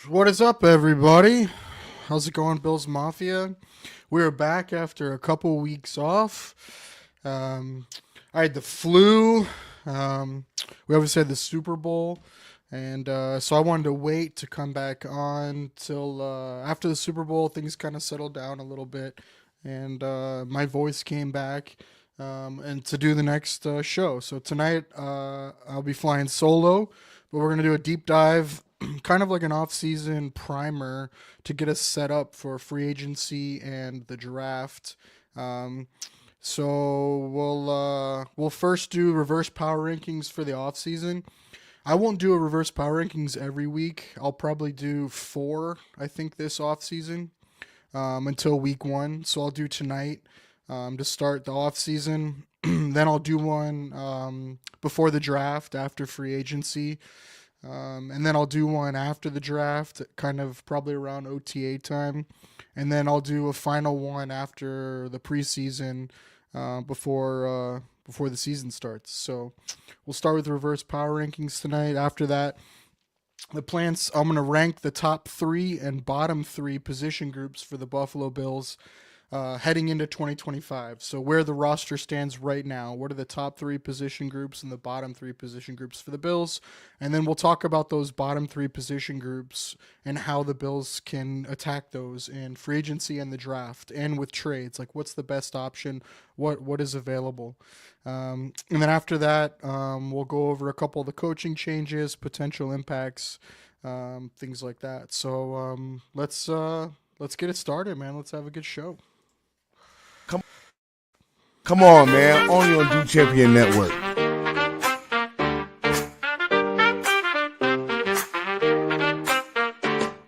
What is up, everybody? How's it going, Bills Mafia? We're back after a couple weeks off. Um, I had the flu. We obviously had the Super Bowl, and so I wanted to wait to come back on till after the Super Bowl. Things kind of settled down a little bit, and my voice came back. And to do the next show. So tonight I'll be flying solo, but we're gonna do a deep dive, kind of like an off-season primer to get us set up for free agency and the draft. Um, so we'll first do reverse power rankings for the off-season. I won't do a reverse power rankings every week. I'll probably do four, I think, this off-season until week one. So I'll do tonight to start the off season. Then I'll do one before the draft, after free agency, and then I'll do one after the draft, kind of probably around OTA time, and then I'll do a final one after the preseason, before the season starts. So we'll start with reverse power rankings tonight. After that, the plans, I'm going to rank the top three and bottom three position groups for the Buffalo Bills heading into 2025. So where the roster stands right now, what are the top three position groups and the bottom three position groups for the Bills? And then we'll talk about those bottom three position groups and how the Bills can attack those in free agency and the draft and with trades. Like, what's the best option? What is available? And then after that, we'll go over a couple of the coaching changes, potential impacts, things like that. So let's get it started, man. Let's have a good show. Come, come on, man. Only on Do Champion Network.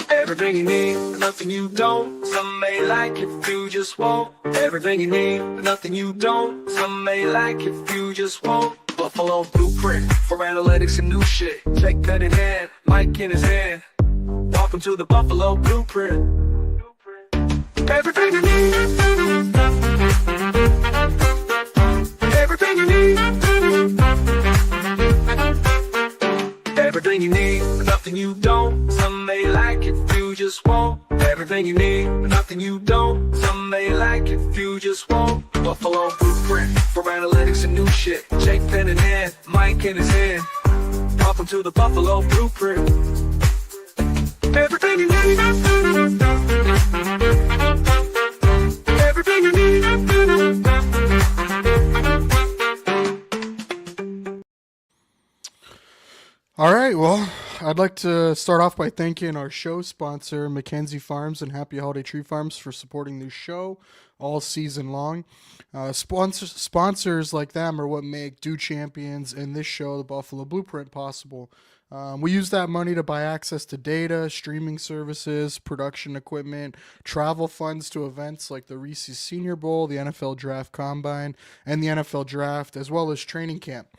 Everything you need, nothing you don't. Some may like it, few just won't. Everything you need, nothing you don't. Some may like it, few just won't. Buffalo blueprint for analytics and new shit. Jake pen in hand, mic in his hand. Welcome to the Buffalo blueprint. Everything you need. Everything you need. Everything you need, nothing you don't. Some may like it, few just won't. Everything you need, nothing you don't. Some may like it, few just won't. Buffalo blueprint for analytics and new shit. Jake pen in hand, mic in his hand. Welcome to the Buffalo blueprint. Everything you need. Everything you need. All right, well, I'd like to start off by thanking our show sponsor, Mackenzie Farms and Happy Holiday Tree Farms, for supporting this show all season long. Sponsors like them are what make Do Champions and this show, the Buffalo Blueprint, possible. We use that money to buy access to data, streaming services, production equipment, travel funds to events like the Reese's Senior Bowl, the NFL Draft Combine, and the NFL Draft, as well as training camp.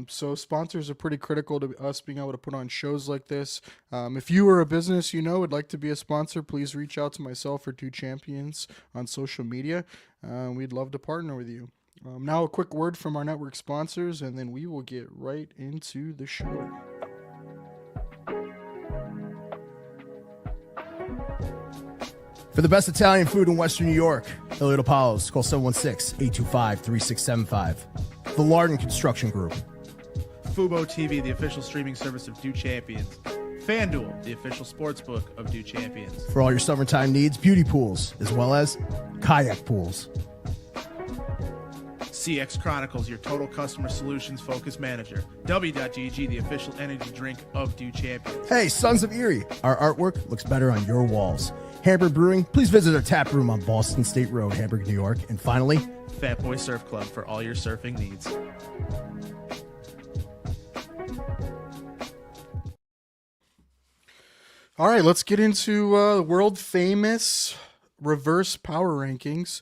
So sponsors are pretty critical to us being able to put on shows like this. If you are a business would like to be a sponsor, please reach out to myself or Do Champions on social media. We'd love to partner with you. Now a quick word from our network sponsors, and then we will get right into the show. For the best Italian food in Western New York, Elliot Apollos, call 716-825-3675. The Lardon Construction Group. Fubo TV, the official streaming service of Do Champions. FanDuel, the official sportsbook of Do Champions. For all your summertime needs, beauty pools, as well as kayak pools. CX Chronicles, your total customer solutions focused manager. W.GG, the official energy drink of Do Champions. Hey, Sons of Erie, our artwork looks better on your walls. Hamburg Brewing, please visit our tap room on Boston State Road, Hamburg, New York. And finally, Fat Boy Surf Club for all your surfing needs. All right, let's get into world famous reverse power rankings.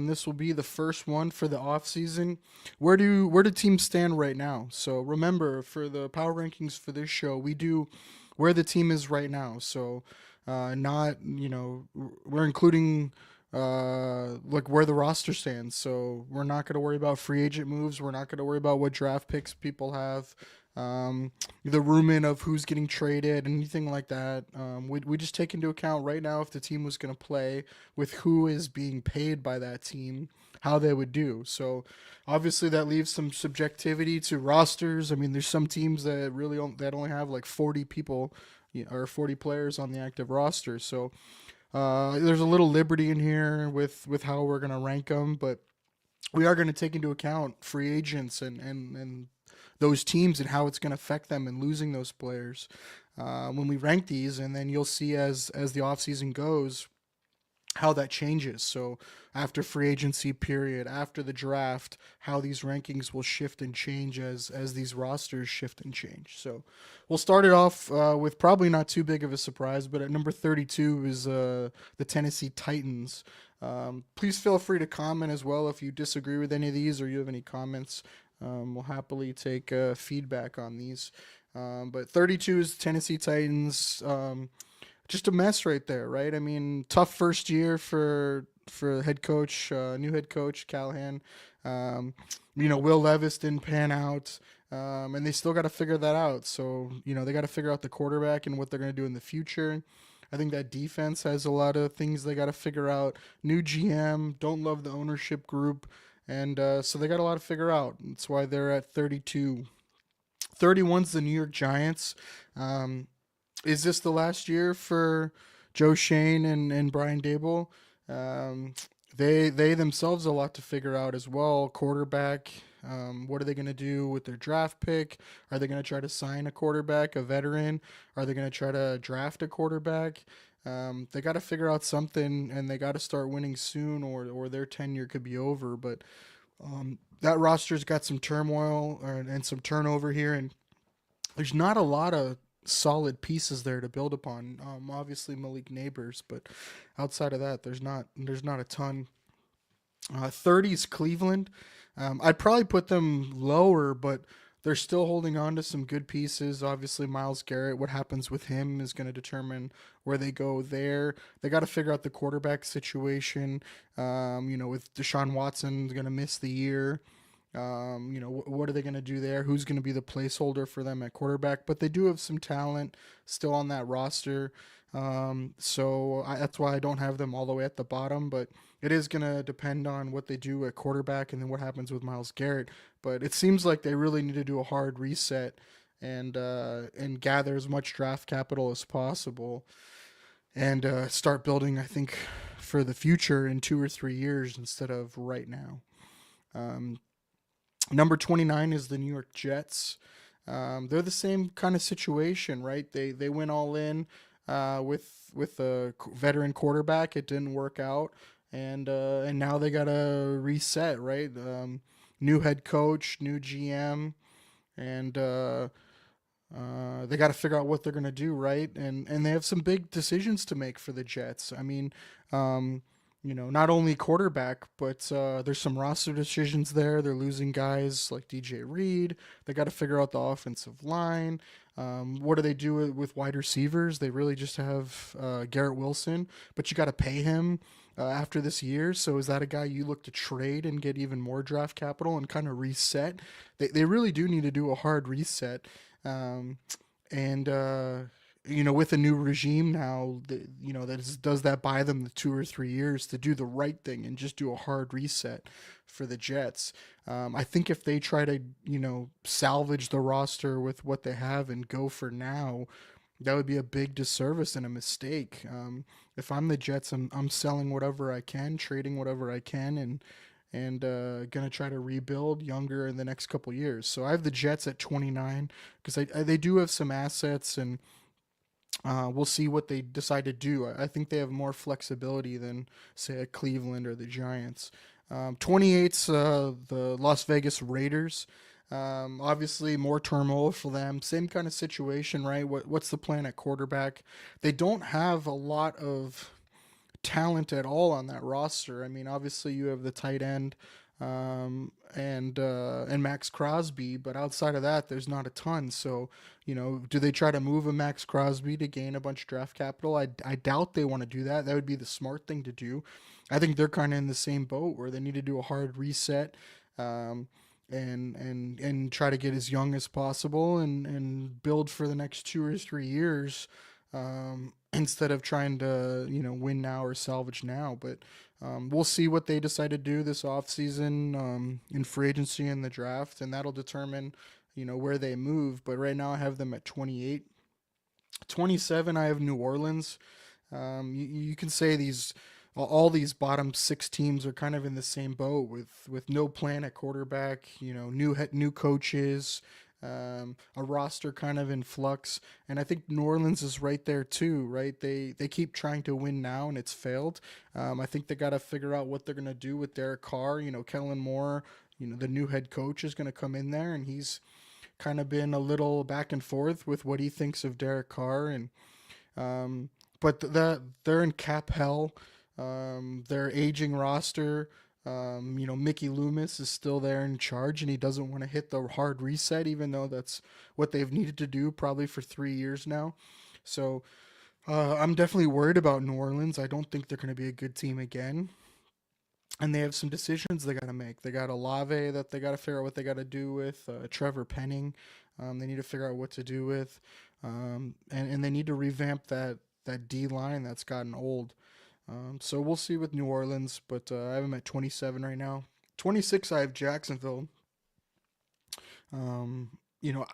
This will be the first one for the off season. Where do teams stand right now? So remember, for the power rankings for this show, we do where the team is right now. So not we're including like where the roster stands. So we're not going to worry about free agent moves. We're not going to worry about what draft picks people have. the rumour of who's getting traded, anything like that. We just take into account right now if the team was going to play with who is being paid by that team, how they would do. So obviously that leaves some subjectivity to rosters. I mean, there's some teams that that only have like 40 people or 40 players on the active roster. So there's a little liberty in here with how we're going to rank them, but we are going to take into account free agents and those teams and how it's going to affect them and losing those players when we rank these. And then you'll see as the offseason goes how that changes. So after free agency period, after the draft, how these rankings will shift and change as these rosters shift and change. So we'll start it off with probably not too big of a surprise, but at number 32 is the Tennessee Titans. Please feel free to comment as well if you disagree with any of these or you have any comments. We'll happily take feedback on these. But 32 is Tennessee Titans. Just a mess right there, right? I mean, tough first year for head coach, new head coach Callahan. Will Levis didn't pan out, and they still got to figure that out. So they got to figure out the quarterback and what they're going to do in the future. I think that defense has a lot of things they got to figure out. New GM, don't love the ownership group, and so they got a lot to figure out. That's why they're at 32. 31's the New York Giants. Is this the last year for Joe Shane and Brian Dable? They themselves a lot to figure out as well. Quarterback, what are they going to do with their draft pick? Are they going to try to sign a quarterback, a veteran? Are they going to try to draft a quarterback? They got to figure out something, and they got to start winning soon, or their tenure could be over. But that roster's got some turmoil and some turnover here, and there's not a lot of solid pieces there to build upon. Obviously Malik Neighbors, but outside of that, there's not a ton. 30's Cleveland. I'd probably put them lower, but they're still holding on to some good pieces. Obviously, Myles Garrett, what happens with him is going to determine where they go there. They got to figure out the quarterback situation. With Deshaun Watson going to miss the year. What are they going to do there? Who's going to be the placeholder for them at quarterback? But they do have some talent still on that roster. That's why I don't have them all the way at the bottom. But it is going to depend on what they do at quarterback and then what happens with Myles Garrett. But it seems like they really need to do a hard reset and gather as much draft capital as possible and start building, I think, for the future in 2 or 3 years instead of right now. Number 29 is the New York Jets. They're the same kind of situation, right? They went all in with a veteran quarterback. It didn't work out, and now they gotta reset, right? New head coach, new GM, and they got to figure out what they're gonna do, right? And they have some big decisions to make for the Jets. I mean, not only quarterback, but there's some roster decisions there. They're losing guys like DJ Reed. They got to figure out the offensive line. What do they do with wide receivers? They really just have Garrett Wilson, but you got to pay him after this year. So is that a guy you look to trade and get even more draft capital and kind of reset? They really do need to do a hard reset. With a new regime now, does that buy them the 2 or 3 years to do the right thing and just do a hard reset for the Jets? I think if they try to, salvage the roster with what they have and go for now, that would be a big disservice and a mistake. If I'm the Jets, I'm selling whatever I can, trading whatever I can, and gonna try to rebuild younger in the next couple years. So I have the Jets at 29 because they do have some assets and. We'll see what they decide to do. I think they have more flexibility than, say, a Cleveland or the Giants. 28's the Las Vegas Raiders. Obviously, more turmoil for them. Same kind of situation, right? What's the plan at quarterback? They don't have a lot of talent at all on that roster. I mean, obviously, you have the tight end and Max Crosby, but outside of that, there's not a ton. So, do they try to move a Max Crosby to gain a bunch of draft capital? I doubt they want to do that. That would be the smart thing to do. I think they're kind of in the same boat where they need to do a hard reset. and try to get as young as possible and build for the next 2 or 3 years, instead of trying to win now or salvage now. But we'll see what they decide to do this offseason, in free agency and the draft, and that'll determine where they move. But right now I have them at 28. 27 I have New Orleans. You can say all these bottom six teams are kind of in the same boat with no plan at quarterback, new coaches, a roster kind of in flux, and I think New Orleans is right there too. Right, they keep trying to win now and it's failed. I think they got to figure out what they're gonna do with Derek Carr. Kellen Moore, the new head coach, is gonna come in there, and he's kind of been a little back and forth with what he thinks of Derek Carr, and but they're in cap hell. Their aging roster. Mickey Loomis is still there in charge, and he doesn't want to hit the hard reset, even though that's what they've needed to do probably for 3 years now. So I'm definitely worried about New Orleans. I don't think they're going to be a good team again. And they have some decisions they got to make. They got Olave that they got to figure out what they got to do with. Trevor Penning, they need to figure out what to do with. And they need to revamp that D line that's gotten old. So we'll see with New Orleans, but I have them at 27 right now. 26, I have Jacksonville. Um, you know,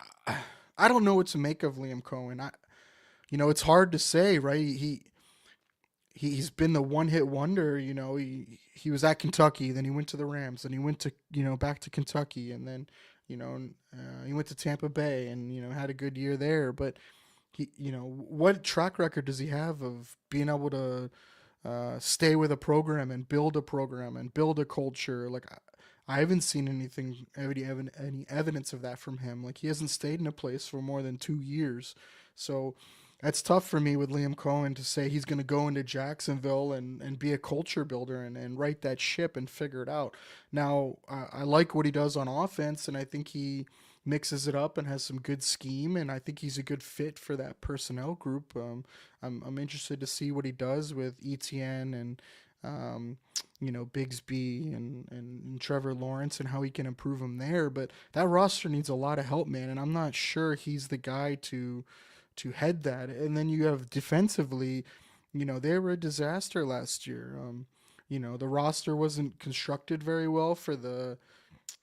I don't know what to make of Liam Cohen. It's hard to say, right? He's been the one hit wonder. He was at Kentucky, then he went to the Rams, then he went to back to Kentucky, and then he went to Tampa Bay, and had a good year there. But what track record does he have of being able to stay with a program and build a culture? Like I haven't seen any evidence of that from him. Like he hasn't stayed in a place for more than 2 years, so that's tough for me with Liam Cohen to say he's going to go into Jacksonville and be a culture builder and right that ship and figure it out. Now, I like what he does on offense, and I think he mixes it up and has some good scheme, and I think he's a good fit for that personnel group. I'm interested to see what he does with ETN and Bigsby and Trevor Lawrence and how he can improve them there. But that roster needs a lot of help, man, and I'm not sure he's the guy to head that. And then you have defensively, they were a disaster last year. The roster wasn't constructed very well for the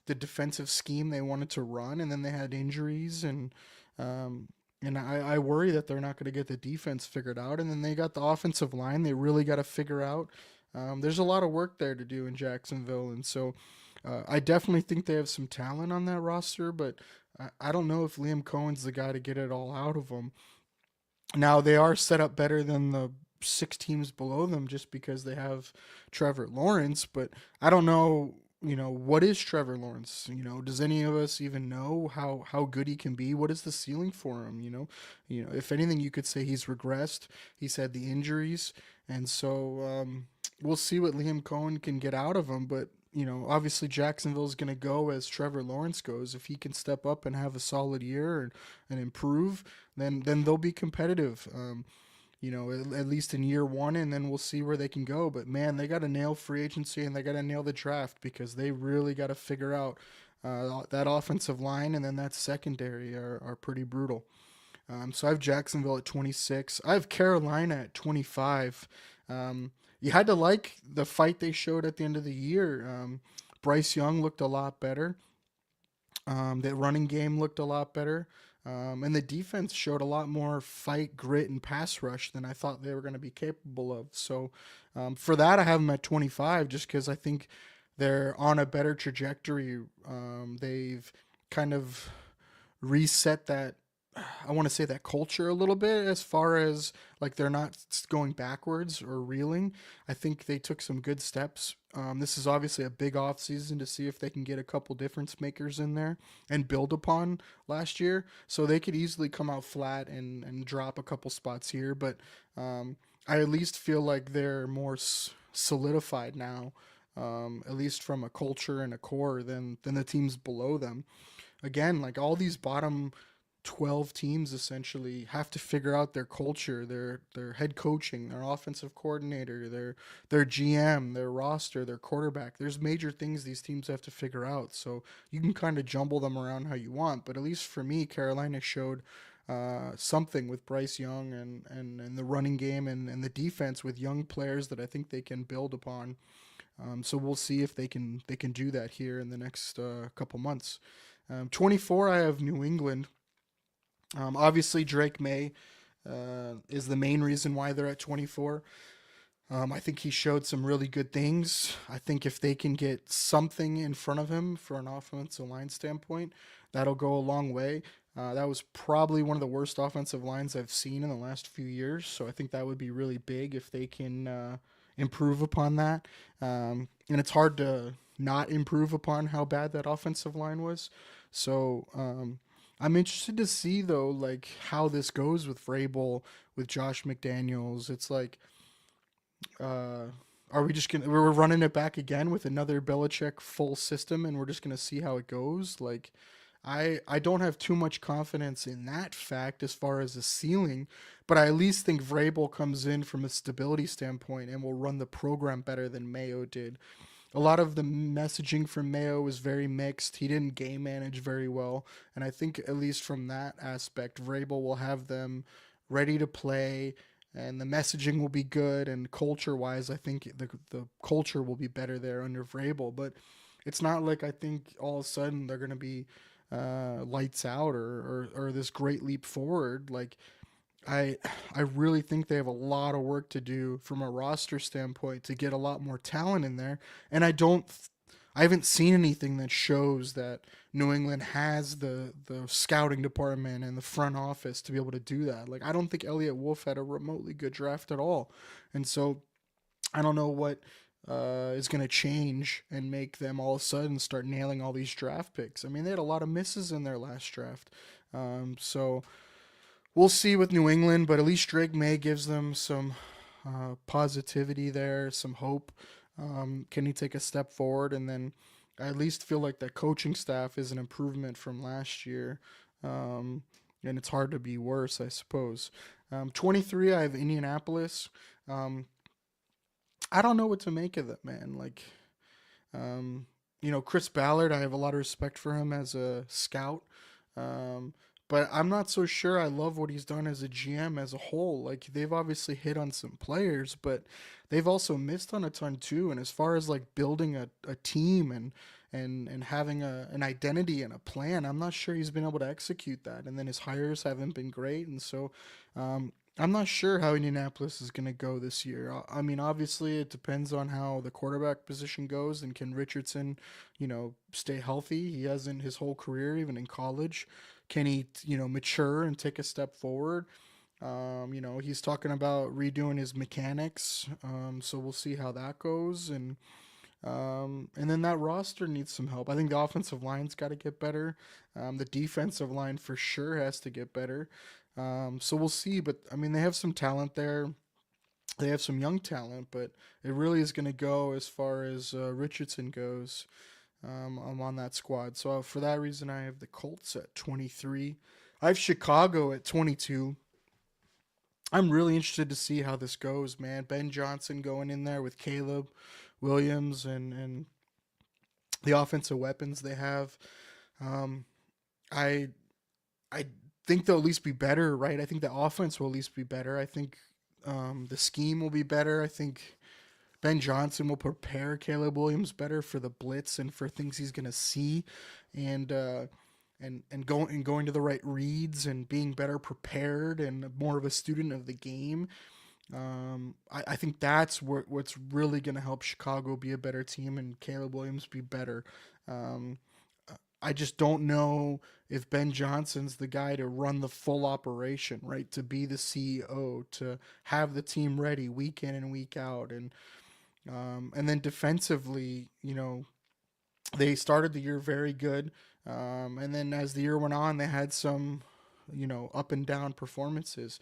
defensive scheme they wanted to run, and then they had injuries, and I worry that they're not going to get the defense figured out. And then they got the offensive line they really got to figure out. There's a lot of work there to do in Jacksonville, and so I definitely think they have some talent on that roster, but I don't know if Liam Cohen's the guy to get it all out of them. Now, they are set up better than the six teams below them just because they have Trevor Lawrence, but I don't know, what is Trevor Lawrence? Does any of us even know how good he can be? What is the ceiling for him? If anything, you could say he's regressed. He's had the injuries, and so we'll see what Liam Cohen can get out of him. But obviously Jacksonville's going to go as Trevor Lawrence goes. If he can step up and have a solid year and improve, then they'll be competitive. At least in year one, and then we'll see where they can go. But man, they got to nail free agency and they got to nail the draft because they really got to figure out that offensive line, and then that secondary are pretty brutal. So I have Jacksonville at 26. I have Carolina at 25. You had to like the fight they showed at the end of the year. Bryce Young looked a lot better. The running game looked a lot better. And the defense showed a lot more fight, grit, and pass rush than I thought they were going to be capable of. So for that, I have them at 25 just because I think they're on a better trajectory. They've kind of reset that, I want to say, that culture a little bit, as far as like they're not going backwards or reeling. I think they took some good steps. This is obviously a big off season to see if they can get a couple difference makers in there and build upon last year. So they could easily come out flat and drop a couple spots here, but I at least feel like they're more solidified now, at least from a culture and a core than the teams below them. Again, like all these bottom 12 teams essentially have to figure out their culture, their head coaching, their offensive coordinator, their GM, their roster, their quarterback. There's major things these teams have to figure out. So you can kind of jumble them around how you want, but at least for me, Carolina showed something with Bryce Young and the running game and the defense with young players that I think they can build upon. So we'll see if they can do that here in the next couple months. 24, I have New England. Obviously, Drake May is the main reason why they're at 24. I think he showed some really good things. I think if they can get something in front of him for an offensive line standpoint, that'll go a long way. That was probably one of the worst offensive lines I've seen in the last few years. So I think that would be really big if they can improve upon that. And it's hard to not improve upon how bad that offensive line was. So I'm interested to see though, like how this goes with Vrabel, with Josh McDaniels. It's like, are we just gonna we're running it back again with another Belichick full system, and we're just gonna see how it goes? Like, I don't have too much confidence in that fact as far as the ceiling, but I at least think Vrabel comes in from a stability standpoint and will run the program better than Mayo did. A lot of the messaging from Mayo was very mixed. He didn't game manage very well, and I think at least from that aspect, Vrabel will have them ready to play, and the messaging will be good. And culture wise, I think the culture will be better there under Vrabel. But it's not like I think all of a sudden they're going to be lights out or this great leap forward. Like I I really think they have a lot of work to do from a roster standpoint to get a lot more talent in there. And I haven't seen anything that shows that New England has the scouting department and the front office to be able to do that. Like I don't think Elliott Wolf had a remotely good draft at all. And so I don't know what is going to change and make them all of a sudden start nailing all these draft picks. I mean, they had a lot of misses in their last draft. So we'll see with New England, but at least Drake May gives them some positivity there, some hope. Can he take a step forward? And then I at least feel like that coaching staff is an improvement from last year. And it's hard to be worse, I suppose. 23, I have Indianapolis. I don't know what to make of that, man. Like, Chris Ballard, I have a lot of respect for him as a scout. But I'm not so sure I love what he's done as a GM as a whole. Like they've obviously hit on some players, but they've also missed on a ton too. And as far as like building a team and having an identity and a plan, I'm not sure he's been able to execute that. And then his hires haven't been great. And so I'm not sure how Indianapolis is going to go this year. I mean, obviously it depends on how the quarterback position goes and can Richardson, stay healthy. He hasn't his whole career, even in college. Can he, mature and take a step forward? He's talking about redoing his mechanics. So we'll see how that goes. And then that roster needs some help. I think the offensive line's got to get better. The defensive line for sure has to get better. So we'll see. But I mean, they have some talent there. They have some young talent, but it really is going to go as far as Richardson goes. I'm on that squad. So for that reason, I have the Colts at 23. I have Chicago at 22. I'm really interested to see how this goes, man. Ben Johnson going in there with Caleb Williams and the offensive weapons they have. I I think they'll at least be better, right? I think the offense will at least be better. I think the scheme will be better. I think Ben Johnson will prepare Caleb Williams better for the blitz and for things he's gonna see, and going to the right reads and being better prepared and more of a student of the game. I think that's what's really gonna help Chicago be a better team and Caleb Williams be better. Um, I just don't know if Ben Johnson's the guy to run the full operation, right? To be the CEO, to have the team ready week in and week out, and then defensively, they started the year very good. And then as the year went on, they had some, up and down performances.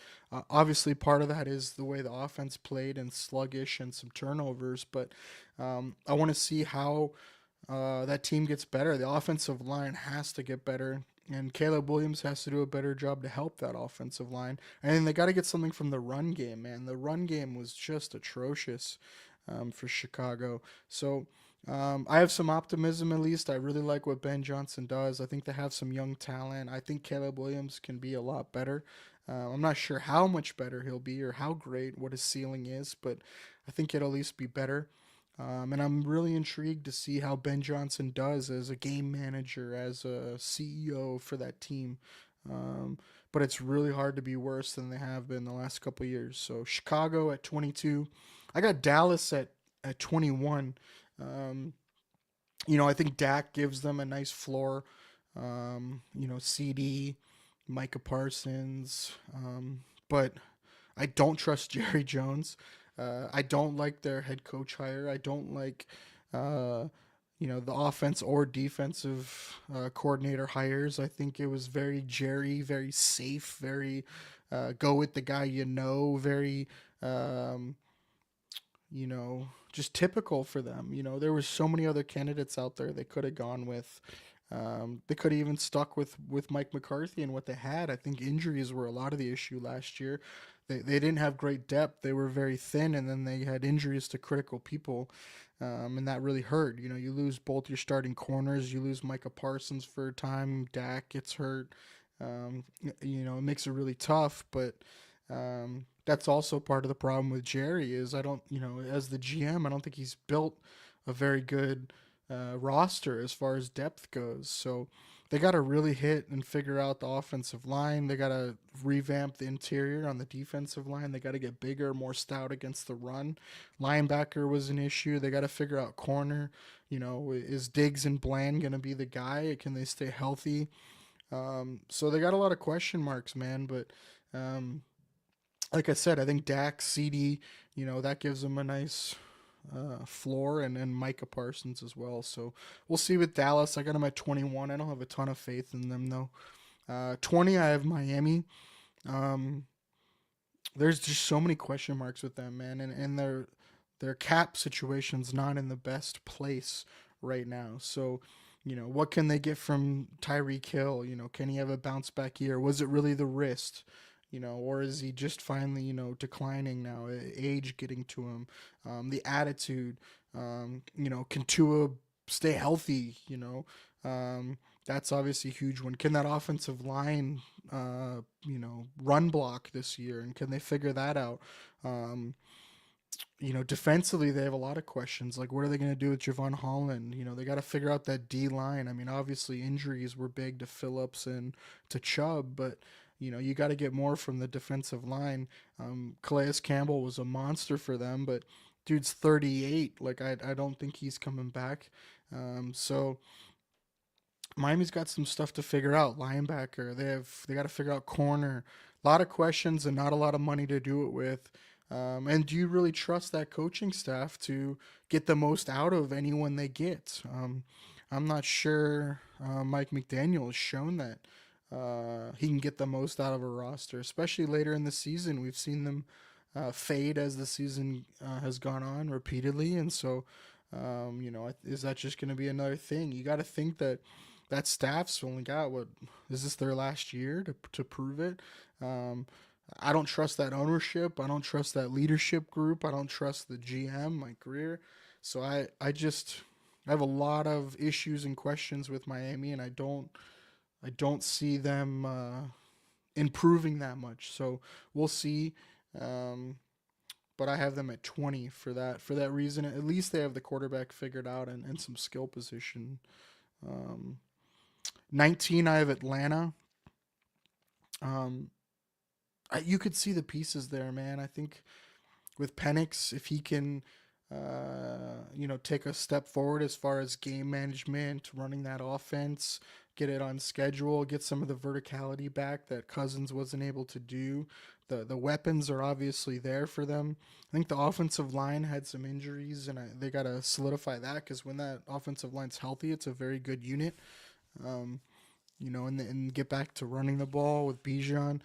Obviously, part of that is the way the offense played and sluggish and some turnovers. But I want to see how that team gets better. The offensive line has to get better. And Caleb Williams has to do a better job to help that offensive line. And then they got to get something from the run game, man. The run game was just atrocious for Chicago. So I have some optimism at least. I really like what Ben Johnson does. I think they have some young talent. I think Caleb Williams can be a lot better. I'm not sure how much better he'll be or how great what his ceiling is, but I think it'll at least be better. And I'm really intrigued to see how Ben Johnson does as a game manager, as a CEO for that team. Um, but it's really hard to be worse than they have been the last couple of years. So Chicago at 22, I got Dallas at 21. Um, I think Dak gives them a nice floor. CD, Micah Parsons, but I don't trust Jerry Jones. I don't like their head coach hire. I don't like, the offense or defensive coordinator hires. I think it was very Jerry, very safe, very go with the guy very, um, just typical for them. There were so many other candidates out there they could have gone with. They could have even stuck with Mike McCarthy and what they had. I think injuries were a lot of the issue last year. They didn't have great depth. They were very thin, and then they had injuries to critical people, and that really hurt. You lose both your starting corners. You lose Micah Parsons for a time. Dak gets hurt. It makes it really tough, but that's also part of the problem with Jerry is I don't, as the GM, I don't think he's built a very good roster as far as depth goes. So they got to really hit and figure out the offensive line. They got to revamp the interior on the defensive line. They got to get bigger, more stout against the run. Linebacker was an issue. They got to figure out corner. Is Diggs and Bland going to be the guy? Can they stay healthy? So they got a lot of question marks, man. But like I said, I think Dak, CD, that gives them a nice floor, and Micah Parsons as well. So we'll see with Dallas. I got them at 21. I don't have a ton of faith in them though. 20, I have Miami. There's just so many question marks with them, man, and their cap situation's not in the best place right now. So, what can they get from Tyreek Hill? Can he have a bounce back year? Was it really the wrist? Or is he just finally, declining now, age getting to him, the attitude, can Tua stay healthy, that's obviously a huge one. Can that offensive line, run block this year, and can they figure that out? Defensively, they have a lot of questions. Like, what are they going to do with Javon Holland? They got to figure out that D line. I mean, obviously, injuries were big to Phillips and to Chubb, but you got to get more from the defensive line. Calais Campbell was a monster for them, but dude's 38. Like, I don't think he's coming back. So Miami's got some stuff to figure out. Linebacker, they got to figure out corner. A lot of questions and not a lot of money to do it with. And do you really trust that coaching staff to get the most out of anyone they get? I'm not sure Mike McDaniel has shown that he can get the most out of a roster, especially later in the season. We've seen them fade as the season has gone on repeatedly. And so, is that just going to be another thing? You got to think that staff's only got, is this their last year to prove it? I don't trust that ownership. I don't trust that leadership group. I don't trust the GM, Mike Greer. So I have a lot of issues and questions with Miami, and I don't see them improving that much. So we'll see. But I have them at 20 for that reason. At least they have the quarterback figured out and some skill position. 19, I have Atlanta. You could see the pieces there, man. I think with Penix, if he can, take a step forward as far as game management, running that offense, get it on schedule, get some of the verticality back that Cousins wasn't able to do. The weapons are obviously there for them. I think the offensive line had some injuries, and they got to solidify that because when that offensive line's healthy, it's a very good unit. And get back to running the ball with Bijan.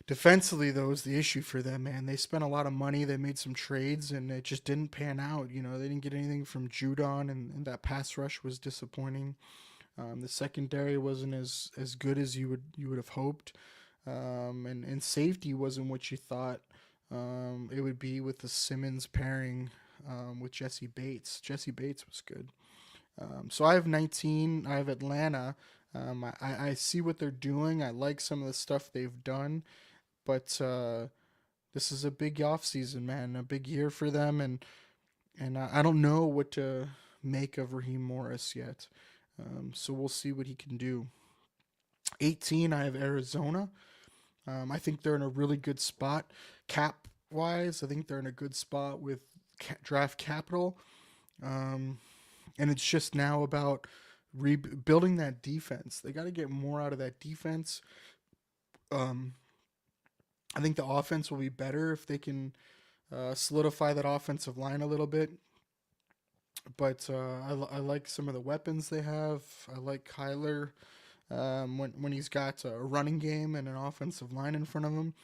Defensively, though, is the issue for them, man. They spent a lot of money. They made some trades, and it just didn't pan out. They didn't get anything from Judon, and that pass rush was disappointing. The secondary wasn't as good as you would have hoped, and safety wasn't what you thought it would be with the Simmons pairing with Jesse Bates. Jesse Bates was good. So I have 19. I have Atlanta. I see what they're doing. I like some of the stuff they've done, but this is a big off season, man. A big year for them, and I don't know what to make of Raheem Morris yet. So we'll see what he can do. 18. I have Arizona. I think they're in a really good spot cap wise. I think they're in a good spot with draft capital. Um, and it's just now about rebuilding that defense. They got to get more out of that defense. Um, I think the offense will be better if they can solidify that offensive line a little bit. But I like some of the weapons they have. I like Kyler when he's got a running game and an offensive line in front of him.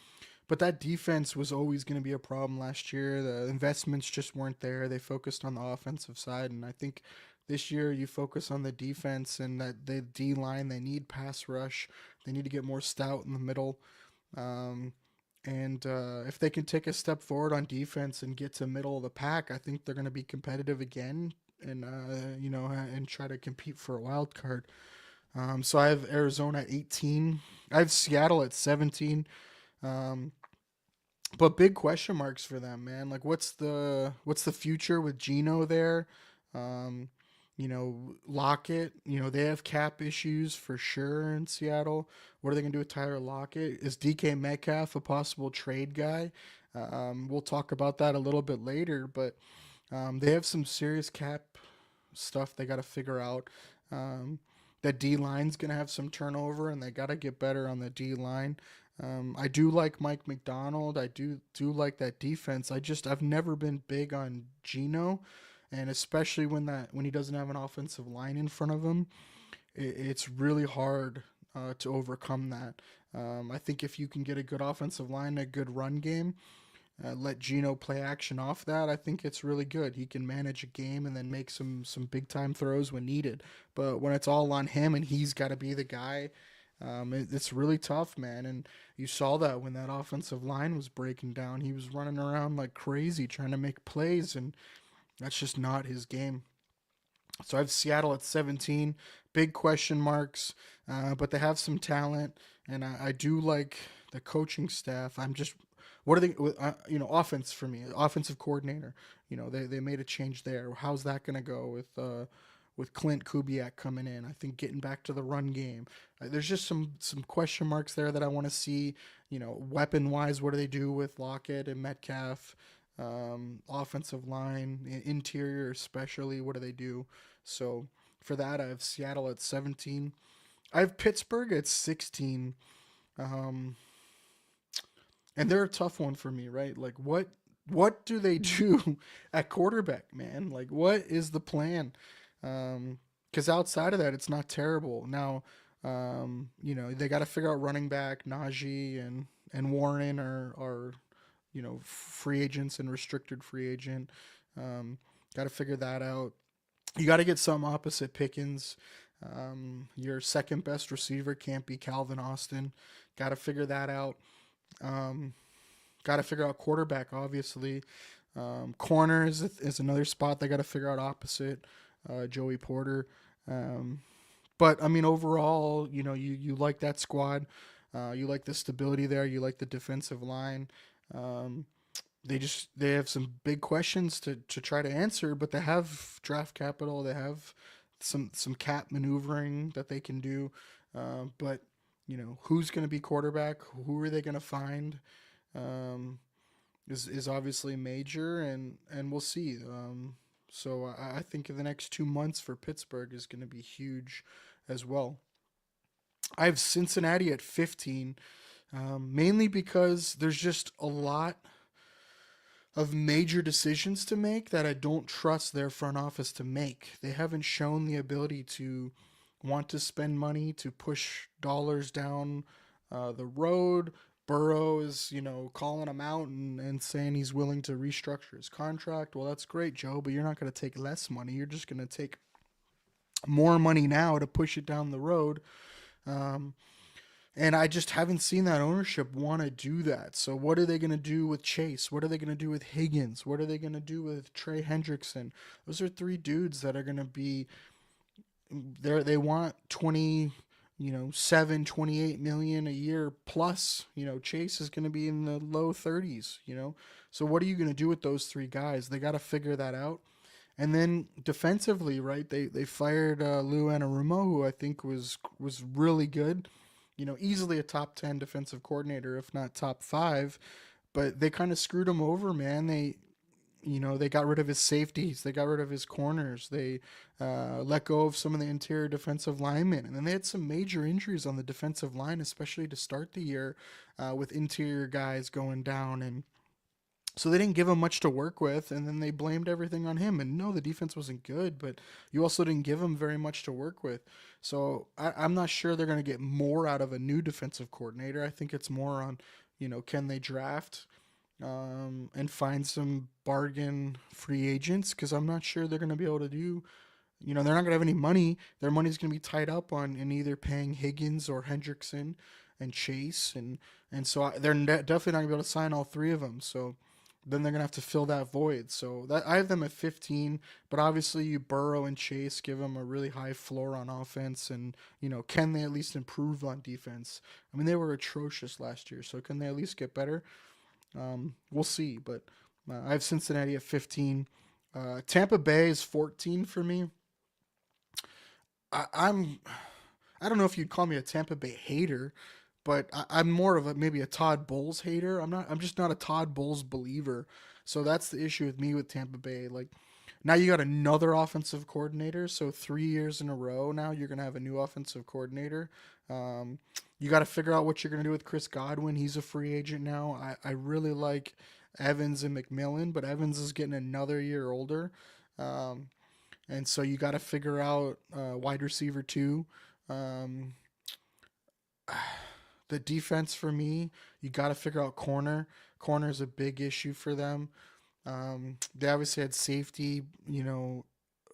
But that defense was always going to be a problem last year. The investments just weren't there. They focused on the offensive side, and I think this year you focus on the defense and that the D line. They need pass rush. They need to get more stout in the middle. Um, and if they can take a step forward on defense and get to middle of the pack, I think they're going to be competitive again, and and try to compete for a wild card. So I have Arizona at 18. I have Seattle at 17. Um, but big question marks for them, man. Like, what's the future with Geno there? Um, Lockett. They have cap issues for sure in Seattle. What are they gonna do with Tyler Lockett? Is DK Metcalf a possible trade guy? We'll talk about that a little bit later, but they have some serious cap stuff they got to figure out. Um, that D line's gonna have some turnover, and they got to get better on the D line. I do like Mike McDonald. I do like that defense. I've never been big on Geno, and especially when he doesn't have an offensive line in front of him, it's really hard to overcome that. I think if you can get a good offensive line, a good run game, let Geno play action off that, I think it's really good. He can manage a game and then make some big time throws when needed. But when it's all on him and he's got to be the guy, it's really tough, man. And you saw that when that offensive line was breaking down. He was running around like crazy trying to make plays, and that's just not his game. So I have Seattle at 17. Big question marks, but they have some talent, and I do like the coaching staff. What are they? Offense for me, offensive coordinator. They made a change there. How's that going to go with Clint Kubiak coming in? I think getting back to the run game. There's just some question marks there that I want to see. Weapon wise, what do they do with Lockett and Metcalf? Offensive line, interior especially, what do they do? So for that, I have Seattle at 17. I have Pittsburgh at 16. Um, and they're a tough one for me, right? Like what do they do at quarterback, man? Like what is the plan? Because outside of that, it's not terrible. Now, they got to figure out running back. Najee and Warren are free agents and restricted free agent. Got to figure that out. You got to get some opposite Pickens. Your second best receiver can't be Calvin Austin. Got to figure that out. Got to figure out quarterback, obviously. Corner is another spot they got to figure out opposite Joey Porter. But I mean, overall, you like that squad. You like the stability there. You like the defensive line. Um, they have some big questions to try to answer, but they have draft capital. They have some cap maneuvering that they can do. But who's going to be quarterback? Who are they going to find? Is obviously major, and we'll see. So I think in the next 2 months for Pittsburgh is going to be huge as well. I have Cincinnati at 15, mainly because there's just a lot of major decisions to make that I don't trust their front office to make. They haven't shown the ability to want to spend money, to push dollars down the road. Burrow is, calling him out and saying he's willing to restructure his contract. Well, that's great, Joe, but you're not going to take less money. You're just going to take more money now to push it down the road. Um, and I just haven't seen that ownership want to do that. So what are they going to do with Chase? What are they going to do with Higgins? What are they going to do with Trey Hendrickson? Those are three dudes that are going to be there. They want 20, 28 million a year plus. Chase is going to be in the low 30s. So what are you going to do with those three guys? They got to figure that out. And then defensively, right? They fired Lou Anarumo, who I think was really good. Easily a top 10 defensive coordinator, if not top 5. But they kind of screwed him over, man. They got rid of his safeties. They got rid of his corners. They let go of some of the interior defensive linemen. And then they had some major injuries on the defensive line, especially to start the year with interior guys going down. And so they didn't give him much to work with, and then they blamed everything on him. And no, the defense wasn't good, but you also didn't give him very much to work with. So I'm not sure they're going to get more out of a new defensive coordinator. I think it's more on, can they draft and find some bargain free agents? Because I'm not sure they're going to be able to do. They're not going to have any money. Their money's going to be tied up on in either paying Higgins or Hendrickson and Chase, and so they're definitely not going to be able to sign all three of them. So then they're gonna have to fill that void. So that I have them at 15, but obviously you Burrow and Chase give them a really high floor on offense, and can they at least improve on defense? I mean, they were atrocious last year, so can they at least get better? We'll see, but I have Cincinnati at 15. Tampa Bay is 14 for me. I'm I don't know if you'd call me a Tampa Bay hater, but I'm more of maybe a Todd Bowles hater. I'm just not a Todd Bowles believer. So that's the issue with me with Tampa Bay. Like now you got another offensive coordinator. So 3 years in a row now you're gonna have a new offensive coordinator. You got to figure out what you're gonna do with Chris Godwin. He's a free agent now. I really like Evans and McMillan, but Evans is getting another year older. Um, and so you got to figure out wide receiver too. Um, the defense for me, you got to figure out corner. Corner is a big issue for them. They obviously had safety,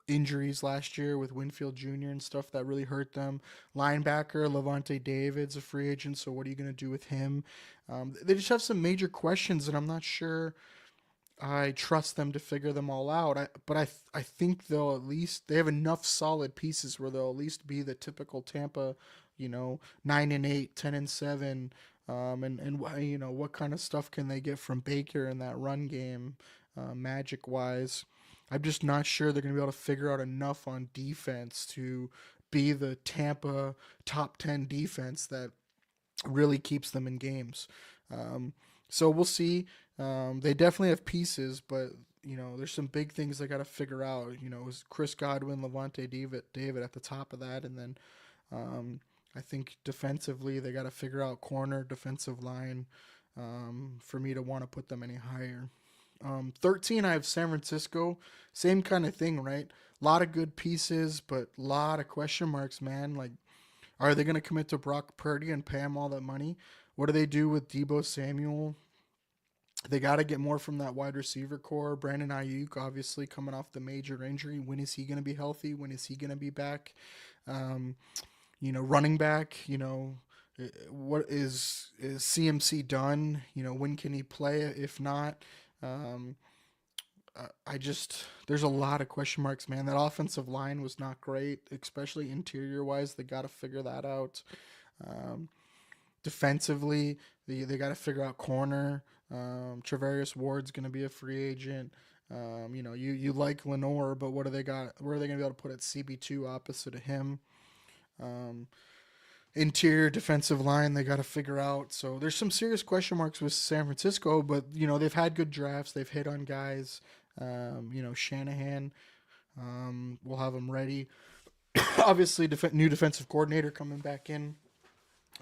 injuries last year with Winfield Jr. and stuff that really hurt them. Linebacker Levante David's a free agent, so what are you going to do with him? They just have some major questions, and I'm not sure I trust them to figure them all out. But I think they'll at least they have enough solid pieces where they'll at least be the typical Tampa, 9-8, 10-7, and what kind of stuff can they get from Baker in that run game, magic wise. I'm just not sure they're going to be able to figure out enough on defense to be the Tampa top 10 defense that really keeps them in games. Um, so we'll see. They definitely have pieces, but there's some big things they got to figure out. Is Chris Godwin, Levante David at the top of that, and then I think defensively they got to figure out corner, defensive line, for me to want to put them any higher. 13, I have San Francisco. Same kind of thing, right? A lot of good pieces, but a lot of question marks, man. Like, are they going to commit to Brock Purdy and pay him all that money? What do they do with Debo Samuel? They got to get more from that wide receiver core. Brandon Ayuk, obviously, coming off the major injury. When is he going to be healthy? When is he going to be back? Um, running back, what is CMC done? When can he play? If not, um, there's a lot of question marks, man. That offensive line was not great, especially interior wise. They got to figure that out. Um, Defensively, they got to figure out corner. Travarius Ward's going to be a free agent. You like Lenore, but what do they got? Where are they going to be able to put at CB2 opposite of him? Um, Interior defensive line they got to figure out. So there's some serious question marks with San Francisco, but they've had good drafts. They've hit on guys. Shanahan will have them ready. Obviously, new defensive coordinator coming back in,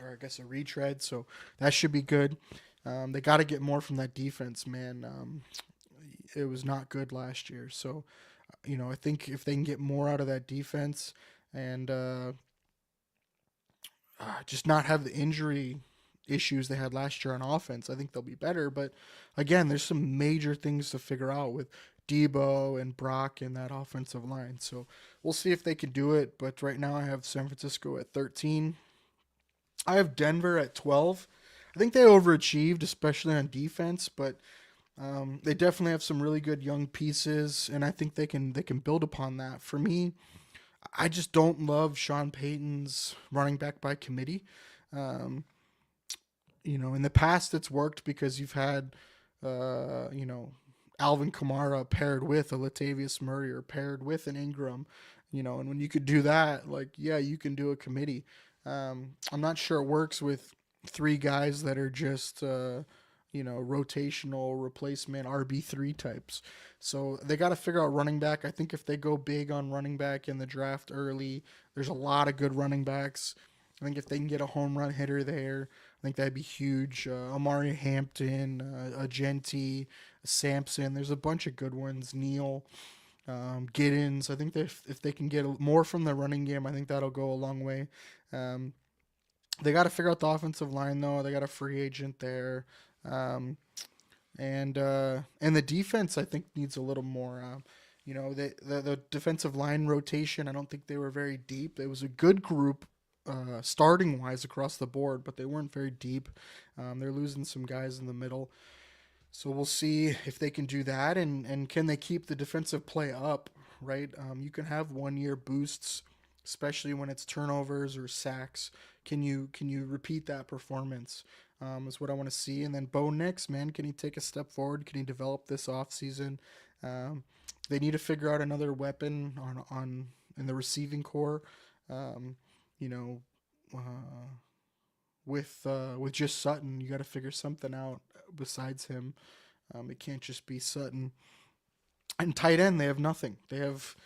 or I guess a retread. So that should be good. They got to get more from that defense, man. It was not good last year. So, I think if they can get more out of that defense and just not have the injury issues they had last year on offense, I think they'll be better. But again, there's some major things to figure out with Debo and Brock in that offensive line. So we'll see if they can do it. But right now I have San Francisco at 13. I have Denver at 12. I think they overachieved, especially on defense, but they definitely have some really good young pieces, and I think they can build upon that. For me, I just don't love Sean Payton's running back by committee. Um, in the past it's worked because you've had, uh, you know, Alvin Kamara paired with a Latavius Murray or paired with an Ingram, and when you could do that, like, yeah, you can do a committee. I'm not sure it works with three guys that are just, rotational replacement RB3 types. So they got to figure out running back. I think if they go big on running back in the draft early, there's a lot of good running backs. I think if they can get a home run hitter there, I think that'd be huge. Amari Hampton, a Genti, Sampson. There's a bunch of good ones. Neal, Giddens. I think that if they can get more from the running game, I think that'll go a long way. Um, they got to figure out the offensive line though. They got a free agent there, um, and the defense I think needs a little more. The defensive line rotation. I don't think they were very deep. It was a good group. Starting wise across the board, but they weren't very deep. They're losing some guys in the middle. So we'll see if they can do that, and can they keep the defensive play up, right? You can have 1 year boosts, especially when it's turnovers or sacks. Can you repeat that performance? Is what I want to see. And then Bo Nix, man, can he take a step forward? Can he develop this offseason? They need to figure out another weapon on in the receiving core. Um, you know, with just Sutton, you got to figure something out besides him. It can't just be Sutton. And tight end, they have nothing. They have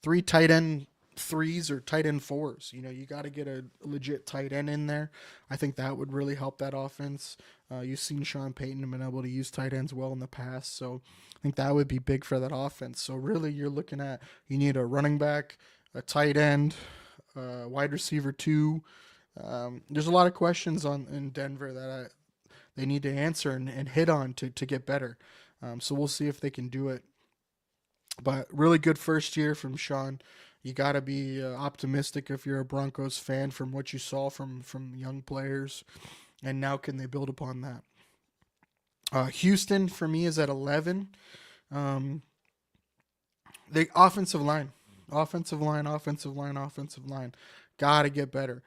three tight end threes or tight end fours. You got to get a legit tight end in there. I think that would really help that offense. You've seen Sean Payton been able to use tight ends well in the past, so I think that would be big for that offense. So really, you're looking at you need a running back, a tight end, wide receiver two. There's a lot of questions in Denver that they need to answer and hit on to get better. So we'll see if they can do it. But really good first year from Sean. You got to be optimistic if you're a Broncos fan from what you saw from young players. And now can they build upon that? Houston, for me, is at 11. The offensive line. Offensive line. Got to get better.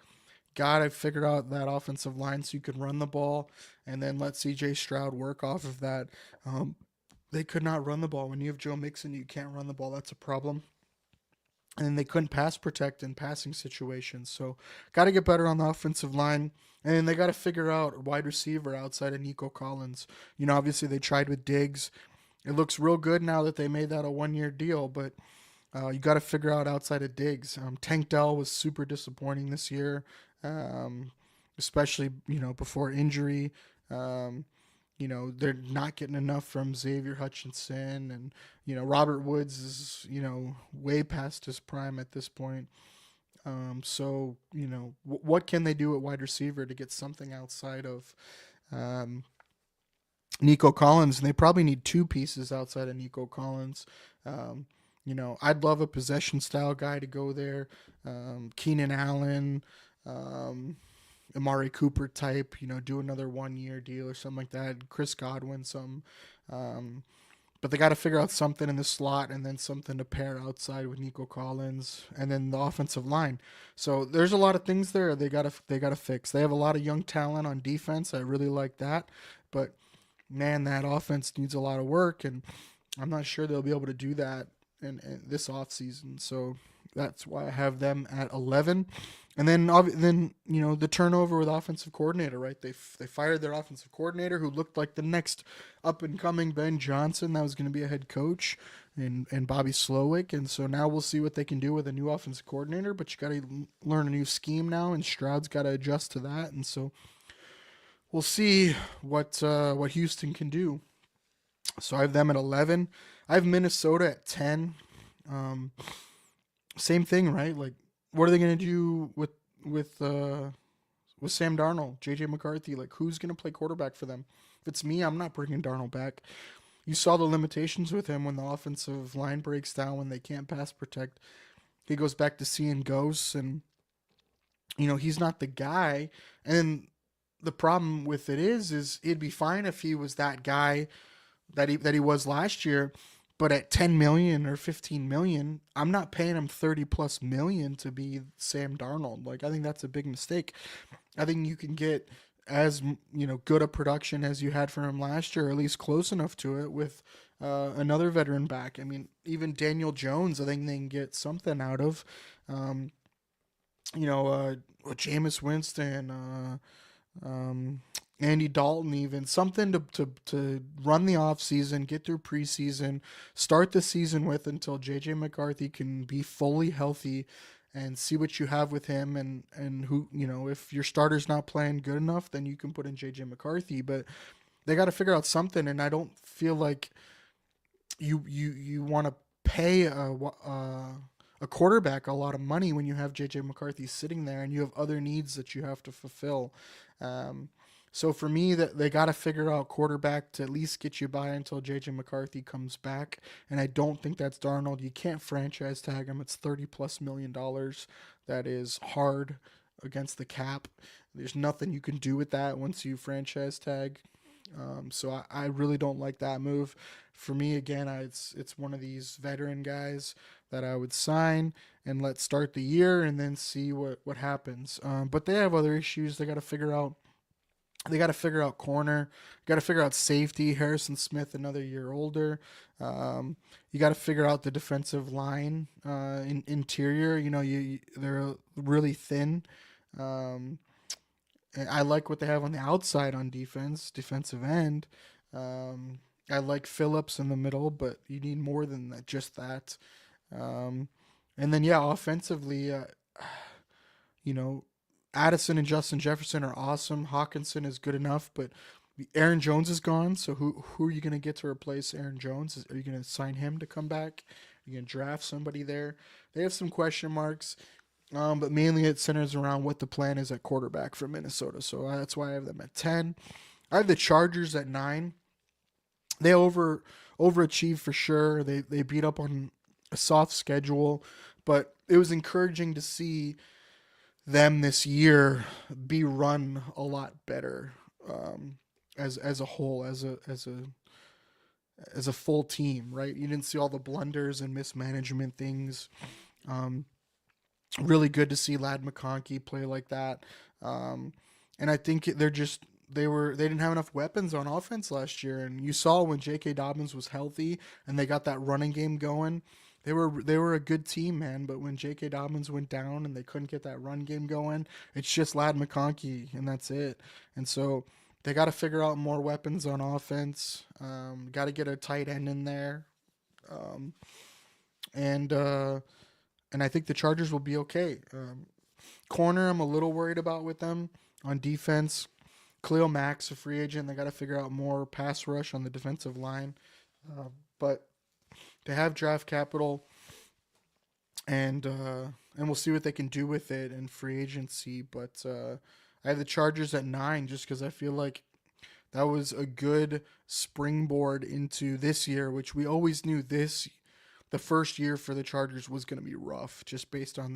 Got to figure out that offensive line so you can run the ball and then let C.J. Stroud work off of that. They could not run the ball. When you have Joe Mixon, you can't run the ball. That's a problem. And they couldn't pass protect in passing situations. So got to get better on the offensive line. And they got to figure out a wide receiver outside of Nico Collins. Obviously they tried with Diggs. It looks real good now that they made that a 1-year deal, but you got to figure out outside of Diggs. Tank Dell was super disappointing this year, especially before injury. They're not getting enough from Xavier Hutchinson, and Robert Woods is way past his prime at this point. So what can they do at wide receiver to get something outside of Nico Collins? And they probably need two pieces outside of Nico Collins. I'd love a possession style guy to go there. Keenan Allen, Amari Cooper type, do another 1-year deal or something like that. Chris Godwin, some. But they got to figure out something in the slot and then something to pair outside with Nico Collins and then the offensive line. So there's a lot of things there they got to fix. They have a lot of young talent on defense. I really like that. But man, that offense needs a lot of work, and I'm not sure they'll be able to do that in this offseason. So that's why I have them at 11. And then the turnover with offensive coordinator, right? They fired their offensive coordinator who looked like the next up-and-coming Ben Johnson that was going to be a head coach, and Bobby Slowick. And so now we'll see what they can do with a new offensive coordinator, but you got to learn a new scheme now, and Stroud's got to adjust to that. And so we'll see what Houston can do. So I have them at 11. I have Minnesota at 10. Same thing, right? Like, what are they going to do with Sam Darnold, JJ McCarthy? Like, who's going to play quarterback for them? If it's me, I'm not bringing Darnold back. you saw the limitations with him when the offensive line breaks down, when they can't pass protect. He goes back to seeing ghosts, and he's not the guy. And the problem with it is it'd be fine if he was that guy that he was last year, but at 10 million or 15 million, I'm not paying him 30 plus million to be Sam Darnold. Like, I think that's a big mistake. I think you can get as good a production as you had from him last year, or at least close enough to it with another veteran back. I mean, even Daniel Jones, I think they can get something out of. Um, Jameis Winston, Andy Dalton, even something to run the offseason, get through preseason, start the season with until JJ McCarthy can be fully healthy, and see what you have with him, and who, if your starter's not playing good enough, then you can put in JJ McCarthy. But they got to figure out something, and I don't feel like you want to pay a quarterback a lot of money when you have JJ McCarthy sitting there and you have other needs that you have to fulfill. So for me, that they got to figure out quarterback to at least get you by until JJ McCarthy comes back, and I don't think that's Darnold. You can't franchise tag him. It's $30+ million. That is hard against the cap. There's nothing you can do with that once you franchise tag. So I really don't like that move. For me, again, it's one of these veteran guys that I would sign and let start the year and then see what happens. But they have other issues they got to figure out. They got to figure out corner. Got to figure out safety. Harrison Smith, another year older. You got to figure out the defensive line, interior. They're really thin. I like what they have on the outside on defense, defensive end. I like Phillips in the middle, but you need more than that, just that. And then, offensively, Addison and Justin Jefferson are awesome. Hawkinson is good enough, but Aaron Jones is gone. So who are you going to get to replace Aaron Jones? Are you going to sign him to come back? Are you going to draft somebody there? They have some question marks, but mainly it centers around what the plan is at quarterback for Minnesota. So that's why I have them at 10. I have the Chargers at 9. They overachieved for sure. They beat up on a soft schedule, but it was encouraging to see them this year be run a lot better, as a whole, as a full team, right? You didn't see all the blunders and mismanagement things. Really good to see Lad McConkey play like that. And I think they didn't have enough weapons on offense last year, and you saw when J.K. Dobbins was healthy and they got that running game going. They were a good team, man, but when J.K. Dobbins went down and they couldn't get that run game going, it's just Lad McConkey, and that's it. And so they got to figure out more weapons on offense. Got to get a tight end in there, and I think the Chargers will be okay. Corner, I'm a little worried about with them. On defense, Khalil Mack's a free agent. They got to figure out more pass rush on the defensive line, but they have draft capital, and we'll see what they can do with it in free agency. But I have the Chargers at 9 just because I feel like that was a good springboard into this year, which we always knew the first year for the Chargers was going to be rough, just based on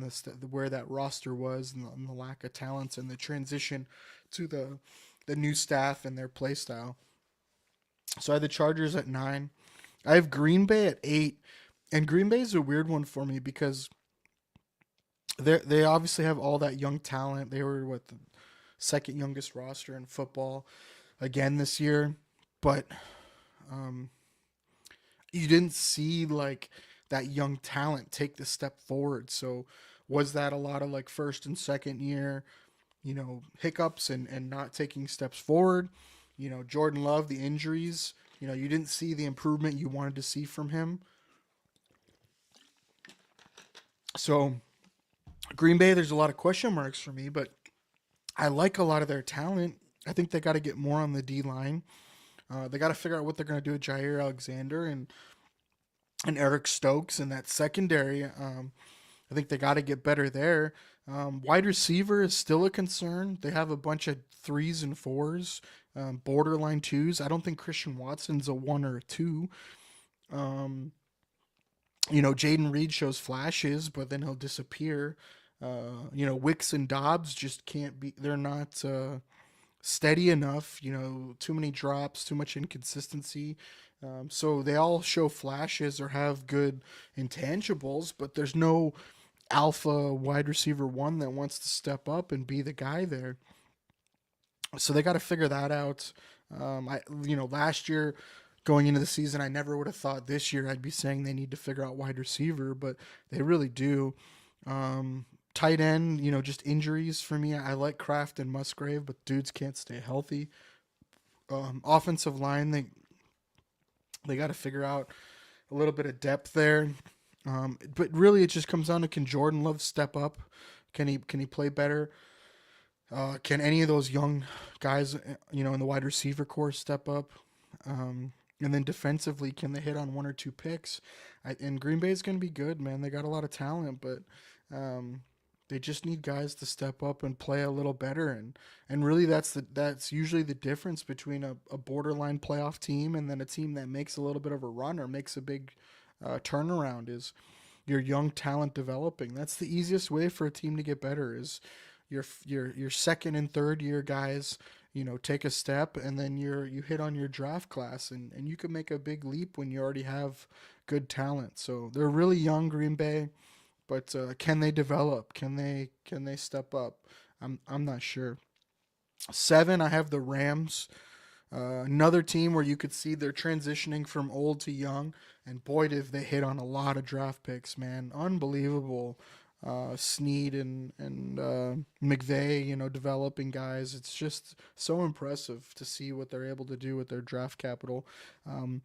where that roster was and the lack of talents and the transition to the new staff and their play style. So I have the Chargers at 9. I have Green Bay at 8, and Green Bay is a weird one for me because they obviously have all that young talent. They were the second youngest roster in football again this year, but you didn't see like that young talent take the step forward. So was that a lot of like first and second year, hiccups and not taking steps forward? Jordan Love, the injuries. You didn't see the improvement you wanted to see from him. So, Green Bay, there's a lot of question marks for me, but I like a lot of their talent. I think they got to get more on the D line. They got to figure out what they're going to do with Jair Alexander and Eric Stokes in that secondary. I think they got to get better there. Wide receiver is still a concern. They have a bunch of 3s and 4s, borderline twos. I don't think Christian Watson's a one or a two. Jaden Reed shows flashes, but then he'll disappear. Wicks and Dobbs just can't be. They're not steady enough. Too many drops, too much inconsistency. So they all show flashes or have good intangibles, but there's no alpha wide receiver one that wants to step up and be the guy there. So they got to figure that out. Last year going into the season, I never would have thought this year I'd be saying they need to figure out wide receiver, but they really do. Tight end, just injuries for me. I like Kraft and Musgrave, but dudes can't stay healthy. Offensive line, they got to figure out a little bit of depth there. But really, it just comes down to, can Jordan Love step up? Can he play better? Can any of those young guys, in the wide receiver core step up? And then defensively, can they hit on one or two picks? And Green Bay is going to be good, man. They got a lot of talent, but they just need guys to step up and play a little better. And really, that's usually the difference between a borderline playoff team and then a team that makes a little bit of a run or makes a big turnaround, is your young talent developing. That's the easiest way for a team to get better, is your second and third year guys, take a step, and then you hit on your draft class, and you can make a big leap when you already have good talent. So they're really young, Green Bay, but can they develop? Can they step up? I'm not sure. 7, I have the Rams. Another team where you could see they're transitioning from old to young, and boy, did they hit on a lot of draft picks, man. Unbelievable. Snead and McVay, developing guys. It's just so impressive to see what they're able to do with their draft capital. The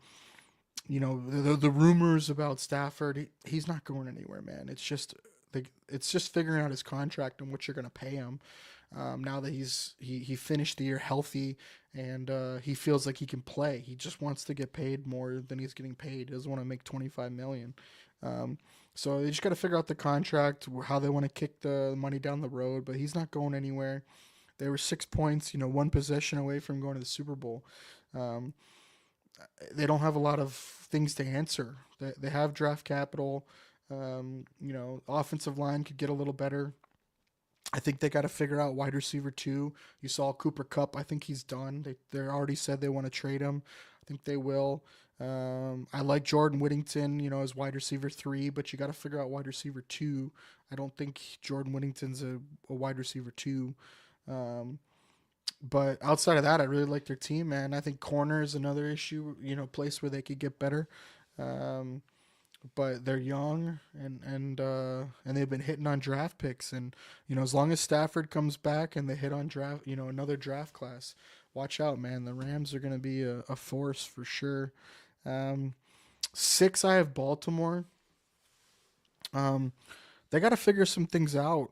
rumors about Stafford, he's not going anywhere, man. It's just figuring out his contract and what you're going to pay him. Now that he finished the year healthy and he feels like he can play. He just wants to get paid more than he's getting paid. He doesn't want to make $25 million. So they just got to figure out the contract, how they want to kick the money down the road. But he's not going anywhere. They were 6 points, one possession away from going to the Super Bowl. They don't have a lot of things to answer. They have draft capital. Offensive line could get a little better. I think they got to figure out wide receiver 2. You saw Cooper Kupp. I think he's done. They already said they want to trade him. I think they will. I like Jordan Whittington, as wide receiver 3, but you got to figure out wide receiver 2. I don't think Jordan Whittington's a wide receiver 2. But outside of that, I really like their team, man. I think corner is another issue, place where they could get better. But they're young and they've been hitting on draft picks, and as long as Stafford comes back and they hit on draft, another draft class, watch out, man. The Rams are going to be a force for sure. 6, I have Baltimore. They got to figure some things out.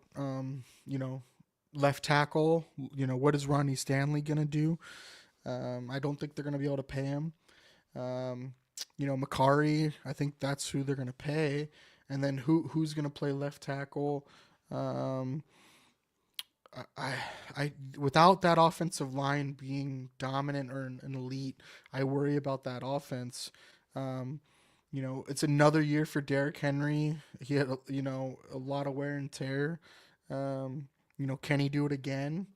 Left tackle, what is Ronnie Stanley going to do? I don't think they're going to be able to pay him. Makari, I think that's who they're going to pay. And then who's going to play left tackle? I without that offensive line being dominant or an elite, I worry about that offense. It's another year for Derrick Henry. He had, a lot of wear and tear. Can he do it again?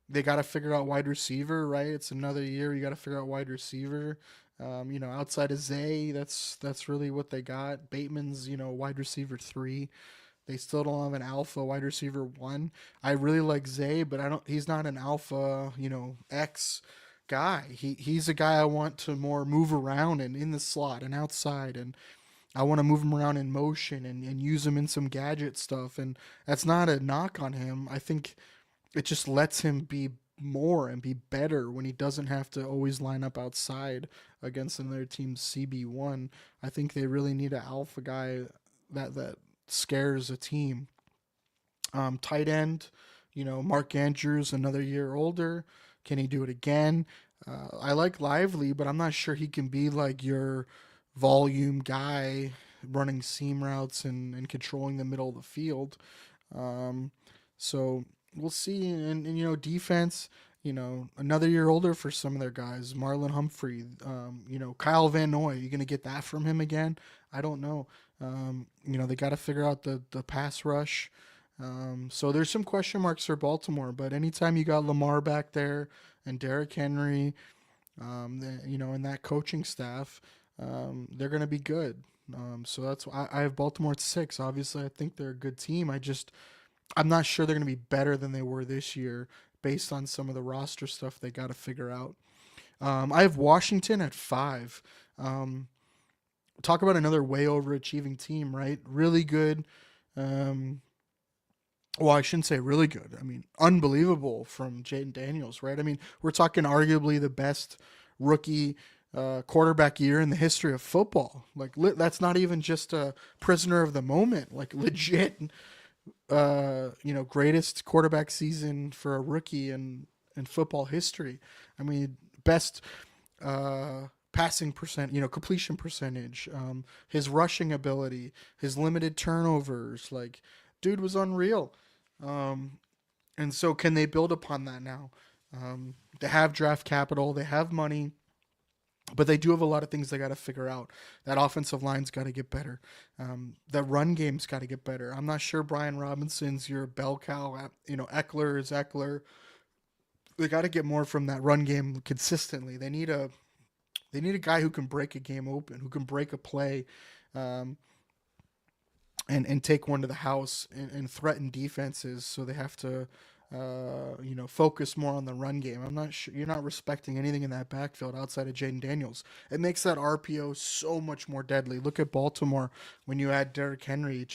They got to figure out wide receiver, right? It's another year. You got to figure out wide receiver. Outside of Zay, that's really what they got. Bateman's, wide receiver 3. They still don't have an alpha wide receiver 1. I really like Zay, but he's not an alpha, X guy. He's a guy I want to more move around and in the slot and outside, and I want to move him around in motion and use him in some gadget stuff. And that's not a knock on him. I think it just lets him be more and be better when he doesn't have to always line up outside against another team's CB1. I think they really need an alpha guy that scares a team. Tight end, Mark Andrews, another year older. Can he do it again? I like Lively, but I'm not sure he can be like your volume guy running seam routes and controlling the middle of the field. So we'll see. And defense, another year older for some of their guys. Marlon Humphrey, Kyle Van Noy. You going to get that from him again? I don't know. They got to figure out the pass rush. So there's some question marks for Baltimore. But anytime you got Lamar back there and Derrick Henry, and that coaching staff, they're going to be good. So that's why I have Baltimore at 6. Obviously, I think they're a good team. I'm not sure they're going to be better than they were this year based on some of the roster stuff they got to figure out. I have Washington at 5. Talk about another way overachieving team, right? Really good. Well, I shouldn't say really good. I mean, unbelievable from Jaden Daniels, right? I mean, we're talking arguably the best rookie quarterback year in the history of football. Like, that's not even just a prisoner of the moment. Like, legit, greatest quarterback season for a rookie in football history. I mean, best passing completion percentage, his rushing ability, his limited turnovers. Like, dude was unreal. And so can they build upon that now? They have draft capital, they have money, but they do have a lot of things they got to figure out. That offensive line's got to get better. That run game's got to get better. I'm not sure Brian Robinson's your bell cow. Eckler is Eckler. They got to get more from that run game consistently. They need a guy who can break a game open, who can break a play, and take one to the house and threaten defenses. So they have to, focus more on the run game. I'm not sure you're not respecting anything in that backfield outside of Jaden Daniels. It makes that RPO so much more deadly. Look at Baltimore when you add Derrick Henry.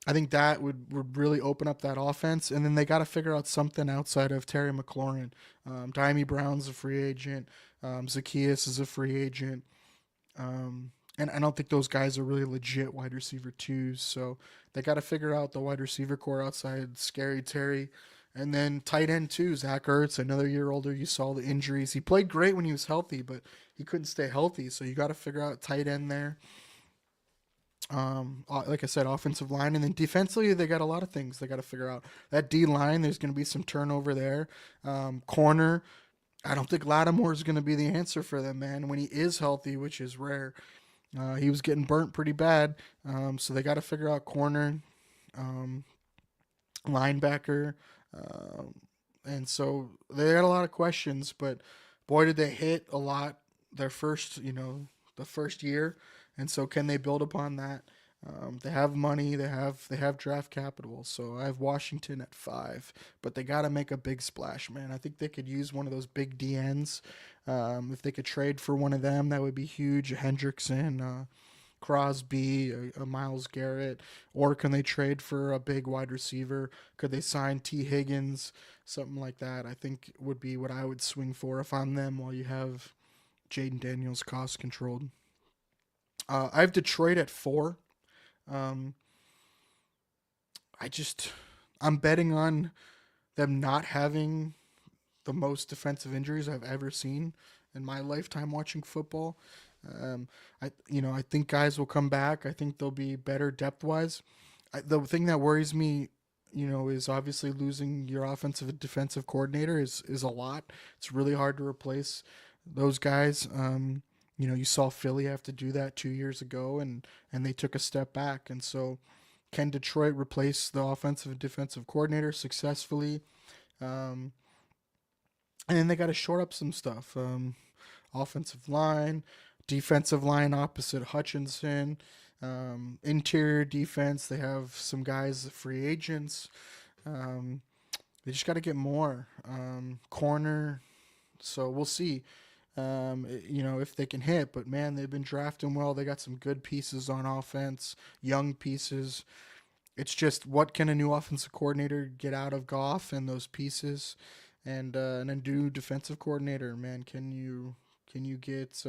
I think that would really open up that offense. And then they got to figure out something outside of Terry McLaurin. Diami Brown's a free agent. Zacchaeus is a free agent. And I don't think those guys are really legit wide receiver 2s. So they got to figure out the wide receiver core outside Scary Terry. And then tight end 2, Zach Ertz, another year older. You saw the injuries. He played great when he was healthy, but he couldn't stay healthy. So you got to figure out tight end there. Like I said, offensive line. And then defensively, they got a lot of things they got to figure out. That D-line, there's going to be some turnover there. Corner, I don't think Lattimore is going to be the answer for them, man, when he is healthy, which is rare. He was getting burnt pretty bad, so they got to figure out corner, linebacker, and so they got a lot of questions. But boy, did they hit a lot their first, the first year, and so can they build upon that? They have money, they have draft capital, so I have Washington at 5, but they got to make a big splash, man. I think they could use one of those big DNs. If they could trade for one of them, that would be huge. Hendrickson, Crosby, a Myles Garrett, or can they trade for a big wide receiver? Could they sign T. Higgins, something like that? I think would be what I would swing for if I'm them. While you have Jaden Daniels cost controlled. I have Detroit at 4. I'm betting on them not having the most defensive injuries I've ever seen in my lifetime watching football. I think guys will come back. I think they'll be better depth wise. The thing that worries me, is obviously losing your offensive and defensive coordinator is a lot. It's really hard to replace those guys. You saw Philly have to do that 2 years ago, and they took a step back. And so, can Detroit replace the offensive and defensive coordinator successfully? And then they got to shore up some stuff. Offensive line, defensive line opposite Hutchinson, interior defense. They have some guys, free agents. They just got to get more. Corner. So we'll see. If they can hit, but man, they've been drafting well. They got some good pieces on offense, young pieces. It's just what can a new offensive coordinator get out of Goff and those pieces, and a new defensive coordinator. Man, can you get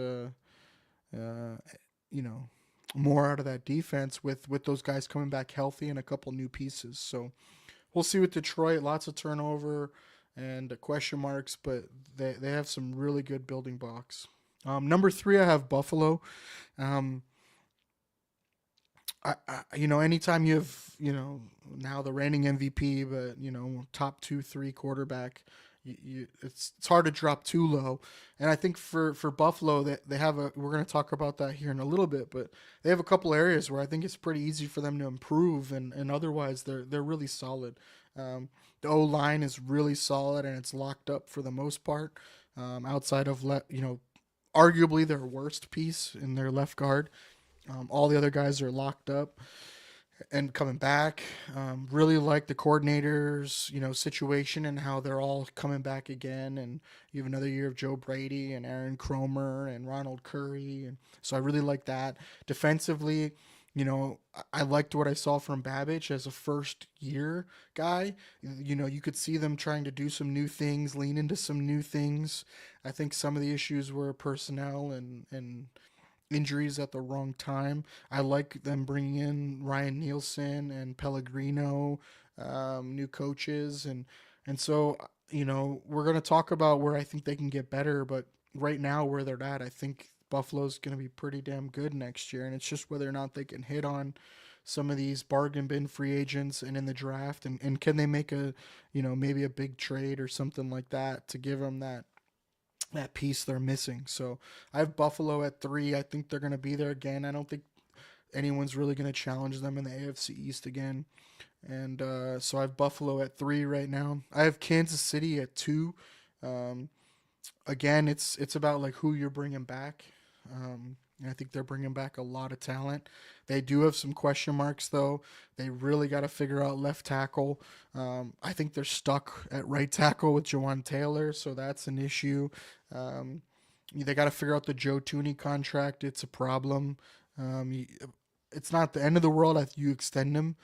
more out of that defense with those guys coming back healthy and a couple new pieces? So we'll see with Detroit. Lots of turnover and question marks, but they have some really good building blocks. Number 3, I have Buffalo. Anytime you have, now the reigning MVP, but, top 2, 3 quarterback, it's hard to drop too low. And I think for Buffalo, they have a, we're going to talk about that here in a little bit, but they have a couple areas where I think it's pretty easy for them to improve, and otherwise they're really solid. The O line is really solid and it's locked up for the most part. Outside of arguably their worst piece in their left guard, all the other guys are locked up and coming back. Really like the coordinators, situation and how they're all coming back again. And you have another year of Joe Brady and Aaron Cromer and Ronald Curry, and so I really like that. Defensively, I liked what I saw from Babbage as a first year guy. You could see them trying to do some new things, lean into some new things. I think some of the issues were personnel and injuries at the wrong time. I like them bringing in Ryan Nielsen and Pellegrino, new coaches, and so we're gonna talk about where I think they can get better, but right now where they're at, I think Buffalo's gonna be pretty damn good next year, and it's just whether or not they can hit on some of these bargain bin free agents and in the draft, and can they make a maybe a big trade or something like that to give them that piece they're missing. So I have Buffalo at 3. I think they're going to be there again. I don't think anyone's really going to challenge them in the AFC East again. And so I have Buffalo at 3 right now. I have Kansas City at 2. Um, Again, it's about like who you're bringing back. And I think they're bringing back a lot of talent. They do have some question marks, though. They really got to figure out left tackle. I think they're stuck at right tackle with Jawan Taylor, so that's an issue. Um, they got to figure out the Joe Tooney contract. It's a problem. It's not the end of the world if you extend him,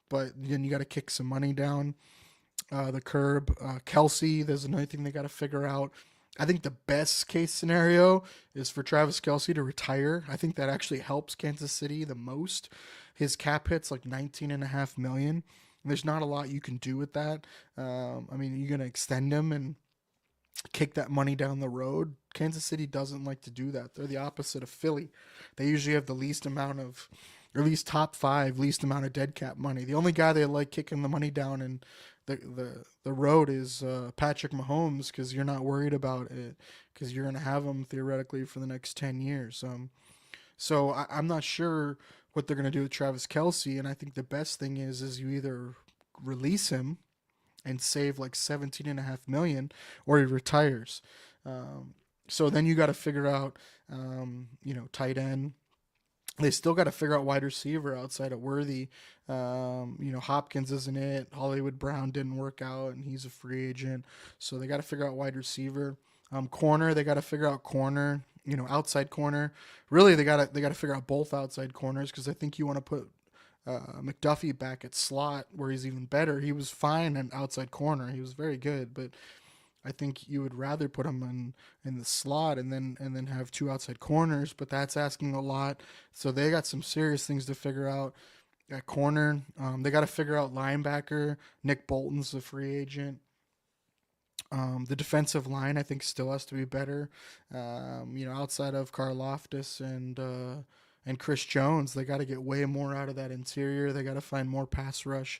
but then you got to kick some money down the curb. Kelsey, there's another thing they got to figure out. I think the best case scenario is for Travis Kelsey to retire. I think that actually helps Kansas City the most. His cap hit's like $19.5 million. There's not a lot you can do with that. I mean, you're gonna extend him and kick that money down the road. Kansas City doesn't like to do that. They're the opposite of Philly. They usually have the least amount of, or at least top 5, least amount of dead cap money. The only guy they like kicking the money down and the road is Patrick Mahomes, because you're not worried about it because you're going to have him theoretically for the next 10 years. So I'm not sure what they're going to do with Travis Kelsey, and I think the best thing is you either release him and save like $17.5 million, or he retires. So then you got to figure out, tight end. They still got to figure out wide receiver outside of Worthy. Hopkins isn't it. Hollywood Brown didn't work out, and he's a free agent. So they got to figure out wide receiver. Corner, they got to figure out corner. Outside corner. Really, they got to figure out both outside corners, because I think you want to put McDuffie back at slot where he's even better. He was fine in outside corner. He was very good, but I think you would rather put him in the slot and then have 2 outside corners, but that's asking a lot. So they got some serious things to figure out at corner. They got to figure out linebacker. Nick Bolton's the free agent. The defensive line, I think, still has to be better. Outside of Karlaftis and Chris Jones, they got to get way more out of that interior. They got to find more pass rush.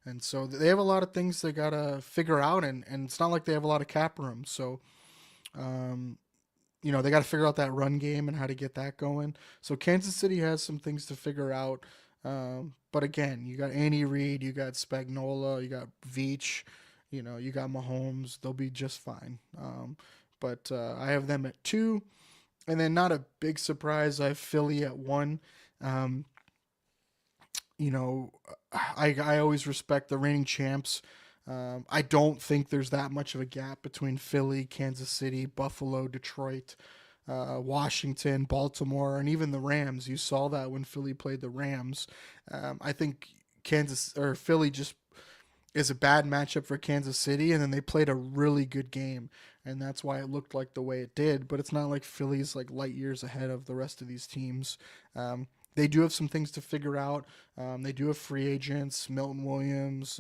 And so they have a lot of things they got to figure out, and it's not like they have a lot of cap room. So, they got to figure out that run game and how to get that going. So Kansas City has some things to figure out. But again, you got Andy Reid, you got Spagnuolo, you got Veach, you got Mahomes. They'll be just fine. But I have them at 2. And then not a big surprise, I have Philly at 1. I always respect the reigning champs. I don't think there's that much of a gap between Philly, Kansas City, Buffalo, Detroit, Washington, Baltimore, and even the Rams. You saw that when Philly played the Rams. I think Philly just is a bad matchup for Kansas City, and then they played a really good game, and that's why it looked like the way it did. But it's not like Philly's like light years ahead of the rest of these teams. They do have some things to figure out. They do have free agents, Milton Williams,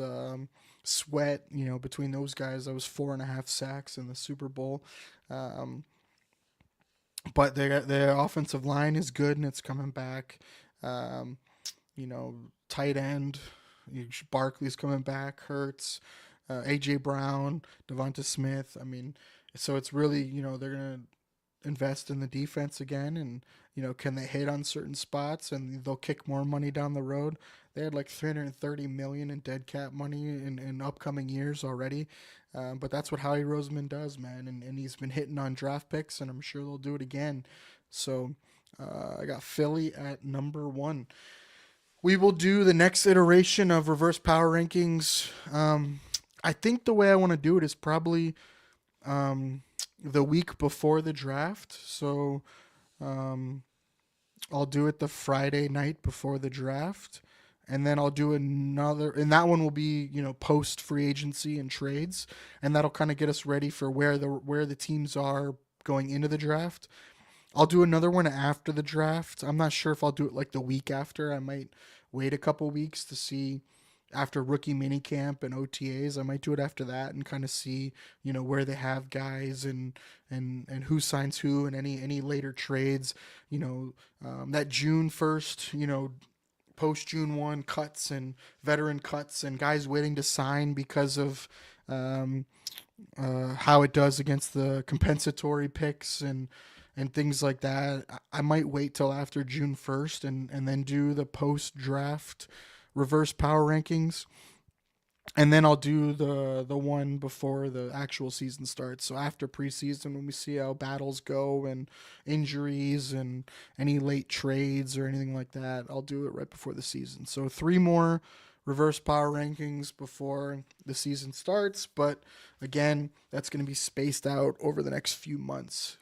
Sweat. Between those guys, that was 4.5 sacks in the Super Bowl. But their offensive line is good, and it's coming back. Tight end, Barkley's coming back. Hurts. A.J. Brown, Devonta Smith. I mean, so it's really, they're going to invest in the defense again, and can they hit on certain spots, and they'll kick more money down the road. They had like 330 million in dead cap money in upcoming years already, but that's what Howie Roseman does, man, and he's been hitting on draft picks, and I'm sure they'll do it again. So I got Philly at number 1. We will do the next iteration of reverse power rankings. I think the way I want to do it is probably the week before the draft. So I'll do it the Friday night before the draft. And then I'll do another, and that one will be, post free agency and trades. And that'll kind of get us ready for where the teams are going into the draft. I'll do another one after the draft. I'm not sure if I'll do it like the week after. I might wait a couple weeks to see after rookie minicamp and OTAs. I might do it after that and kind of see, where they have guys and who signs who and any later trades. That June 1st, post June 1 cuts and veteran cuts and guys waiting to sign because of how it does against the compensatory picks and things like that. I might wait till after June 1st and then do the post-draft reverse power rankings. And then I'll do the one before the actual season starts. So after preseason, when we see how battles go and injuries and any late trades or anything like that, I'll do it right before the season. So 3 more reverse power rankings before the season starts. But again, that's going to be spaced out over the next few months.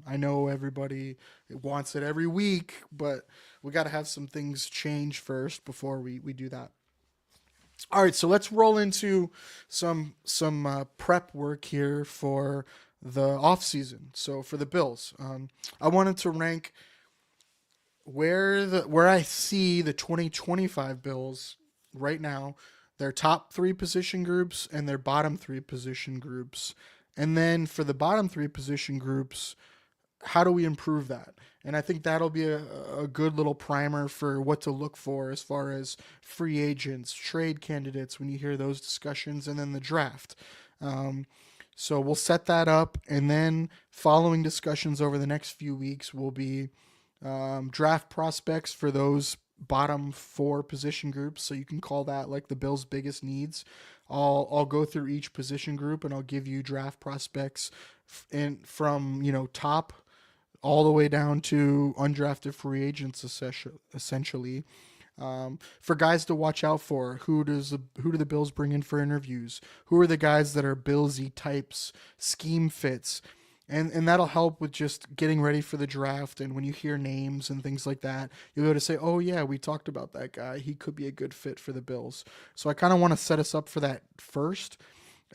I know everybody wants it every week, but we got to have some things change first before we do that. All right, so let's roll into some prep work here for the offseason. So for the Bills, I wanted to rank where I see the 2025 Bills right now, their top 3 position groups and their bottom 3 position groups. And then for the bottom 3 position groups, how do we improve that? And I think that'll be a good little primer for what to look for as far as free agents, trade candidates, when you hear those discussions, and then the draft. So we'll set that up, and then following discussions over the next few weeks will be draft prospects for those bottom 4 position groups. So you can call that like the Bills' biggest needs. I'll go through each position group and I'll give you draft prospects from top all the way down to undrafted free agents, essentially. For guys to watch out for, who do the Bills bring in for interviews? Who are the guys that are Billsy types, scheme fits? And that'll help with just getting ready for the draft. And when you hear names and things like that, you'll be able to say, oh, yeah, we talked about that guy. He could be a good fit for the Bills. So I kind of want to set us up for that first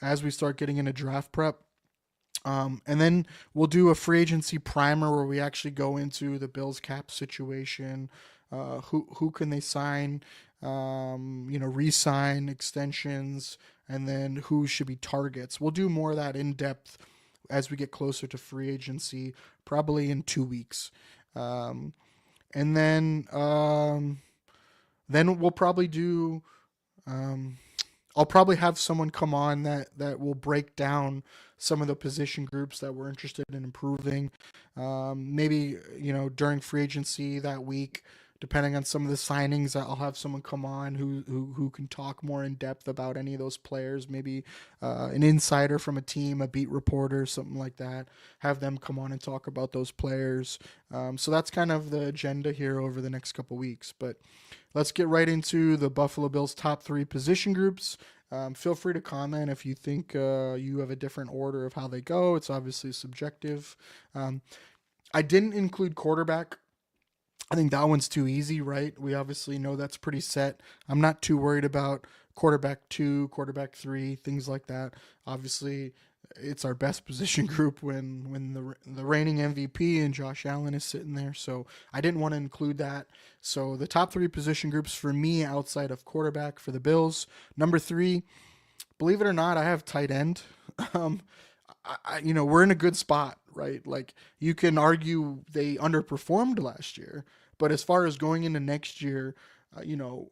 as we start getting into draft prep. And then we'll do a free agency primer where we actually go into the Bills cap situation. Who can they sign, re-sign, extensions, and then who should be targets. We'll do more of that in depth as we get closer to free agency, probably in 2 weeks. And then we'll probably do, I'll probably have someone come on that will break down some of the position groups that we're interested in improving. Maybe, during free agency that week, depending on some of the signings, I'll have someone come on who can talk more in depth about any of those players. Maybe an insider from a team, a beat reporter, something like that. Have them come on and talk about those players. So that's kind of the agenda here over the next couple weeks. But let's get right into the Buffalo Bills top 3 position groups. Feel free to comment if you think you have a different order of how they go. It's obviously subjective. I didn't include quarterback. I think that one's too easy, right? We obviously know that's pretty set. I'm not too worried about quarterback 2, quarterback 3, things like that. Obviously, it's our best position group when the reigning MVP and Josh Allen is sitting there. So I didn't want to include that. So the top 3 position groups for me outside of quarterback for the Bills. Number 3, believe it or not, I have tight end. We're in a good spot, right? Like, you can argue they underperformed last year, but as far as going into next year,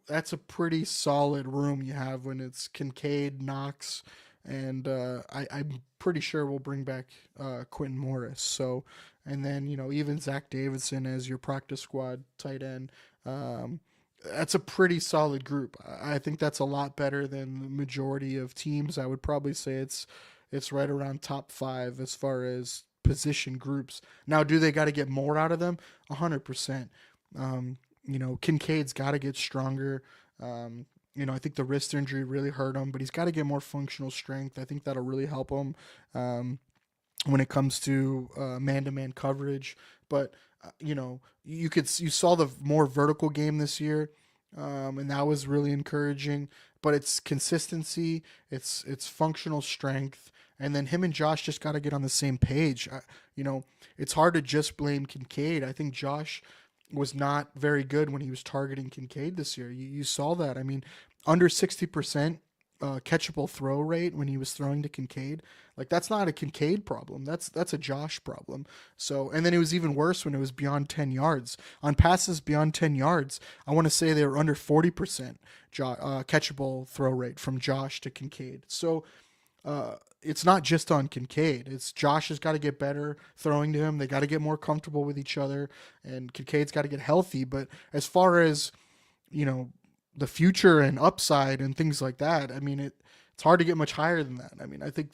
that's a pretty solid room you have when it's Kincaid, Knox, and I'm pretty sure we'll bring back Quentin Morris. So, and then even Zach Davidson as your practice squad tight end. Um, that's a pretty solid group. I think that's a lot better than the majority of teams. I would probably say it's right around top 5 as far as position groups. Now, do they got to get more out of them? 100%. Kincaid's got to get stronger. I think the wrist injury really hurt him, but he's got to get more functional strength. I think that'll really help him when it comes to man-to-man coverage. But you saw the more vertical game this year, and that was really encouraging. But it's consistency, it's functional strength, and then him and Josh just got to get on the same page. It's hard to just blame Kincaid. I think Josh was not very good when he was targeting Kincaid this year. You saw that. I mean, under 60% catchable throw rate when he was throwing to Kincaid. Like, that's not a Kincaid problem. That's a Josh problem. So, and then it was even worse when it was beyond 10 yards. On passes beyond 10 yards, I want to say they were under 40% catchable throw rate from Josh to Kincaid. So, it's not just on Kincaid. It's Josh has got to get better throwing to him. They got to get more comfortable with each other, and Kincaid's got to get healthy. But as far as the future and upside and things like that, I mean, it's hard to get much higher than that. I mean, I think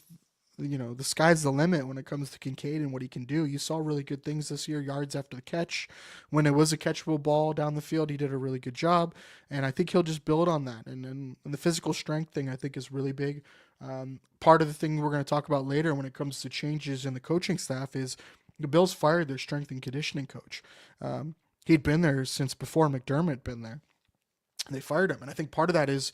the sky's the limit when it comes to Kincaid and what he can do. You saw really good things this year, yards after the catch. When it was a catchable ball down the field, he did a really good job, and I think he'll just build on that. And the physical strength thing, I think, is really big. Part of the thing we're going to talk about later when it comes to changes in the coaching staff is the Bills fired their strength and conditioning coach. He'd been there since before McDermott been there. They fired him, and I think part of that is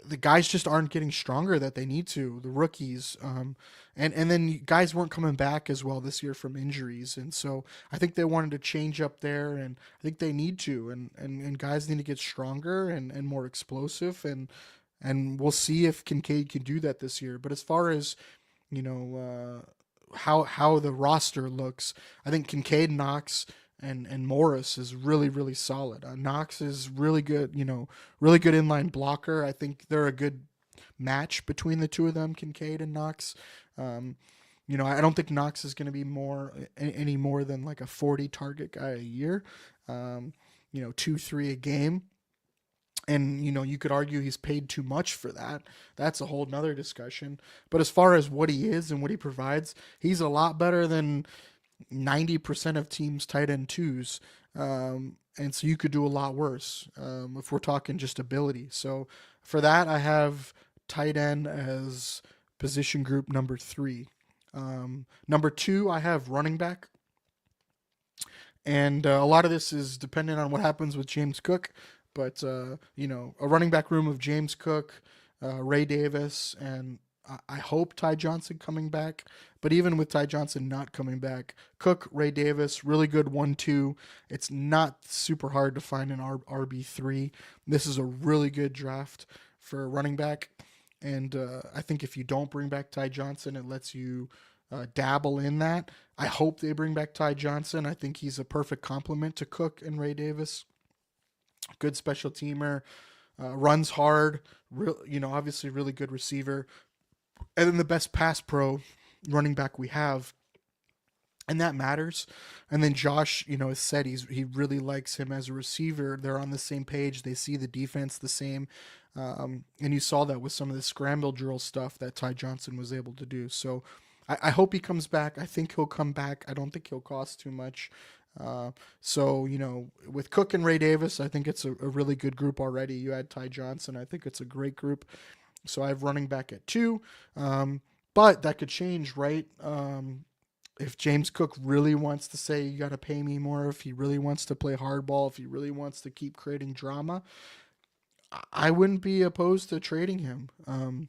the guys just aren't getting stronger that they need to, the rookies. And then guys weren't coming back as well this year from injuries. And so I think they wanted to change up there, and I think they need to. And guys need to get stronger and more explosive. And we'll see if Kincaid can do that this year. But as far as, how the roster looks, I think Kincaid, Knox, and Morris is really, really solid. Knox is really good, really good inline blocker. I think they're a good match between the two of them, Kincaid and Knox. I don't think Knox is going to be any more than like a 40 target guy a year, 2-3 a game. And, you could argue he's paid too much for that. That's a whole nother discussion. But as far as what he is and what he provides, he's a lot better than 90% of teams tight end twos. And so you could do a lot worse if we're talking just ability. So for that, I have tight end as position group number 3. Number 2, I have running back. And a lot of this is dependent on what happens with James Cook. But, a running back room of James Cook, Ray Davis, and I hope Ty Johnson coming back. But even with Ty Johnson not coming back, Cook, Ray Davis, really good 1-2. It's not super hard to find an RB3. This is a really good draft for a running back. And I think if you don't bring back Ty Johnson, it lets you dabble in that. I hope they bring back Ty Johnson. I think he's a perfect complement to Cook and Ray Davis. Good special teamer, runs hard, obviously really good receiver. And then the best pass pro running back we have, and that matters. And then Josh, has said he really likes him as a receiver. They're on the same page. They see the defense the same. And you saw that with some of the scramble drill stuff that Ty Johnson was able to do. So I hope he comes back. I think he'll come back. I don't think he'll cost too much. With Cook and Ray Davis, I think it's a really good group already. You add Ty Johnson, I think it's a great group. So I have running back at 2, but that could change, right? If James Cook really wants to say, you got to pay me more, if he really wants to play hardball, if he really wants to keep creating drama, I wouldn't be opposed to trading him.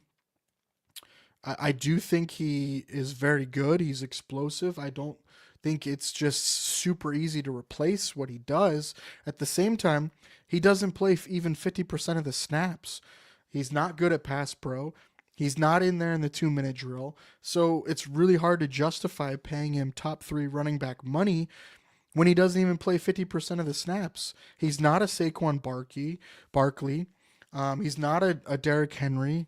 I do think he is very good. He's explosive. I don't think it's just super easy to replace what he does. At the same time, he doesn't play even 50% of the snaps. He's not good at pass pro. He's not in there in the 2-minute drill. So it's really hard to justify paying him top 3 running back money when he doesn't even play 50% of the snaps. He's not a Saquon Barkley. He's not a Derrick Henry.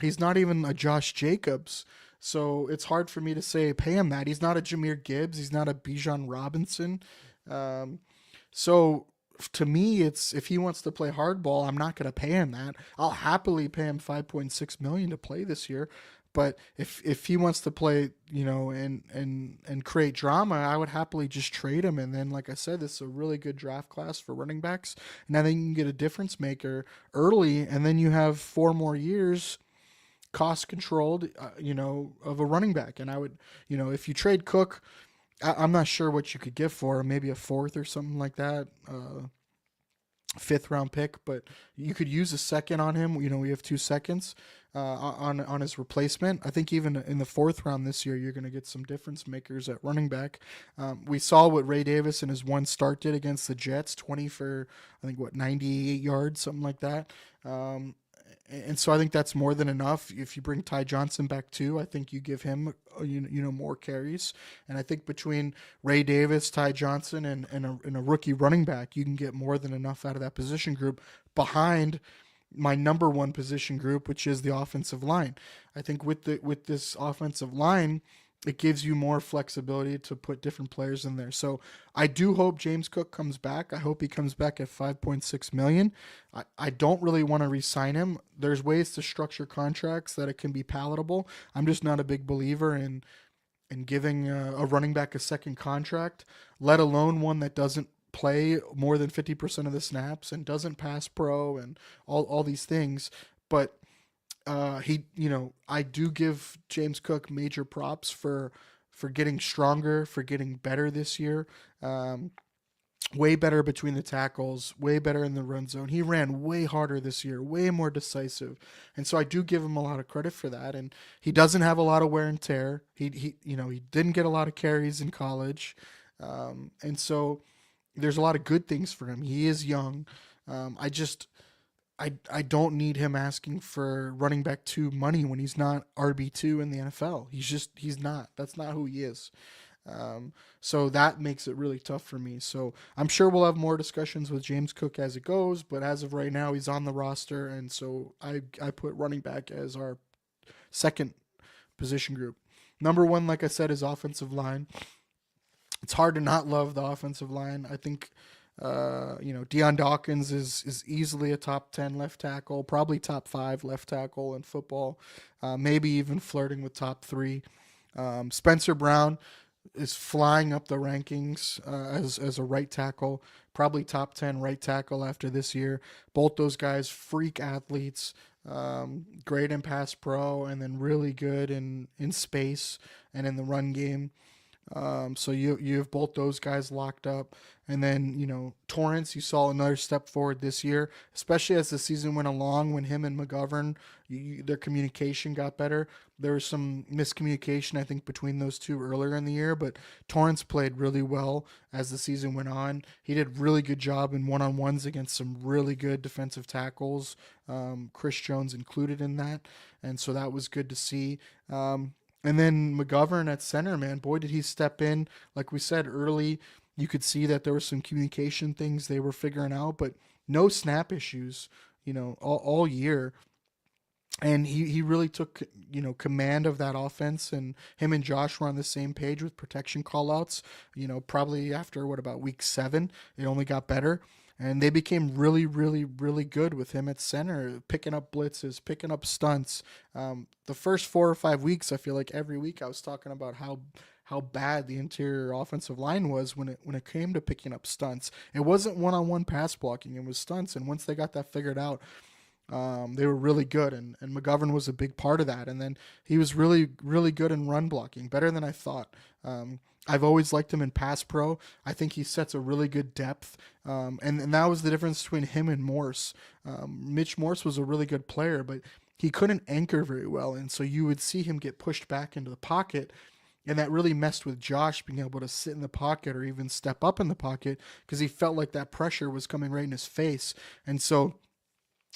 He's not even a Josh Jacobs. So it's hard for me to say pay him that. He's not a Jameer Gibbs. He's not a Bijan Robinson. Um, so to me, it's if he wants to play hardball, I'm not going to pay him that. I'll happily pay him 5.6 million to play this year. But if he wants to play, and create drama, I would happily just trade him. And then, like I said, this is a really good draft class for running backs. And I think you can get a difference maker early, and then you have 4 more years cost controlled, of a running back. And I would, if you trade Cook, I'm not sure what you could get for him, maybe a fourth or something like that. Fifth round pick, but you could use a second on him. We have 2 seconds on his replacement. I think even in the fourth round this year, you're going to get some difference makers at running back. We saw what Ray Davis in his one start did against the Jets, 20 for I think 98 yards, something like that. And so I think that's more than enough. If you bring Ty Johnson back too, I think you give him more carries. And I think between Ray Davis, Ty Johnson, and a rookie running back, you can get more than enough out of that position group behind my number one position group, which is the offensive line. I think with this offensive line, it gives you more flexibility to put different players in there. So I do hope James Cook comes back. I hope he comes back at 5.6 million. I don't really want to re-sign him. There's ways to structure contracts that it can be palatable. I'm just not a big believer in giving a running back a second contract, let alone one that doesn't play more than 50% of the snaps and doesn't pass pro and all these things. But I do give James Cook major props for getting stronger, for getting better this year. Way better between the tackles, way better in the run zone. He ran way harder this year, way more decisive. And so I do give him a lot of credit for that. And he doesn't have a lot of wear and tear. He didn't get a lot of carries in college. And so there's a lot of good things for him. He is young. I don't need him asking for running back 2 money when he's not RB2 in the NFL. He's not. That's not who he is. So that makes it really tough for me. So I'm sure we'll have more discussions with James Cook as it goes, but as of right now, he's on the roster, and so I put running back as our second position group. Number one, like I said, is offensive line. It's hard to not love the offensive line. I think Deion Dawkins is easily a top 10 left tackle, probably top 5 left tackle in football, maybe even flirting with top 3. Spencer Brown is flying up the rankings as a right tackle, probably top 10 right tackle after this year. Both those guys, freak athletes, great in pass pro, and then really good in space and in the run game. So you have both those guys locked up. And then, Torrance, you saw another step forward this year, especially as the season went along when him and McGovern, their communication got better. There was some miscommunication, I think, between those two earlier in the year, but Torrance played really well as the season went on. He did a really good job in one-on-ones against some really good defensive tackles, Chris Jones included in that. And so that was good to see. And then McGovern at center, man, boy, did he step in. Like we said early, you could see that there were some communication things they were figuring out, but no snap issues, all year. And he really took, command of that offense, and him and Josh were on the same page with protection callouts, probably after, about week 7, it only got better. And they became really, really, really good with him at center, picking up blitzes, picking up stunts. The first 4 or 5 weeks, I feel like every week I was talking about how bad the interior offensive line was when it came to picking up stunts. It wasn't one-on-one pass blocking; it was stunts. And once they got that figured out, they were really good. And McGovern was a big part of that. And then he was really, really good in run blocking, better than I thought. I've always liked him in pass pro. I think he sets a really good depth. And that was the difference between him and Morse. Mitch Morse was a really good player, but he couldn't anchor very well. And so you would see him get pushed back into the pocket. And that really messed with Josh being able to sit in the pocket or even step up in the pocket because he felt like that pressure was coming right in his face. And so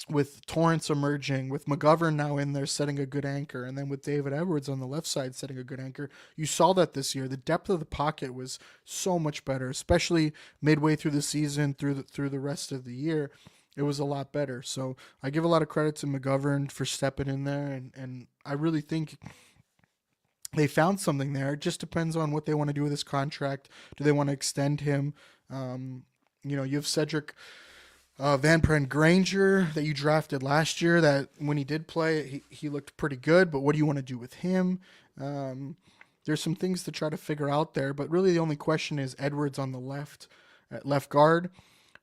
with Torrance emerging, with McGovern now in there setting a good anchor, and then with David Edwards on the left side setting a good anchor, you saw that this year. The depth of the pocket was so much better, especially midway through the season, through the rest of the year. It was a lot better. So I give a lot of credit to McGovern for stepping in there, and I really think they found something there. It just depends on what they want to do with his contract. Do they want to extend him? You have Cedric Van Pren Granger that you drafted last year. That when he did play, he looked pretty good. But what do you want to do with him? There's some things to try to figure out there. But really, the only question is Edwards on the left, at left guard.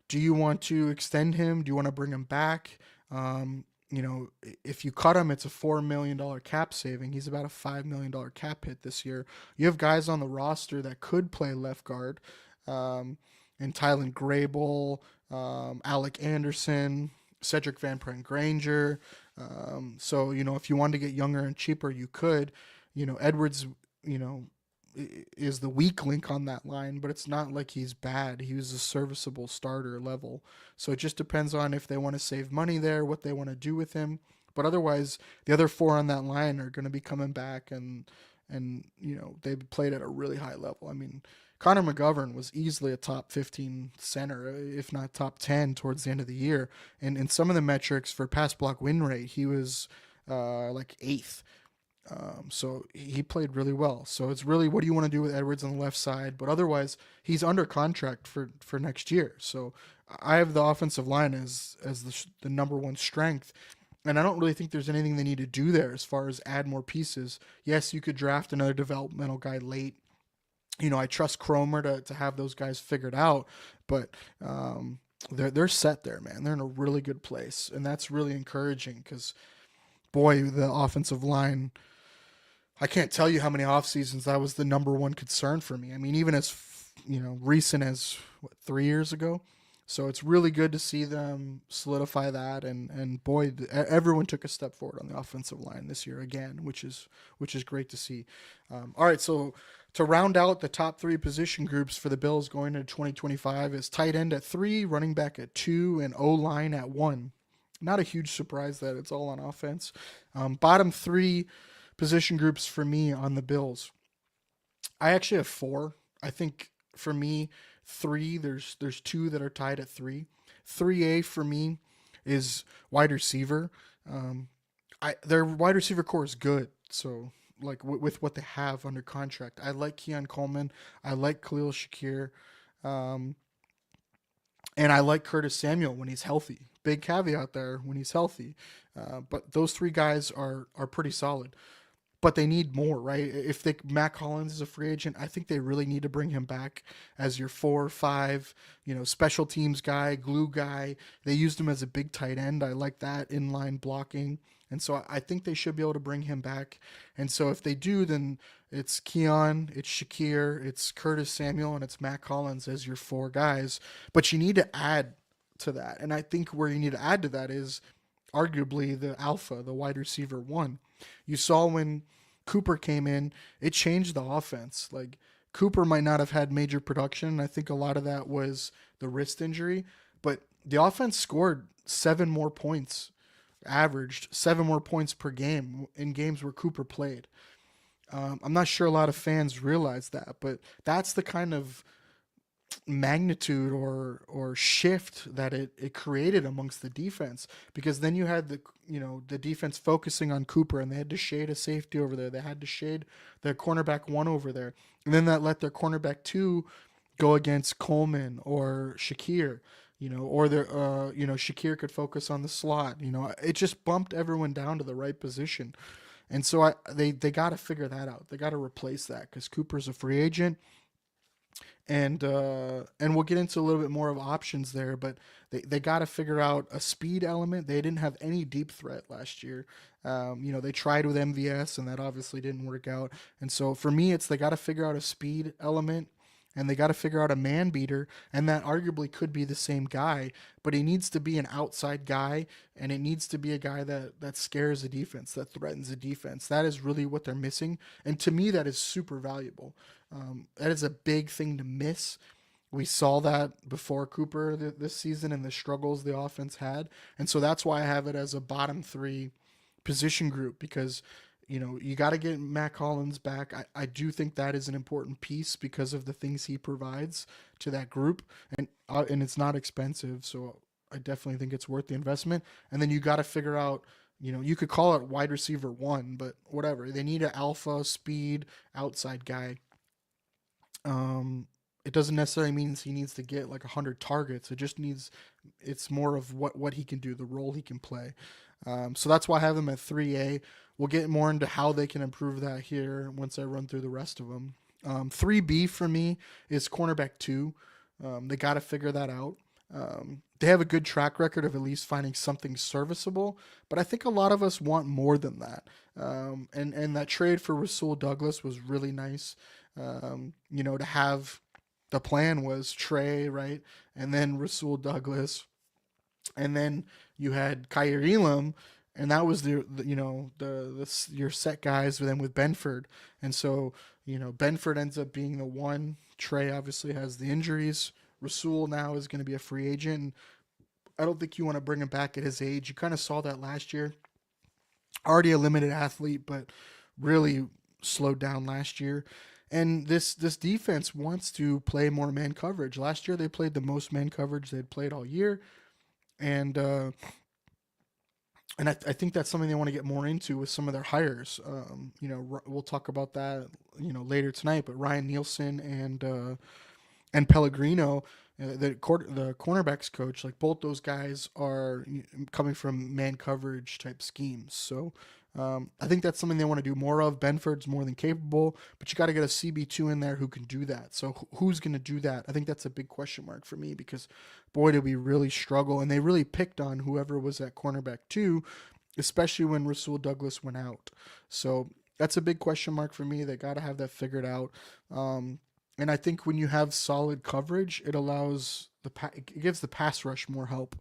Do you want to extend him? Do you want to bring him back? If you cut him, it's a $4 million cap saving. He's about a $5 million cap hit this year. You have guys on the roster that could play left guard, and Tylen Grable, Alec Anderson, Cedric Van Pren Granger. So if you wanted to get younger and cheaper, you could. Edwards, is the weak link on that line, but it's not like he's bad. He was a serviceable starter level. So it just depends on if they want to save money there, what they want to do with him. But otherwise, the other four on that line are going to be coming back, and they've played at a really high level. I mean, Connor McGovern was easily a top 15 center, if not top 10 towards the end of the year. And in some of the metrics for pass block win rate, he was like eighth. So he played really well. So it's really, what do you want to do with Edwards on the left side? But otherwise, he's under contract for next year. So I have the offensive line as the number one strength. And I don't really think there's anything they need to do there as far as add more pieces. Yes, you could draft another developmental guy late. I trust Cromer to have those guys figured out, but they're set there, man. They're in a really good place, and that's really encouraging because, boy, the offensive line, I can't tell you how many off seasons that was the number one concern for me. I mean, even as recent as 3 years ago. So it's really good to see them solidify that, and boy, everyone took a step forward on the offensive line this year again, which is great to see. All right, so to round out the top three position groups for the Bills going into 2025 is tight end at 3, running back at 2, and O-line at 1. Not a huge surprise that it's all on offense. Bottom 3 position groups for me on the Bills. I actually have 4. I think for me, 3, there's 2 that are tied at 3. 3A for me is wide receiver. Their wide receiver core is good. So like with what they have under contract, I like Keon Coleman. I like Khalil Shakir. And I like Curtis Samuel when he's healthy. Big caveat there, when he's healthy. But those 3 guys are pretty solid. But they need more, right? If Matt Collins is a free agent, I think they really need to bring him back as your 4 or 5, special teams guy, glue guy. They used him as a big tight end. I like that inline blocking. And so I think they should be able to bring him back. And so if they do, then it's Keon, it's Shakir, it's Curtis Samuel, and it's Matt Collins as your 4 guys. But you need to add to that. And I think where you need to add to that is arguably the alpha, the wide receiver 1. You saw when Cooper came in, it changed the offense. Like, Cooper might not have had major production. I think a lot of that was the wrist injury, but the offense scored 7 more points, averaged 7 more points per game in games where Cooper played. I'm not sure a lot of fans realize that, but that's the kind of magnitude or shift that it created amongst the defense, because then you had the defense focusing on Cooper, and they had to shade a safety over there, they had to shade their cornerback 1 over there, and then that let their cornerback 2 go against Coleman or Shakir, or their Shakir could focus on the slot. It just bumped everyone down to the right position. And so they got to figure that out. They got to replace that, because Cooper's a free agent. And we'll get into a little bit more of options there, but they got to figure out a speed element. They didn't have any deep threat last year. They tried with MVS, and that obviously didn't work out. And so for me, they got to figure out a speed element, and they got to figure out a man beater, and that arguably could be the same guy, but he needs to be an outside guy, and it needs to be a guy that scares the defense, that threatens the defense. That is really what they're missing, and to me, that is super valuable. That is a big thing to miss We saw that before Cooper this season and the struggles the offense had. And so that's why I have it as a bottom 3 position group, because you got to get Matt Collins back. I do think that is an important piece because of the things he provides to that group, and it's not expensive, so I definitely think it's worth the investment. And then you got to figure out, you could call it wide receiver 1, but whatever. They need an alpha speed outside guy. It doesn't necessarily mean he needs to get like 100 targets. It's more of what he can do, the role he can play. So that's why I have them at 3A. We'll get more into how they can improve that here once I run through the rest of them. 3B for me is cornerback 2. They got to figure that out. They have a good track record of at least finding something serviceable, but I think a lot of us want more than that. And that trade for Rasul Douglas was really nice. To have the plan was Trey, right? And then Rasul Douglas. And then you had Kyer Elam, and that was your set guys then with Benford. And so, Benford ends up being the one. Trey obviously has the injuries. Rasul now is going to be a free agent. I don't think you want to bring him back at his age. You kind of saw that last year. Already a limited athlete, but really slowed down last year. And this defense wants to play more man coverage. Last year they played the most man coverage they'd played all year, and I think that's something they want to get more into with some of their hires. We'll talk about that later tonight. But Ryan Nielsen and Pellegrino, the cornerbacks coach, like both those guys are coming from man coverage type schemes. So I think that's something they want to do more of. Benford's more than capable, but you got to get a CB2 in there who can do that. So who's going to do that? I think that's a big question mark for me, because boy, did we really struggle. And they really picked on whoever was at cornerback 2, especially when Rasul Douglas went out. So that's a big question mark for me. They got to have that figured out. And I think when you have solid coverage, it gives the pass rush more help,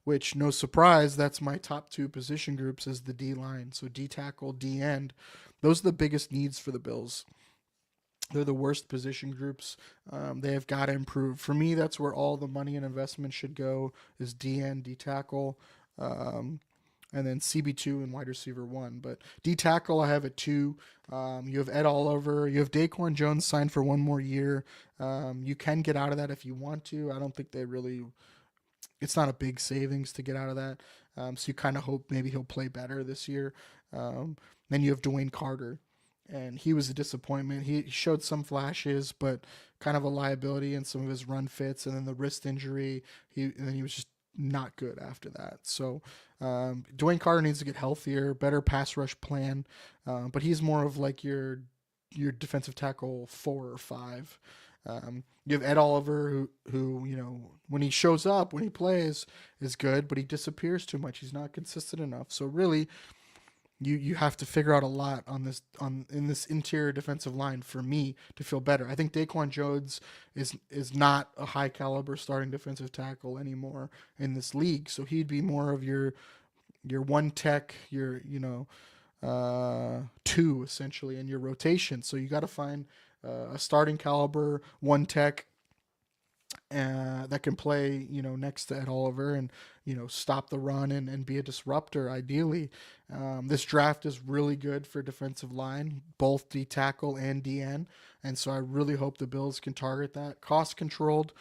which, no surprise, that's my top 2 position groups is the D line. So D tackle, D end, those are the biggest needs for the Bills. They're the worst position groups. They have got to improve. For me, that's where all the money and investment should go, is D end, D tackle, and then CB2 and wide receiver 1. But D tackle, I have at 2. You have Ed Oliver. You have Daquan Jones signed for 1 more year. You can get out of that if you want to. I don't think it's not a big savings to get out of that. So you kind of hope maybe he'll play better this year. Then you have Dwayne Carter, and he was a disappointment. He showed some flashes, but kind of a liability in some of his run fits, and then the wrist injury. And then he was just not good after that. So Dwayne Carter needs to get healthier, better pass rush plan. But he's more of like your defensive tackle 4 or 5. You have Ed Oliver, who when he shows up, when he plays, is good, but he disappears too much. He's not consistent enough. So really, you have to figure out a lot in this interior defensive line for me to feel better. I think Daquan Jones is not a high caliber starting defensive tackle anymore in this league. So he'd be more of your one tech, your 2 essentially in your rotation. So you got to find a starting caliber one tech that can play, next to Ed Oliver and, stop the run and be a disruptor, ideally. This draft is really good for defensive line, both D tackle and DN. And so I really hope the Bills can target that. Cost controlled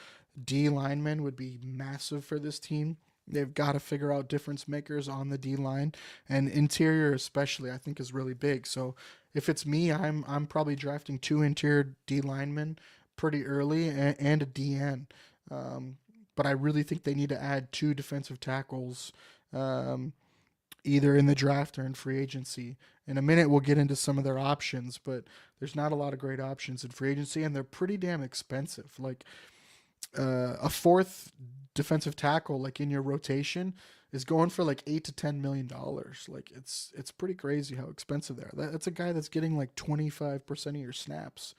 D lineman would be massive for this team. They've got to figure out difference makers on the D line, and interior especially I think is really big. So if it's me, I'm probably drafting 2 interior D linemen pretty early and a DN. But I really think they need to add 2 defensive tackles, either in the draft or in free agency. In a minute, we'll get into some of their options, but there's not a lot of great options in free agency, and they're pretty damn expensive. Like a 4th defensive tackle, like in your rotation, is going for like $8 to $10 million. Like it's pretty crazy how expensive they are. That's a guy that's getting like 25% of your snaps.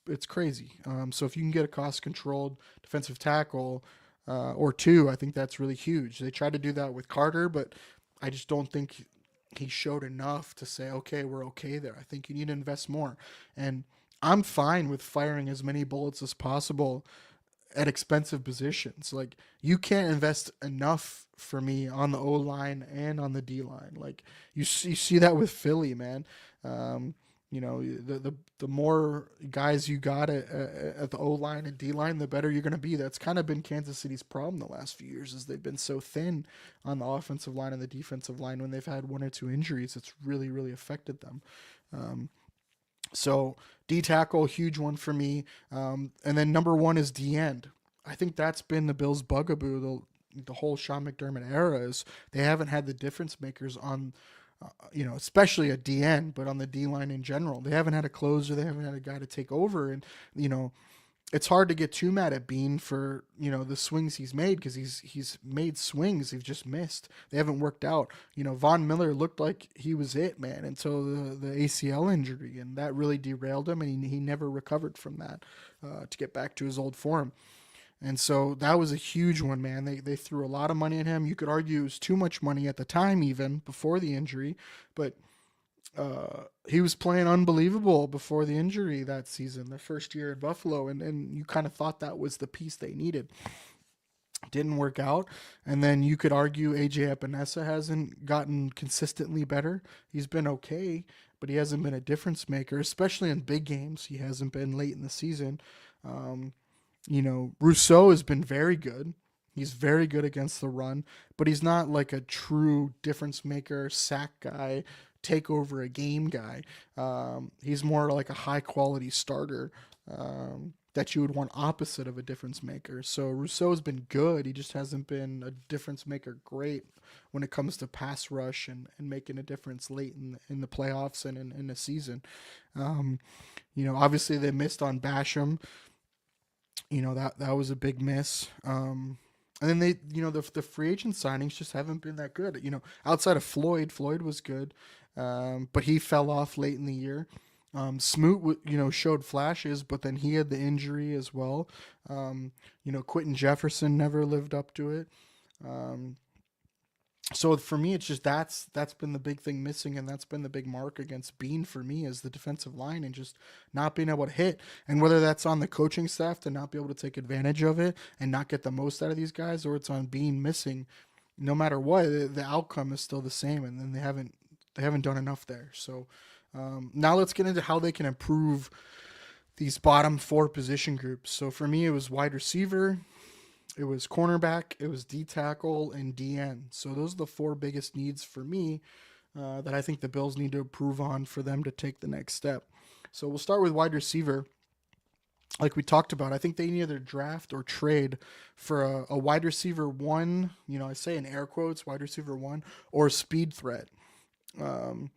It's crazy. So if you can get a cost controlled defensive tackle or 2, I think that's really huge. They tried to do that with Carter, but I just don't think he showed enough to say, okay, we're okay there. I think you need to invest more. And I'm fine with firing as many bullets as possible at expensive positions. Like, you can't invest enough for me on the O line and on the D line. Like, you see that with Philly, man. Um, the more guys you got at the O line and D line, the better you're going to be. That's kind of been Kansas City's problem the last few years, is they've been so thin on the offensive line and the defensive line. When they've had one or two injuries, it's really, really affected them. So D tackle, huge one for me. And then number one is D end. I think that's been the Bills' bugaboo the whole Sean McDermott era, is they haven't had the difference makers on, especially at D end, but on the D line in general. They haven't had a closer. They haven't had a guy to take over. And, it's hard to get too mad at Bean for, the swings he's made, because he's made swings he've just missed. They haven't worked out. Von Miller looked like he was it, man, until the ACL injury, and that really derailed him, and he never recovered from that to get back to his old form. And so that was a huge one, man. They threw a lot of money at him. You could argue it was too much money at the time, even before the injury, but he was playing unbelievable before the injury that season, the first year in Buffalo, and you kind of thought that was the piece they needed. Didn't work out. And then you could argue AJ Epinesa hasn't gotten consistently better. He's been okay, but he hasn't been a difference maker, especially in big games. He hasn't been late in the season. Rousseau has been very good. He's very good against the run, but he's not like a true difference maker, sack guy, take over a game guy. He's more like a high quality starter that you would want opposite of a difference maker. So Rousseau's been good. He just hasn't been a difference maker great when it comes to pass rush and making a difference late in the playoffs and in the season. Obviously they missed on Basham. That was a big miss. And then they, the free agent signings just haven't been that good. Outside of Floyd was good, but he fell off late in the year. Smoot, showed flashes, but then he had the injury as well. Quentin Jefferson never lived up to it. So for me, it's just that's been the big thing missing, and that's been the big mark against Bean for me, is the defensive line and just not being able to hit. And whether that's on the coaching staff to not be able to take advantage of it and not get the most out of these guys, or it's on Bean missing, no matter what, the outcome is still the same, and then they haven't done enough there. So now let's get into how they can improve these bottom four position groups. So for me, it was wide receiver, it was cornerback, it was D tackle, and DN. So those are the four biggest needs for me that I think the Bills need to improve on for them to take the next step. So we'll start with wide receiver. Like we talked about, I think they either draft or trade for a wide receiver one, I say in air quotes, wide receiver one, or speed threat. And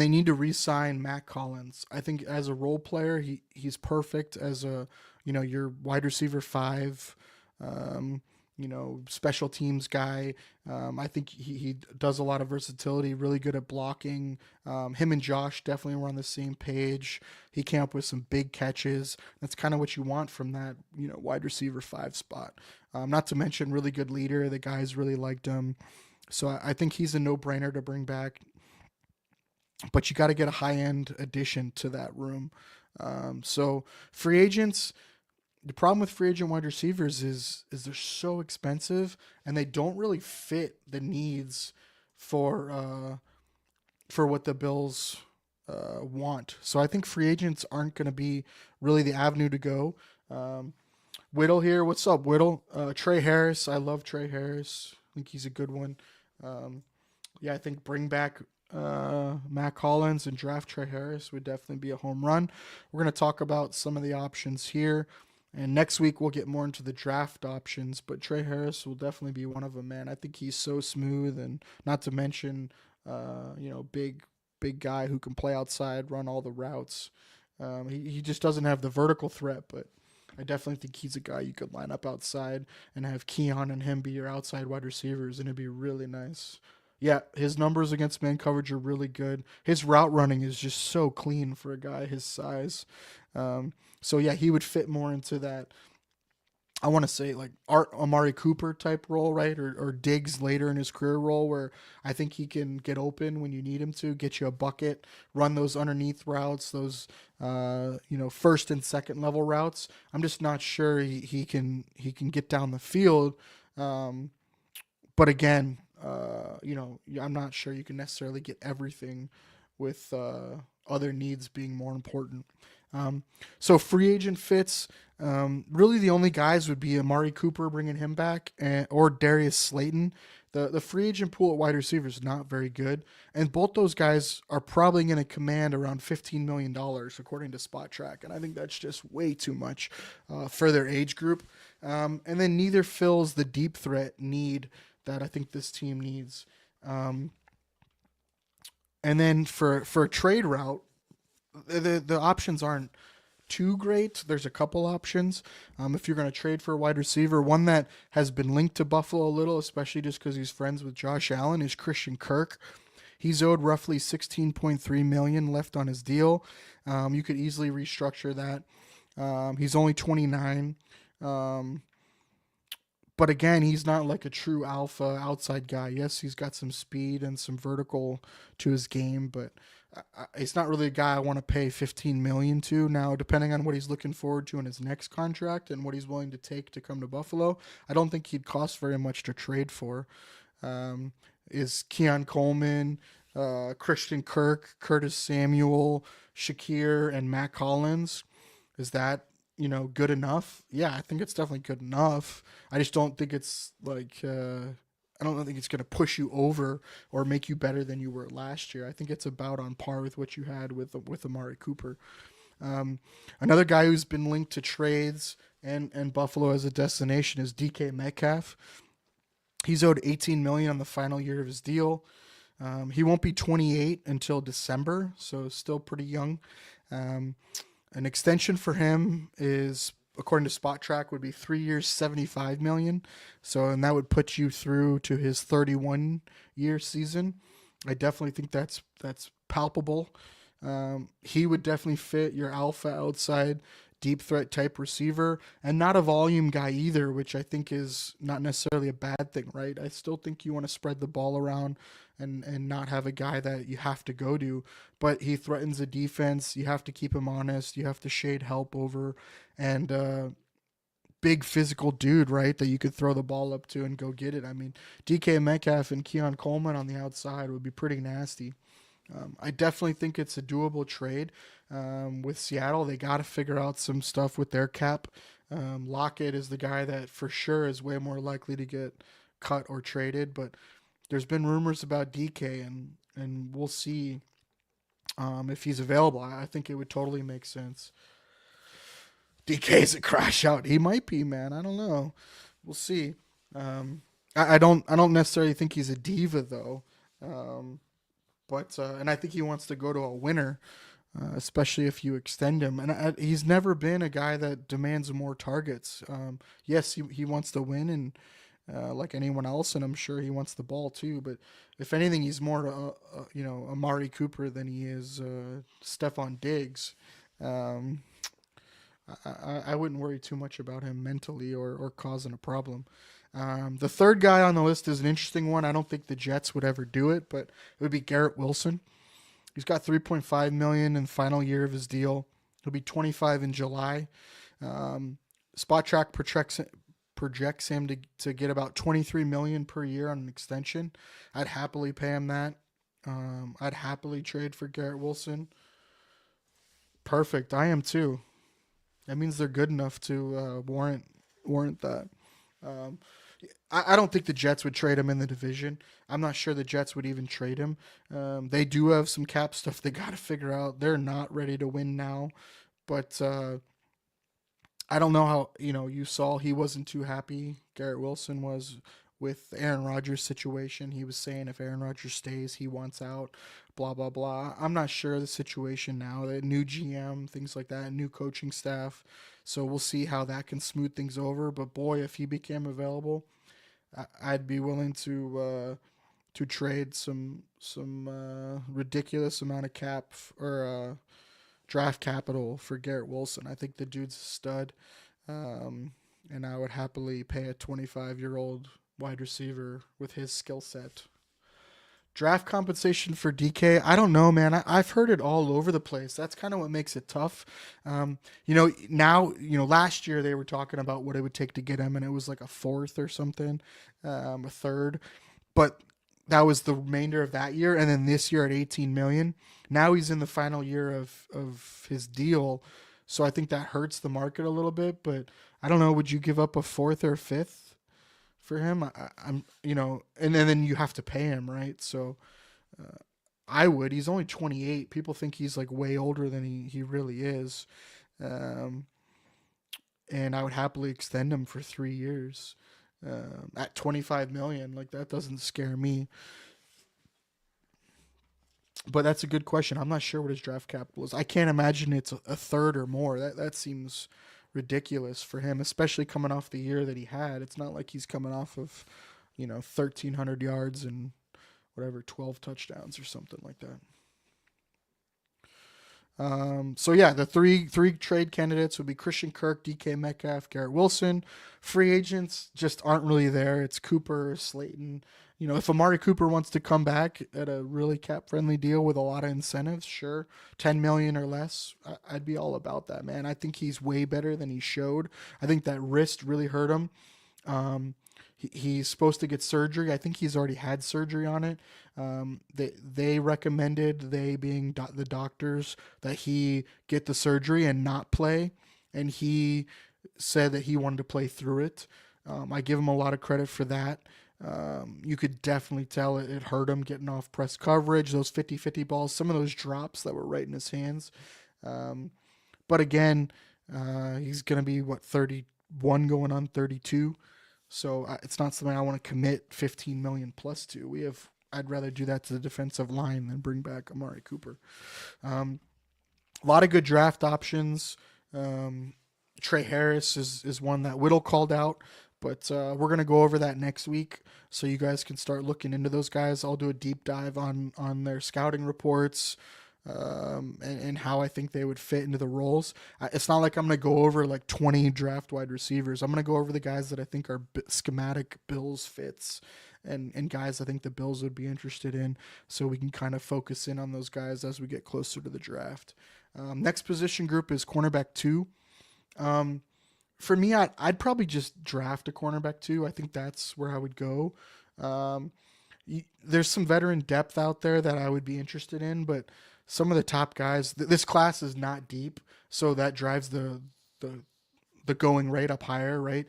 they need to re-sign Matt Collins. I think as a role player, he's perfect as your wide receiver 5, special teams guy. I think he does a lot of versatility, really good at blocking. Him and Josh definitely were on the same page. He came up with some big catches. That's kind of what you want from that, wide receiver 5 spot. Not to mention really good leader. The guys really liked him. So I think he's a no-brainer to bring back. But you got to get a high-end addition to that room. So free agents, the problem with free agent wide receivers is they're so expensive, and they don't really fit the needs for what the Bills want. So I think free agents aren't going to be really the avenue to go. Whittle here, what's up, Whittle? Trey Harris, I love Trey Harris. I think he's a good one. I think bring back Matt Collins and draft Trey Harris would definitely be a home run. We're going to talk about some of the options here, and next week we'll get more into the draft options, but Trey Harris will definitely be one of them, man. I think he's so smooth, and not to mention big guy who can play outside, run all the routes. He just doesn't have the vertical threat, but I definitely think he's a guy you could line up outside and have Keon and him be your outside wide receivers, and it'd be really nice. Yeah, his numbers against man coverage are really good. His route running is just so clean for a guy his size. So yeah, he would fit more into that I want to say like Art Amari Cooper type role, right? Or Diggs later in his career role where I think he can get open when you need him to, get you a bucket, run those underneath routes, those first and second level routes. I'm just not sure he can get down the field. Um, but again, I'm not sure you can necessarily get everything with other needs being more important. Um, so free agent fits. Really, the only guys would be Amari Cooper bringing him back, or Darius Slayton. The free agent pool at wide receiver is not very good, and both those guys are probably going to command around $15 million according to Spot Track, and I think that's just way too much for their age group. And then neither fills the deep threat need that I think this team needs. Um, and then for a trade route, the options aren't too great. There's a couple options. If you're going to trade for a wide receiver, one that has been linked to Buffalo a little, especially just because he's friends with Josh Allen, is Christian Kirk. He's owed roughly $16.3 million left on his deal. You could easily restructure that. He's only 29. But again, he's not like a true alpha outside guy. Yes, he's got some speed and some vertical to his game, but he's not really a guy I want to pay $15 million to. Now, depending on what he's looking forward to in his next contract and what he's willing to take to come to Buffalo, I don't think he'd cost very much to trade for. Is Keon Coleman, Christian Kirk, Curtis Samuel, Shakir, and Matt Collins? Is that good enough? Yeah, I think it's definitely good enough. I just don't think it's like I don't think it's going to push you over or make you better than you were last year. I think it's about on par with what you had with Amari Cooper. Another guy who's been linked to trades and Buffalo as a destination is DK Metcalf. He's owed $18 million on the final year of his deal. He won't be 28 until December, so still pretty young. An extension for him is, according to Spot Track, would be 3 years, $75 million. So, and that would put you through to his 31-year season. I definitely think that's palpable. He would definitely fit your alpha outside deep threat type receiver, and not a volume guy either, which I think is not necessarily a bad thing, right? I still think you want to spread the ball around and not have a guy that you have to go to, but he threatens the defense. You have to keep him honest. You have to shade help over, and big physical dude, right, that you could throw the ball up to and go get it. I mean, DK Metcalf and Keon Coleman on the outside would be pretty nasty. I definitely think it's a doable trade with Seattle. They got to figure out some stuff with their cap. Lockett is the guy that for sure is way more likely to get cut or traded, but there's been rumors about DK, and we'll see if he's available. I think it would totally make sense. DK's a crash out. He might be, man. I don't know. We'll see. I don't necessarily think he's a diva though. But and I think he wants to go to a winner, especially if you extend him. And he's never been a guy that demands more targets. Yes, he wants to win, and like anyone else, and I'm sure he wants the ball too. But if anything, he's more Amari Cooper than he is Stephon Diggs. I wouldn't worry too much about him mentally or causing a problem. The third guy on the list is an interesting one. I don't think the Jets would ever do it, but it would be Garrett Wilson. He's got $3.5 million in the final year of his deal. He'll be 25 in July. Spot Track projects him to get about $23 million per year on an extension. I'd happily pay him that. I'd happily trade for Garrett Wilson. Perfect. I am too. That means they're good enough to warrant that. I don't think the Jets would trade him in the division. I'm not sure the Jets would even trade him. They do have some cap stuff they got to figure out. They're not ready to win now, but I don't know how, you saw he wasn't too happy. Garrett Wilson was with Aaron Rodgers' situation. He was saying if Aaron Rodgers stays, he wants out, blah, blah, blah. I'm not sure the situation now. The new GM, things like that, new coaching staff. So we'll see how that can smooth things over. But boy, if he became available, I'd be willing to trade some ridiculous amount of cap or draft capital for Garrett Wilson. I think the dude's a stud. and I would happily pay a 25-year-old wide receiver with his skill set. Draft compensation for DK, I don't know, man. I've heard it all over the place. That's kind of what makes it tough. Now, last year they were talking about what it would take to get him, and it was like a fourth or something, a third. But that was the remainder of that year, and then this year at 18 million. Now he's in the final year of his deal, so I think that hurts the market a little bit. But I don't know. Would you give up a fourth or fifth for him? I'm, and then you have to pay him, right? So I would. He's only 28. People think he's like way older than he really is. Um, and I would happily extend him for 3 years at 25 million. Like that doesn't scare me. But that's a good question. I'm not sure what his draft capital is. I can't imagine it's a third or more. That seems ridiculous for him, especially coming off the year that he had. It's not like he's coming off of, 1,300 yards and whatever, 12 touchdowns or something like that. So yeah, the three trade candidates would be Christian Kirk, DK Metcalf, Garrett Wilson. Free agents just aren't really there. It's Cooper, Slayton. If Amari Cooper wants to come back at a really cap friendly deal with a lot of incentives, sure, 10 million or less, I'd be all about that, man. I think he's way better than he showed. I think that wrist really hurt him. He's supposed to get surgery. I think he's already had surgery on it. They recommended, they being the doctors, that he get the surgery and not play. And he said that he wanted to play through it. I give him a lot of credit for that. You could definitely tell it hurt him getting off press coverage, those 50-50 balls, some of those drops that were right in his hands. But again, he's going to be, 31 going on 32. So it's not something I want to commit 15 million plus to. I'd rather do that to the defensive line than bring back Amari Cooper. A lot of good draft options. Trey Harris is one that Whittle called out, but we're going to go over that next week so you guys can start looking into those guys. I'll do a deep dive on their scouting reports, and how I think they would fit into the roles. It's not like I'm going to go over like 20 draft wide receivers. I'm going to go over the guys that I think are schematic Bills fits and guys I think the Bills would be interested in, so we can kind of focus in on those guys as we get closer to the draft. Next position group is cornerback 2. For me, I'd probably just draft a cornerback 2. I think that's where I would go. There's some veteran depth out there that I would be interested in, but some of the top guys, this class is not deep, so that drives the going rate up higher, right?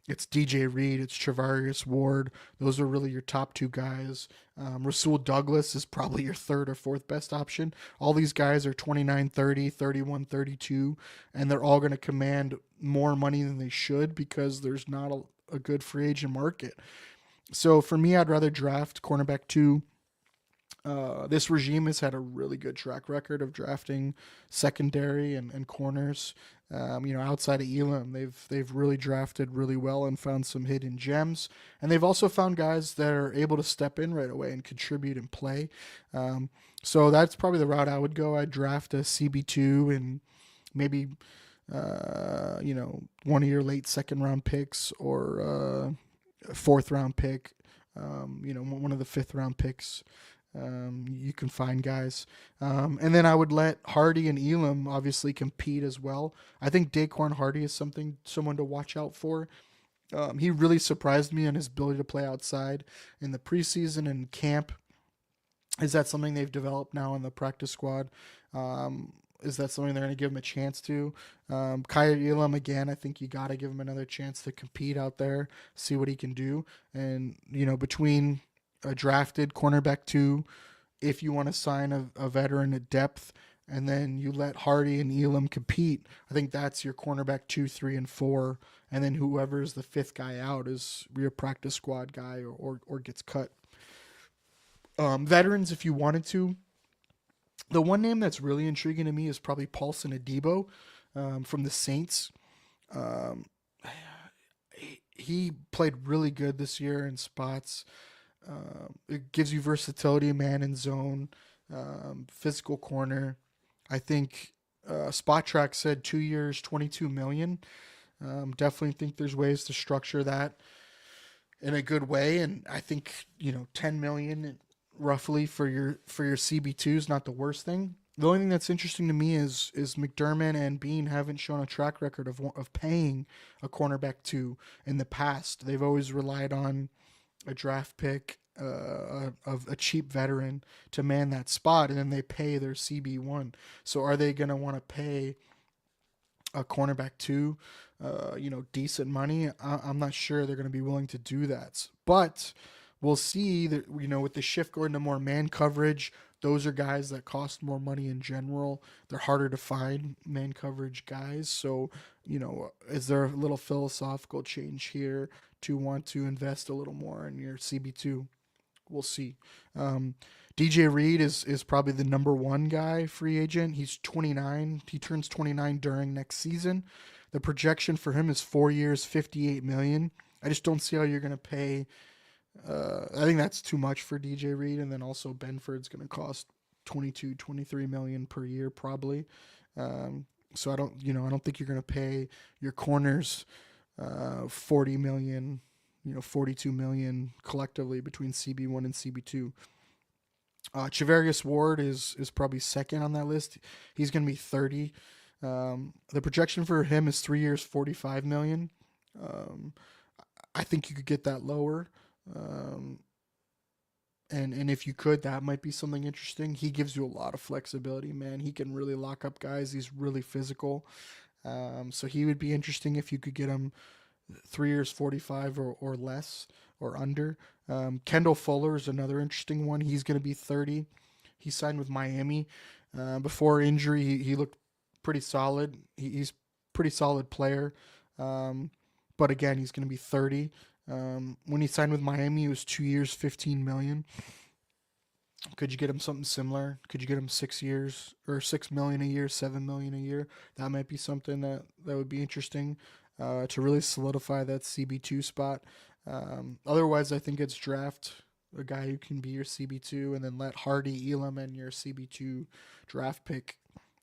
It's DJ Reed, it's Travarius Ward. Those are really your top 2 guys. Rasul Douglas is probably your third or fourth best option. All these guys are 29, 30, 31, 32, and they're all going to command more money than they should because there's not a good free agent market. So for me, I'd rather draft cornerback 2. This regime has had a really good track record of drafting secondary and corners. Outside of Elam, they've really drafted really well and found some hidden gems. And they've also found guys that are able to step in right away and contribute and play. So that's probably the route I would go. I'd draft a CB2 and maybe, one of your late second round picks or a fourth round pick, one of the fifth round picks. You can find guys. And then I would let Hardy and Elam obviously compete as well. I think Daquan Hardy is someone to watch out for. He really surprised me on his ability to play outside in the preseason and camp. Is that something they've developed now in the practice squad? Is that something they're going to give him a chance to? Kyer Elam, again, I think you got to give him another chance to compete out there, see what he can do. And, between a drafted cornerback 2, if you want to sign a veteran at depth, and then you let Hardy and Elam compete, I think that's your cornerback 2, 3, and 4. And then whoever's the fifth guy out is your practice squad guy or gets cut. Veterans, if you wanted to, the one name that's really intriguing to me is probably Paulson Adebo from the Saints. He played really good this year in spots. It gives you versatility, man in zone, physical corner. I think Spot Track said 2 years, $22 million. Definitely think there's ways to structure that in a good way, and I think 10 million roughly for your CB2 is not the worst thing. The only thing that's interesting to me is McDermott and Bean haven't shown a track record of paying a cornerback two in the past. They've always relied on a draft pick of a cheap veteran to man that spot, and then they pay their CB1. So are they going to want to pay a cornerback two, decent money? I'm not sure they're going to be willing to do that. But we'll see that, with the shift going to more man coverage, those are guys that cost more money in general. They're harder to find, man coverage guys. So, is there a little philosophical change here to want to invest a little more in your CB2? We'll see. DJ Reed is probably the number one guy free agent. He's 29. He turns 29 during next season. The projection for him is 4 years, 58 million. I just don't see how you're going to pay. I think that's too much for DJ Reed, and then also Benford's going to cost 22, 23 million per year probably. So I don't think you're going to pay your corners 40 million, 42 million collectively between CB1 and CB2. Chavarius Ward is probably second on that list. He's going to be 30. The projection for him is 3 years, 45 million. I think you could get that lower. And if you could, that might be something interesting. He gives you a lot of flexibility, man. He can really lock up guys. He's really physical. So he would be interesting if you could get him 3 years, 45 or less or under. Kendall Fuller is another interesting one. He's going to be 30. He signed with Miami. Before injury, he looked pretty solid. He's pretty solid player. But again, he's going to be 30. When he signed with Miami, it was 2 years, 15 million. Could you get him something similar? Could you get him 6 years or 6 million a year, 7 million a year? That might be something that would be interesting to really solidify that CB2 spot. Otherwise, I think it's draft a guy who can be your CB2 and then let Hardy, Elam, and your CB2 draft pick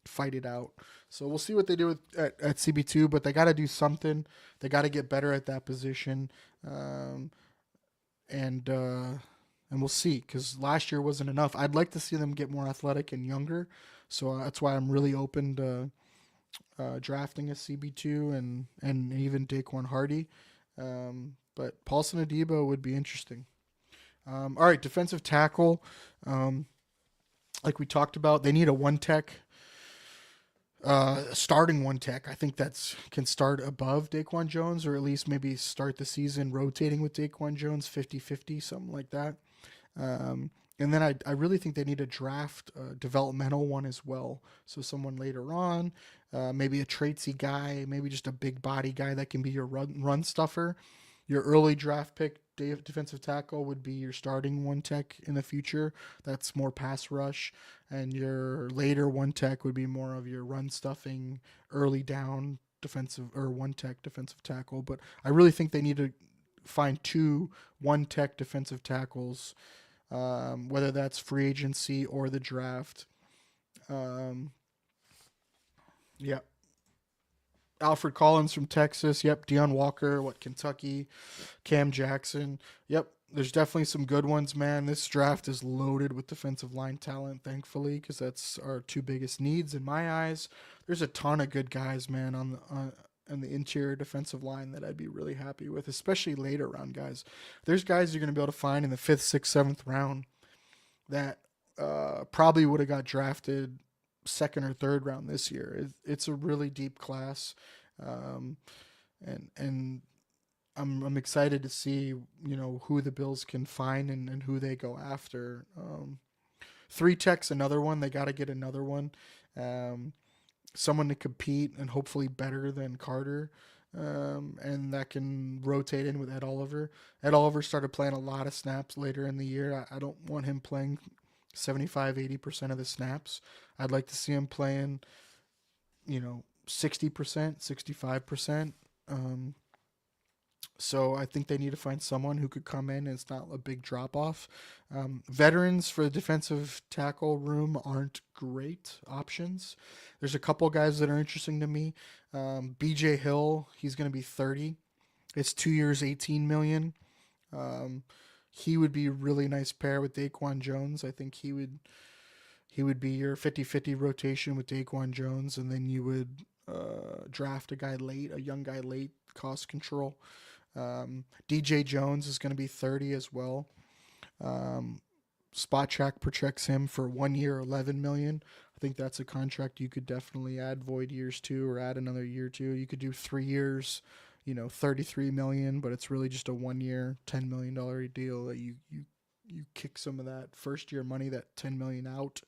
fight it out. So we'll see what they do at CB2, but they got to do something. They got to get better at that position. And we'll see, because last year wasn't enough. I'd like to see them get more athletic and younger. So that's why I'm really open to drafting a CB2 and even Daquan Hardy. But Paulson Adebo would be interesting. All right, defensive tackle. Like we talked about, they need a one tech. Starting one tech. I think that's can start above Daquan Jones, or at least maybe start the season rotating with Daquan Jones 50-50, something like that. And then I really think they need to draft a developmental one as well. So someone later on, maybe a traitsy guy, maybe just a big body guy that can be your run stuffer. Your early draft pick defensive tackle would be your starting one tech in the future. That's more pass rush. And your later one tech would be more of your run stuffing, early down defensive or one tech defensive tackle. But I really think they need to find 2 one tech defensive tackles, whether that's free agency or the draft. Yeah. Alfred Collins from Texas. Yep. Deion Walker, Kentucky. Cam Jackson. Yep. There's definitely some good ones, man. This draft is loaded with defensive line talent, thankfully, because that's our 2 biggest needs in my eyes. There's a ton of good guys, man, on the interior defensive line that I'd be really happy with, especially later round guys. There's guys you're going to be able to find in the 5th, 6th, 7th round that probably would have got drafted 2nd or 3rd round this year. It's a really deep class, and I'm excited to see who the Bills can find and who they go after. 3 tech's another one. They got to get another one, someone to compete and hopefully better than Carter, and that can rotate in with Ed Oliver. Ed Oliver started playing a lot of snaps later in the year. I don't want him playing 75-80% of the snaps. I'd like to see him playing 60%, 65%. So I think they need to find someone who could come in and it's not a big drop off. Veterans for the defensive tackle room aren't great options. There's a couple guys that are interesting to me. BJ Hill, he's going to be 30. It's 2 years, 18 million. Um, he would be a really nice pair with Daquan Jones. I think he would be your 50-50 rotation with Daquan Jones, and then you would draft a young guy late, cost control. DJ Jones is going to be 30 as well. Spot Track projects him for 1 year, 11 million. I think that's a contract you could definitely add void years to, or add another year to. You could do 3 years, 33 million, but it's really just a 1 year, $10 million deal that you kick some of that first year money, that 10 million out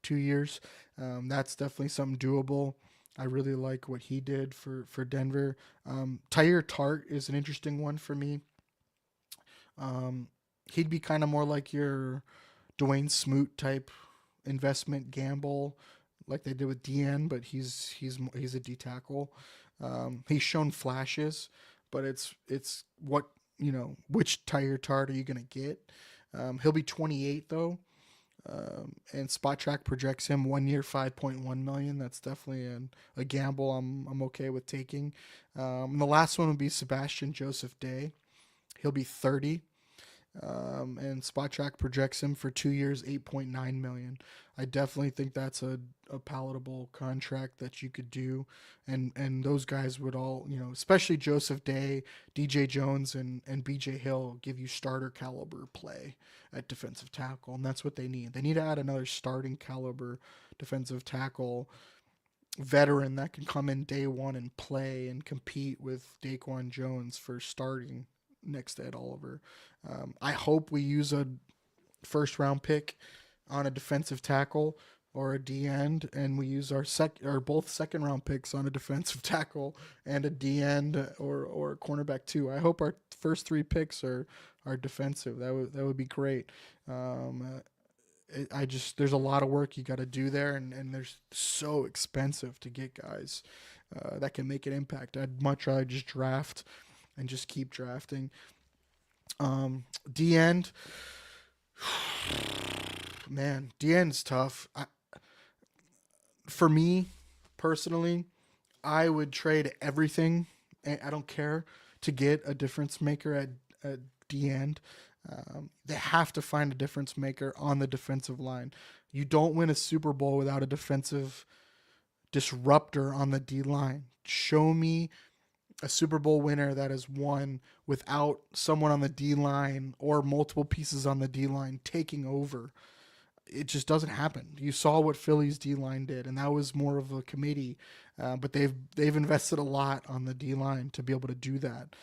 2 years. That's definitely something doable. I really like what he did for Denver. Tyre Tart is an interesting one for me. He'd be kind of more like your Dwayne Smoot type investment gamble, like they did with DN, but he's a D tackle. He's shown flashes, but it's what which Tyre Tart are you gonna get? He'll be 28 though. And Spot Track projects him 1 year, 5.1 million. That's definitely a gamble I'm okay with taking. And the last one would be Sebastian Joseph Day. He'll be 30. And Spot Track projects him for 2 years, 8.9 million. I definitely think that's a palatable contract that you could do, and those guys would all, especially Joseph Day, DJ Jones, and BJ Hill, give you starter caliber play at defensive tackle, and that's what they need. They need to add another starting caliber defensive tackle veteran that can come in day one and play and compete with Daquan Jones for starting next to Ed Oliver. I hope we use a first round pick on a defensive tackle or a D end, and we use our both second round picks on a defensive tackle and a D end or a cornerback too. I hope our first 3 picks are defensive. That would be great. There's a lot of work you got to do there, and they're so expensive to get guys that can make an impact. I'd much rather just draft and just keep drafting. D end, man, D end's tough. For me personally, I would trade everything. I don't care to get a difference maker at D end. They have to find a difference maker on the defensive line. You don't win a Super Bowl without a defensive disruptor on the D line. Show me a Super Bowl winner that has won without someone on the D line or multiple pieces on the D line taking over. It just doesn't happen. You saw what Philly's D line did, and that was more of a committee. But they've invested a lot on the D line to be able to do that.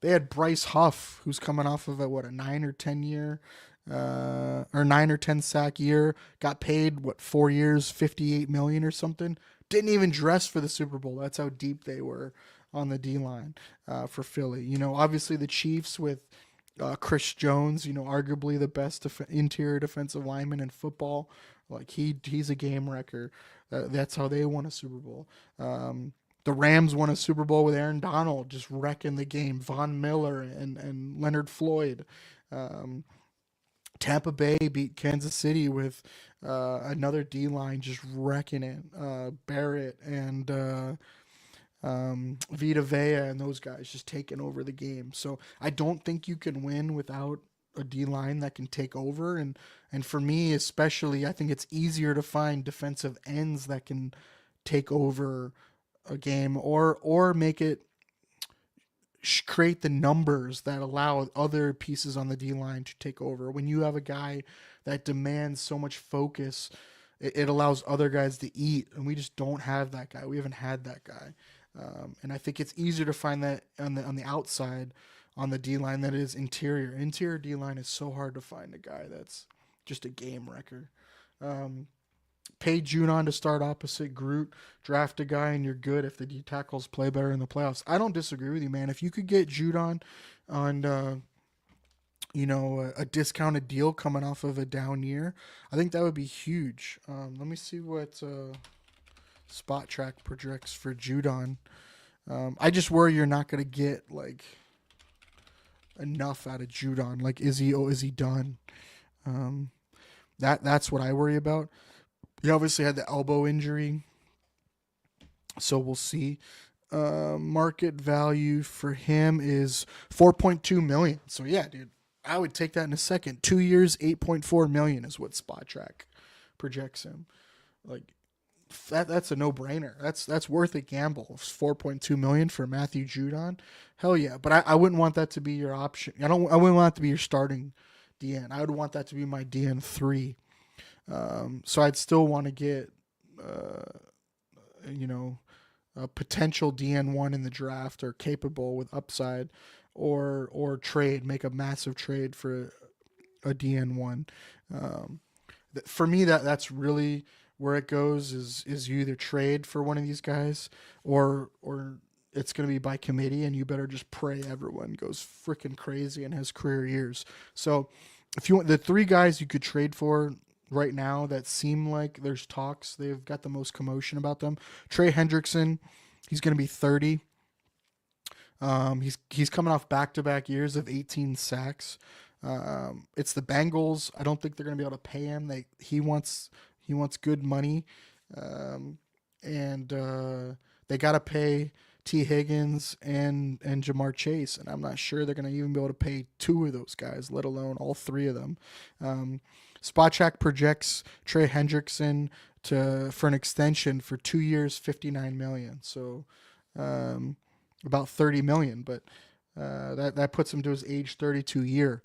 They had Bryce Huff, who's coming off of a 9 or 10 year, or 9 or 10 sack year, got paid 4 years, 58 million or something. Didn't even dress for the Super Bowl. That's how deep they were on the D line for Philly. Obviously the Chiefs with Chris Jones, arguably the best interior defensive lineman in football. Like he's a game wrecker. That's how they won a Super Bowl. The Rams won a Super Bowl with Aaron Donald just wrecking the game. Von Miller and Leonard Floyd. Tampa Bay beat Kansas City with another D line just wrecking it. Barrett and Vita Vea and those guys just taking over the game. So I don't think you can win without a D line that can take over. And for me, especially, I think it's easier to find defensive ends that can take over a game or make it create the numbers that allow other pieces on the D line to take over. When you have a guy that demands so much focus, it allows other guys to eat, and we just don't have that guy. We haven't had that guy. And I think it's easier to find that on the outside on the D line than it is interior. Interior D line is so hard to find a guy that's just a game wrecker. Pay Judon to start opposite Groot, draft a guy, and you're good if the D tackles play better in the playoffs. I don't disagree with you, man. If you could get Judon on a discounted deal coming off of a down year, I think that would be huge. Let me see what Spot Track projects for Judon. I just worry you're not going to get like enough out of Judon. Like, is he done? Um, that's what I worry about. He obviously had the elbow injury, so we'll see. Market value for him is 4.2 million. So yeah, dude, I would take that in a second. 2 years, 8.4 million is what Spot Track projects him. Like that's a no brainer. That's worth a gamble. 4.2 million for Matthew Judon. Hell yeah, but I wouldn't want that to be your option. I wouldn't want that to be your starting DN. I would want that to be my DN3. So I'd still want to get you know, a potential DN1 in the draft or capable with upside, or trade, make a massive trade for a DN1. For me, that's really where it goes. Is you either trade for one of these guys, or it's going to be by committee, and you better just pray everyone goes freaking crazy and has career years. So if you want the three guys you could trade for right now that seem like there's talks, they've got the most commotion about them. Trey Hendrickson, he's going to be 30. He's coming off back-to-back years of 18 sacks. It's the Bengals. I don't think they're going to be able to pay him. He wants good money, and they got to pay T. Higgins and Jamar Chase, and I'm not sure they're going to even be able to pay two of those guys, let alone all three of them. Spot Track projects Trey Hendrickson for an extension for 2 years, $59 million. So about $30 million, but that puts him to his age 32 year.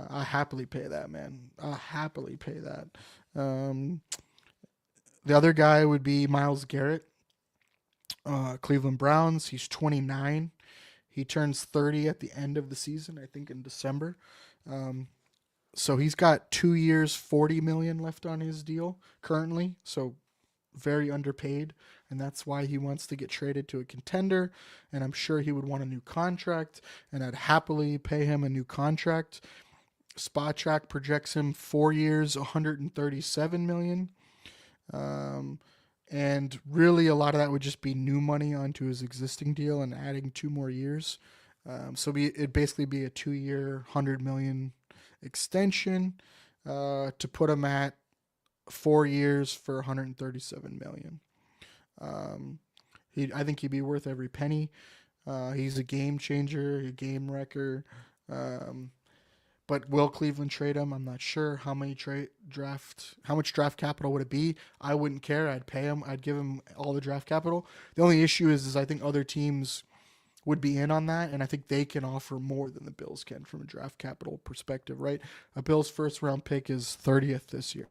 I happily pay that, man. I happily pay that. The other guy would be Myles Garrett, Cleveland Browns. He's 29. He turns 30 at the end of the season, I think in December. So he's got 2 years, $40 million left on his deal currently. So very underpaid, and that's why he wants to get traded to a contender. And I'm sure he would want a new contract, and I'd happily pay him a new contract. Spot Track projects him 4 years, $137 million. And really, a lot of that would just be new money onto his existing deal and adding 2 more years. So it'd basically be a 2-year, $100 million extension to put him at 4 years for $137 million. I think he'd be worth every penny. He's a game changer, a game wrecker. But will Cleveland trade him? I'm not sure. How much draft capital would it be? I wouldn't care. I'd pay him. I'd give him all the draft capital. The only issue is I think other teams would be in on that, and I think they can offer more than the Bills can from a draft capital perspective, right? A Bills first round pick is 30th this year.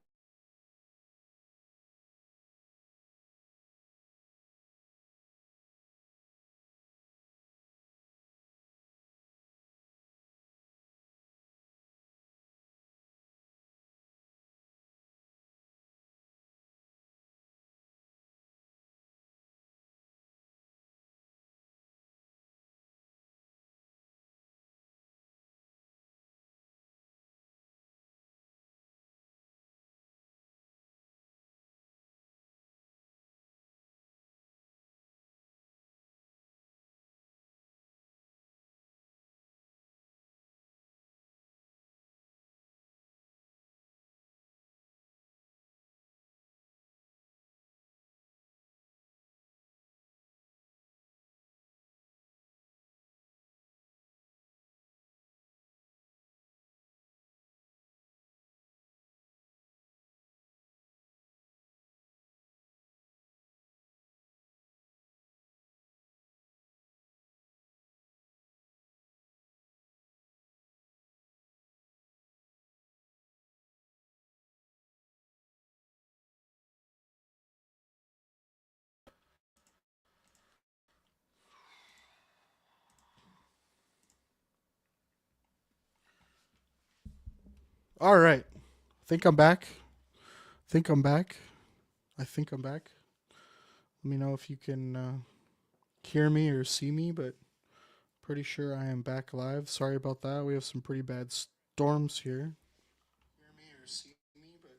All right. Think I'm back. Think I'm back. I think I'm back. Let me know if you can hear me or see me, but pretty sure I am back live. Sorry about that. We have some pretty bad storms here. Hear me or see me, but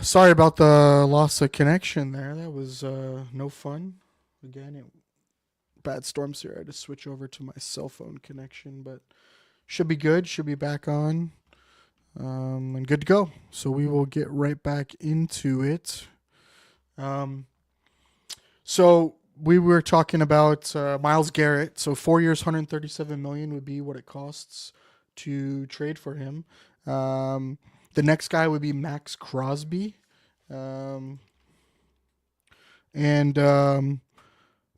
Sorry about the loss of connection there. That was no fun. Again, bad storms here. I had to switch over to my cell phone connection, but should be good. Should be back on and good to go. So we will get right back into it. Um, so we were talking about Myles Garrett. So 4 years, 137 million would be what it costs to trade for him. The next guy would be Max Crosby. Um, and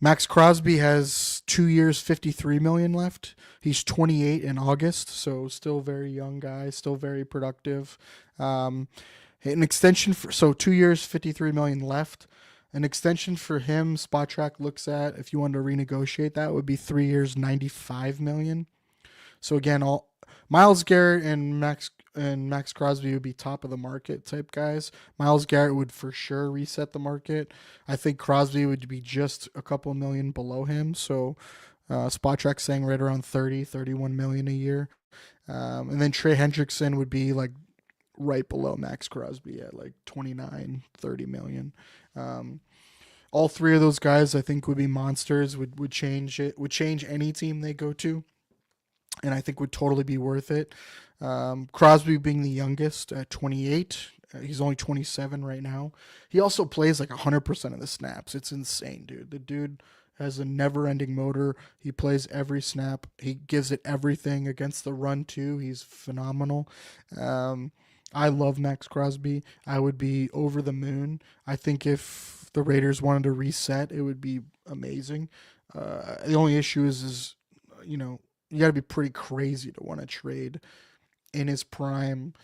Max Crosby has 2 years, 53 million left. He's 28 in August, so still very young guy, still very productive. An extension for 2 years, 53 million left. An extension for him, Spot Track looks at, if you wanted to renegotiate that, would be 3 years, 95 million. So again, all Myles Garrett and Max Crosby would be top of the market type guys. Myles Garrett would for sure reset the market. I think Crosby would be just a couple million below him. So Spot Track saying right around 30, 31 million a year. And then Trey Hendrickson would be like right below Max Crosby at like 29, 30 million. All three of those guys I think would be monsters, would change it, would change any team they go to, and I think would totally be worth it. Crosby being the youngest at 28. He's only 27 right now. He also plays like 100% of the snaps. It's insane, dude. The dude has a never-ending motor. He plays every snap. He gives it everything against the run too. He's phenomenal. I love Max Crosby. I would be over the moon. I think if the Raiders wanted to reset, it would be amazing. The only issue is you got to be pretty crazy to want to trade in his prime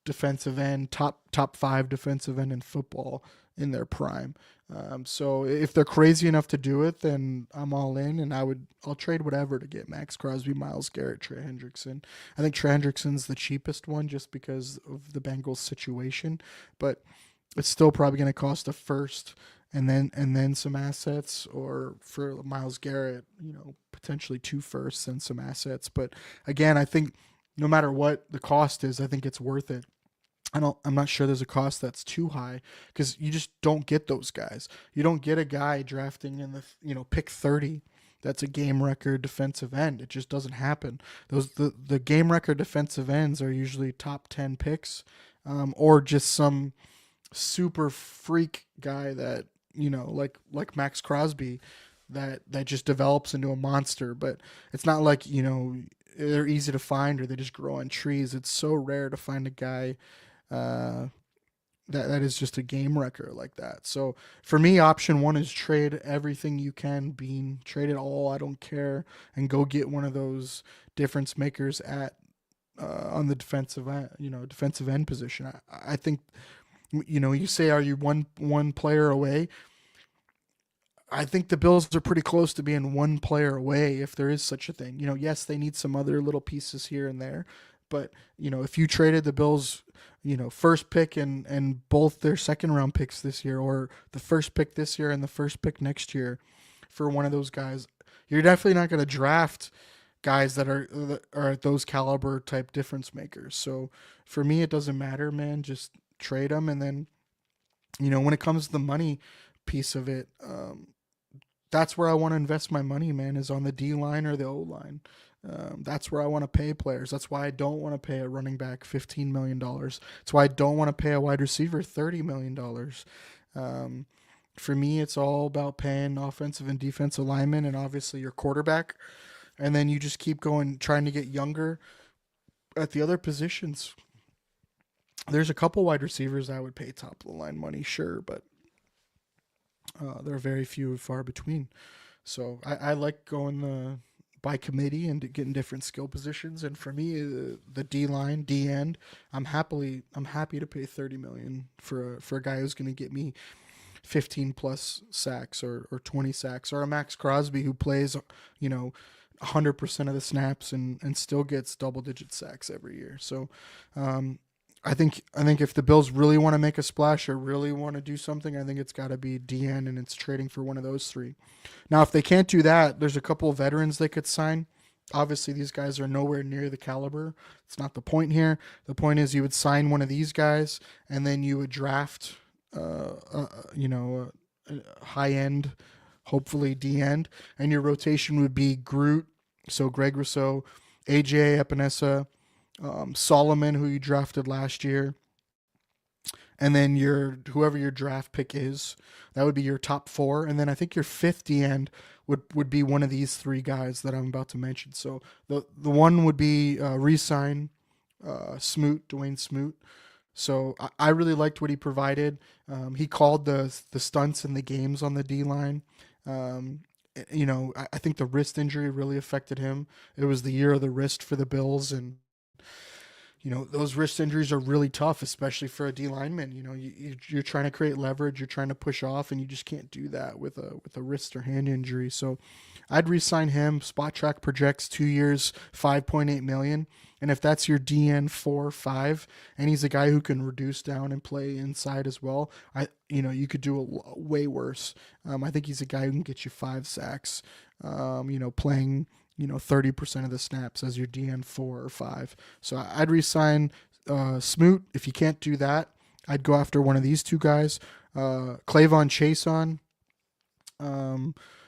defensive end, top five defensive end in football in their prime. So if they're crazy enough to do it, then I'm all in, and I'll trade whatever to get Max Crosby, Myles Garrett, Trey Hendrickson. I think Trey Hendrickson's the cheapest one just because of the Bengals situation, but it's still probably going to cost a first and then some assets, or for Myles Garrett, potentially two firsts and some assets. But again, I think no matter what the cost is, I think it's worth it. I'm not sure there's a cost that's too high, because you just don't get those guys. You don't get a guy drafting in the pick 30 that's a game record defensive end. It just doesn't happen. The game record defensive ends are usually top 10 picks, or just some super freak guy that like Max Crosby that just develops into a monster. But it's not like they're easy to find or they just grow on trees. It's so rare to find a guy that is just a game wrecker like that. So for me, option one is trade everything you can, Bean. Trade it all. I don't care, and go get one of those difference makers at on the defensive end position. I think you say, are you one player away? I think the Bills are pretty close to being one player away, if there is such a thing. Yes, they need some other little pieces here and there, but if you traded the Bills, first pick and both their second round picks this year, or the first pick this year and the first pick next year for one of those guys, you're definitely not going to draft guys that are at those caliber type difference makers. So for me, it doesn't matter, man. Just trade them, and then when it comes to the money piece of it, that's where I want to invest my money, man, is on the D line or the O line. That's where I want to pay players. That's why I don't want to pay a running back $15 million. That's why I don't want to pay a wide receiver $30 million. For me, it's all about paying offensive and defensive linemen, and obviously your quarterback. And then you just keep going, trying to get younger at the other positions. There's a couple wide receivers I would pay top of the line money, sure, but they're very few and far between. So I like going by committee and getting different skill positions. And for me, the D line, D end, I'm happy to pay $30 million for a guy who's going to get me 15 plus sacks or 20 sacks, or a Max Crosby who plays 100% of the snaps and still gets double digit sacks every year. So I think if the Bills really want to make a splash or really want to do something, I think it's got to be DN, and it's trading for one of those three. Now, if they can't do that, there's a couple of veterans they could sign. Obviously, these guys are nowhere near the caliber. It's not the point here. The point is you would sign one of these guys, and then you would draft, a high end, hopefully D end, and your rotation would be Groot, so Greg Rousseau, AJ Epinesa, Solomon, who you drafted last year, and then your whoever your draft pick is, that would be your top four, and then I think your fifth D end would be one of these three guys that I'm about to mention. So the one would be re-sign Smoot, Dwayne Smoot. So I really liked what he provided. He called the stunts in the games on the D line. I think the wrist injury really affected him. It was the year of the wrist for the Bills, and those wrist injuries are really tough, especially for a D lineman. You're trying to create leverage, you're trying to push off, and you just can't do that with a wrist or hand injury. So I'd re-sign him. Spot Track projects 2 years, $5.8 million. And if that's your DN 4-5, and he's a guy who can reduce down and play inside as well, you could do way worse. I think he's a guy who can get you 5 sacks. Playing 30% of the snaps as your DN 4 or 5. So I'd re-sign Smoot. If you can't do that, I'd go after one of these two guys. Clavon Chason,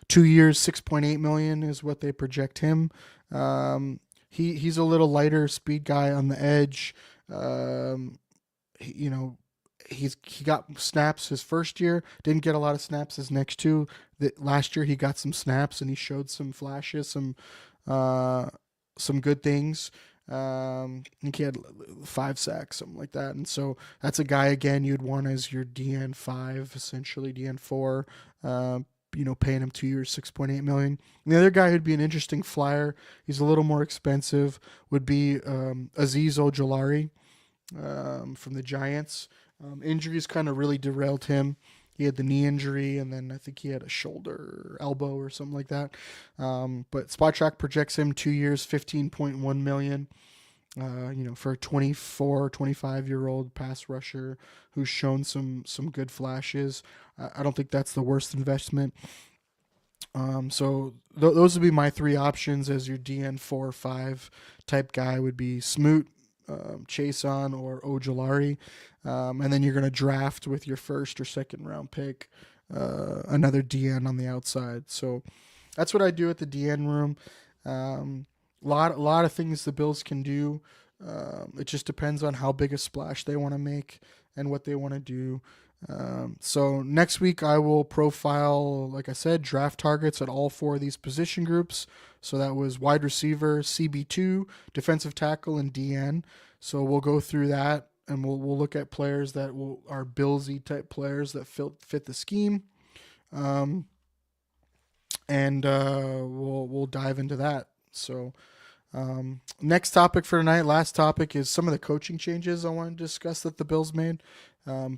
2 years, $6.8 million is what they project him. He's a little lighter speed guy on the edge. He got snaps his first year, didn't get a lot of snaps his next two. Last year he got some snaps and he showed some flashes, some good things. I think he had 5 sacks, something like that. And so that's a guy again you'd want as your DN5, essentially DN4. Paying him 2 years, $6.8 million. And the other guy who'd be an interesting flyer, he's a little more expensive, would be Azeez Ojulari from the Giants. Injuries kind of really derailed him. He had the knee injury, and then I think he had a shoulder or elbow or something like that. But Spot Track projects him 2 years, $15.1 million. For a 24, 25-year-old pass rusher who's shown some good flashes. I don't think that's the worst investment. So those would be my 3 options as your DN 4-5 type guy would be Smoot, Chason, or Ojulari. And then you're going to draft with your first or second round pick another DN on the outside. So that's what I do at the DN room. A lot of things the Bills can do. It just depends on how big a splash they want to make and what they want to do. So next week I will profile, like I said, draft targets at all 4 of these position groups. So that was wide receiver, CB2, defensive tackle, and DN. So we'll go through that and we'll look at players that are Billsy type players that fit the scheme. And we'll dive into that. So next topic for tonight, last topic, is some of the coaching changes I want to discuss that the Bills made.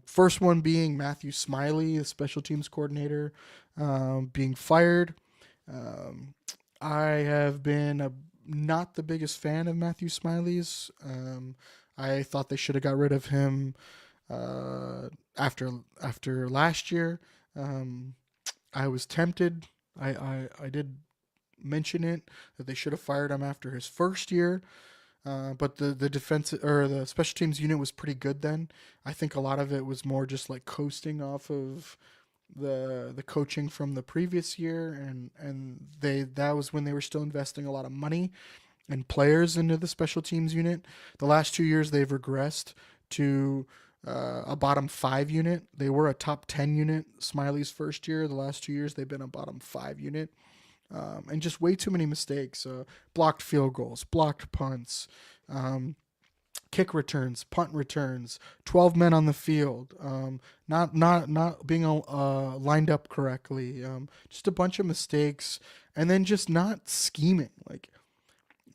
First one being Matthew Smiley, the special teams coordinator, being fired. I have been not the biggest fan of Matthew Smiley's. I thought they should have got rid of him after last year. I was tempted. I did mention it that they should have fired him after his first year. But the defense or the special teams unit was pretty good then. I think a lot of it was more just like coasting off of the coaching from the previous year, and that was when they were still investing a lot of money and players into the special teams unit. The last 2 years they've regressed to a bottom 5 unit. They were a top 10 unit Smiley's first year. The last 2 years they've been a bottom 5 unit. And just way too many mistakes. Blocked field goals, blocked punts, kick returns, punt returns, 12 men on the field, not being lined up correctly, just a bunch of mistakes, and then just not scheming. Like,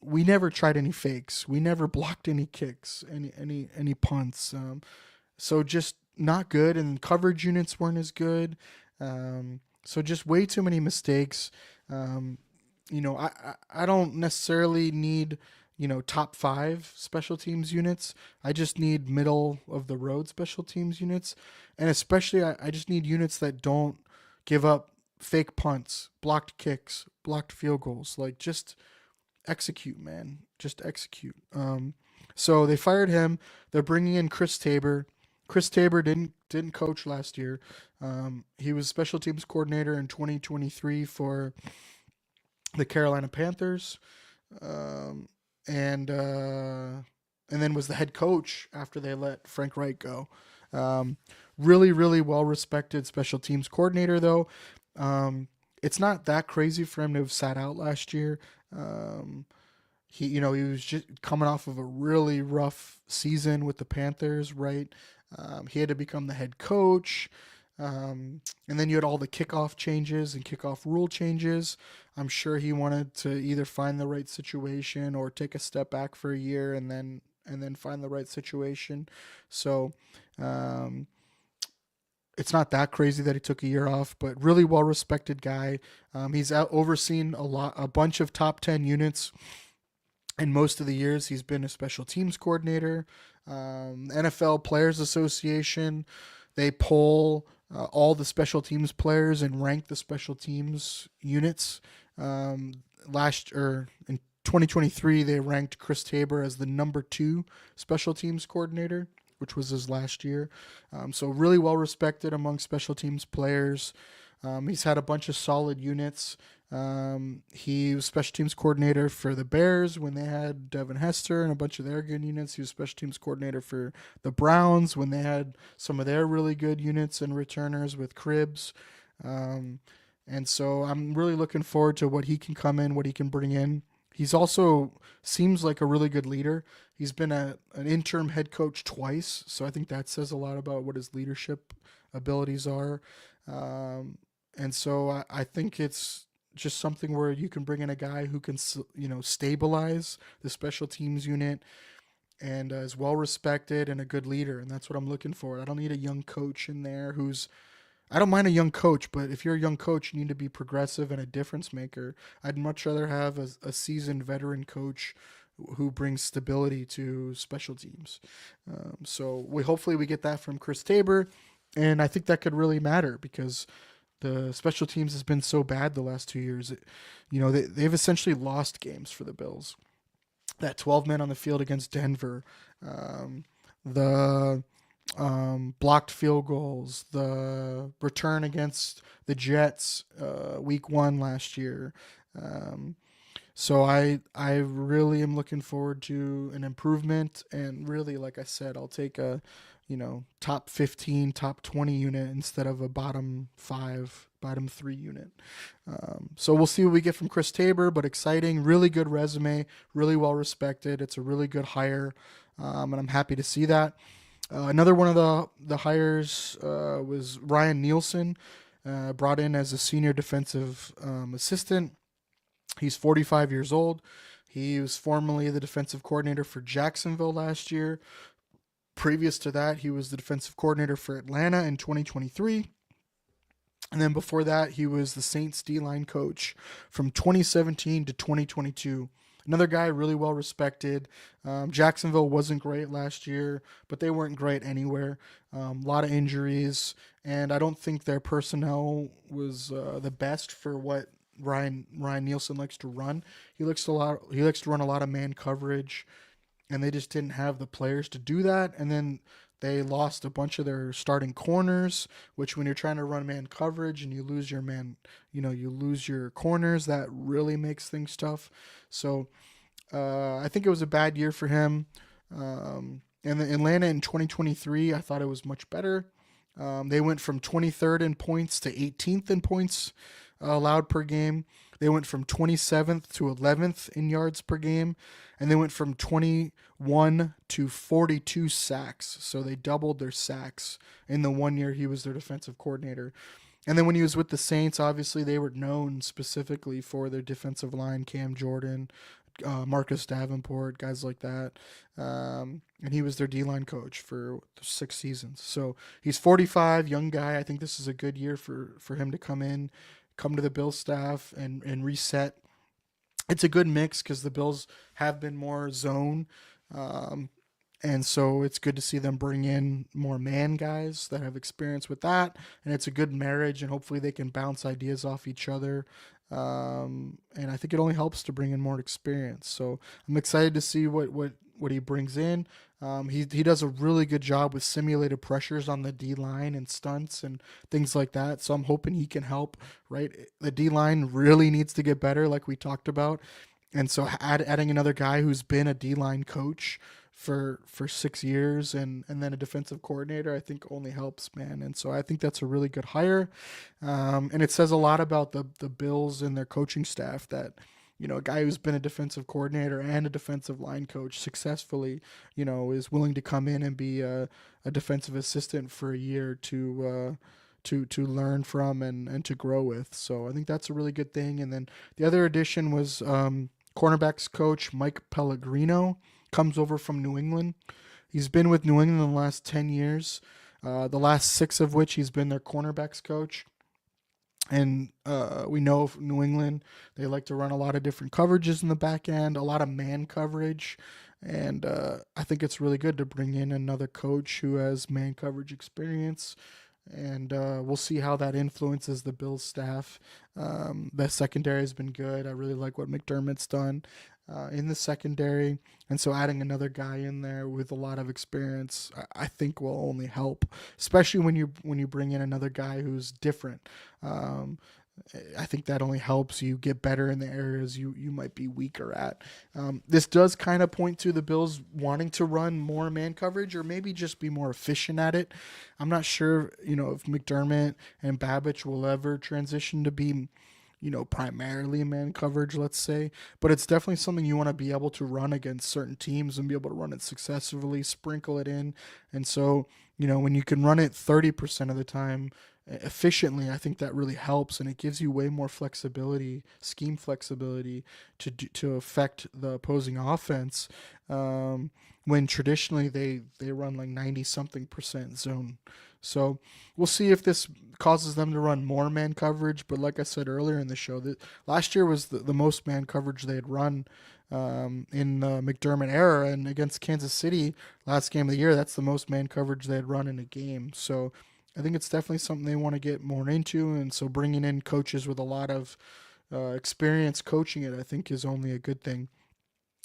we never tried any fakes, we never blocked any kicks, any punts. So just not good, and coverage units weren't as good. So just way too many mistakes. I don't necessarily need, top 5 special teams units. I just need middle of the road special teams units. And especially I just need units that don't give up fake punts, blocked kicks, blocked field goals. Like, just execute, man. Just execute. So they fired him. They're bringing in Chris Tabor. Chris Tabor didn't coach last year. He was special teams coordinator in 2023 for the Carolina Panthers, um, and then was the head coach after they let Frank Wright go. Um, really well respected special teams coordinator though. It's not that crazy for him to have sat out last year. Um, he was just coming off of a really rough season with the Panthers, right? He had to become the head coach. And then you had all the kickoff changes and kickoff rule changes. I'm sure he wanted to either find the right situation or take a step back for a year and then find the right situation. So um, it's not that crazy that he took a year off, but really well respected guy. He's overseen a bunch of top 10 units. In most of the years, he's been a special teams coordinator. NFL Players Association, they poll all the special teams players and rank the special teams units. In 2023, they ranked Chris Tabor as the number 2 special teams coordinator, which was his last year. So really well respected among special teams players. He's had a bunch of solid units. He was special teams coordinator for the Bears when they had Devin Hester and a bunch of their good units. He was special teams coordinator for the Browns when they had some of their really good units and returners with Cribbs. And so I'm really looking forward to what he can come in, what he can bring in. He's also seems like a really good leader. He's been an interim head coach twice, so I think that says a lot about what his leadership abilities are. And so I think it's just something where you can bring in a guy who can, stabilize the special teams unit and is well respected and a good leader. And that's what I'm looking for. I don't need a young coach in there I don't mind a young coach, but if you're a young coach, you need to be progressive and a difference maker. I'd much rather have a seasoned veteran coach who brings stability to special teams. So hopefully we get that from Chris Tabor. And I think that could really matter because the special teams has been so bad the last 2 years. They've essentially lost games for the Bills. That 12 men on the field against Denver, the blocked field goals, the return against the Jets week 1 last year. So I really am looking forward to an improvement, and really, like I said, I'll take a top 15, top 20 unit instead of a bottom 5, bottom 3 unit. So we'll see what we get from Chris Tabor, but exciting, really good resume, really well respected. It's a really good hire, and I'm happy to see that. Another one of the hires was Ryan Nielsen, brought in as a senior defensive assistant. He's 45 years old. He was formerly the defensive coordinator for Jacksonville last year. Previous to that, he was the defensive coordinator for Atlanta in 2023. And then before that, he was the Saints D-line coach from 2017 to 2022. Another guy really well respected. Jacksonville wasn't great last year, but they weren't great anywhere. A lot of injuries, and I don't think their personnel was the best for what Ryan Nielsen likes to run. He likes to run a lot of man coverage, and they just didn't have the players to do that. And then they lost a bunch of their starting corners, which when you're trying to run man coverage and you lose your you lose your corners, that really makes things tough. So I think it was a bad year for him. And the Atlanta in 2023, I thought it was much better. They went from 23rd in points to 18th in points allowed per game. They went from 27th to 11th in yards per game, and they went from 21 to 42 sacks. So they doubled their sacks in the 1 year he was their defensive coordinator. And then when he was with the Saints, obviously they were known specifically for their defensive line, Cam Jordan, Marcus Davenport, guys like that. And he was their D-line coach for 6 seasons. So he's 45, young guy. I think this is a good year for him to come to the Bills staff and reset. It's a good mix because the Bills have been more zone. And so it's good to see them bring in more man guys that have experience with that. And it's a good marriage, and hopefully they can bounce ideas off each other. And I think it only helps to bring in more experience. So I'm excited to see what he brings in. He does a really good job with simulated pressures on the D line and stunts and things like that. So I'm hoping he can help. Right, the D line really needs to get better, like we talked about. And so adding another guy who's been a D line coach for 6 years and then a defensive coordinator, I think only helps, man. And so I think that's a really good hire. And it says a lot about the Bills and their coaching staff that, a guy who's been a defensive coordinator and a defensive line coach successfully, is willing to come in and be a defensive assistant for a year to learn from and to grow with. So I think that's a really good thing. And then the other addition was cornerbacks coach Mike Pellegrino comes over from New England. He's been with New England in the last 10 years, the last 6 of which he's been their cornerbacks coach. And we know New England, they like to run a lot of different coverages in the back end, a lot of man coverage. And I think it's really good to bring in another coach who has man coverage experience. And we'll see how that influences the Bills staff. The secondary has been good. I really like what McDermott's done in the secondary. And so adding another guy in there with a lot of experience, I think will only help, especially when you bring in another guy who's different. I think that only helps you get better in the areas you might be weaker at. This does kind of point to the Bills wanting to run more man coverage or maybe just be more efficient at it. I'm not sure, if McDermott and Babbage will ever transition to be, primarily man coverage, let's say. But it's definitely something you want to be able to run against certain teams and be able to run it successfully, sprinkle it in. And so, when you can run it 30% of the time efficiently, I think that really helps, and it gives you way more flexibility, scheme flexibility to affect the opposing offense. When traditionally they run like 90-something% zone. So we'll see if this causes them to run more man coverage. But like I said earlier in the show, that last year was the most man coverage they had run in the McDermott era, and against Kansas City last game of the year, that's the most man coverage they had run in a game. So I think it's definitely something they want to get more into, and so bringing in coaches with a lot of experience coaching it, I think, is only a good thing.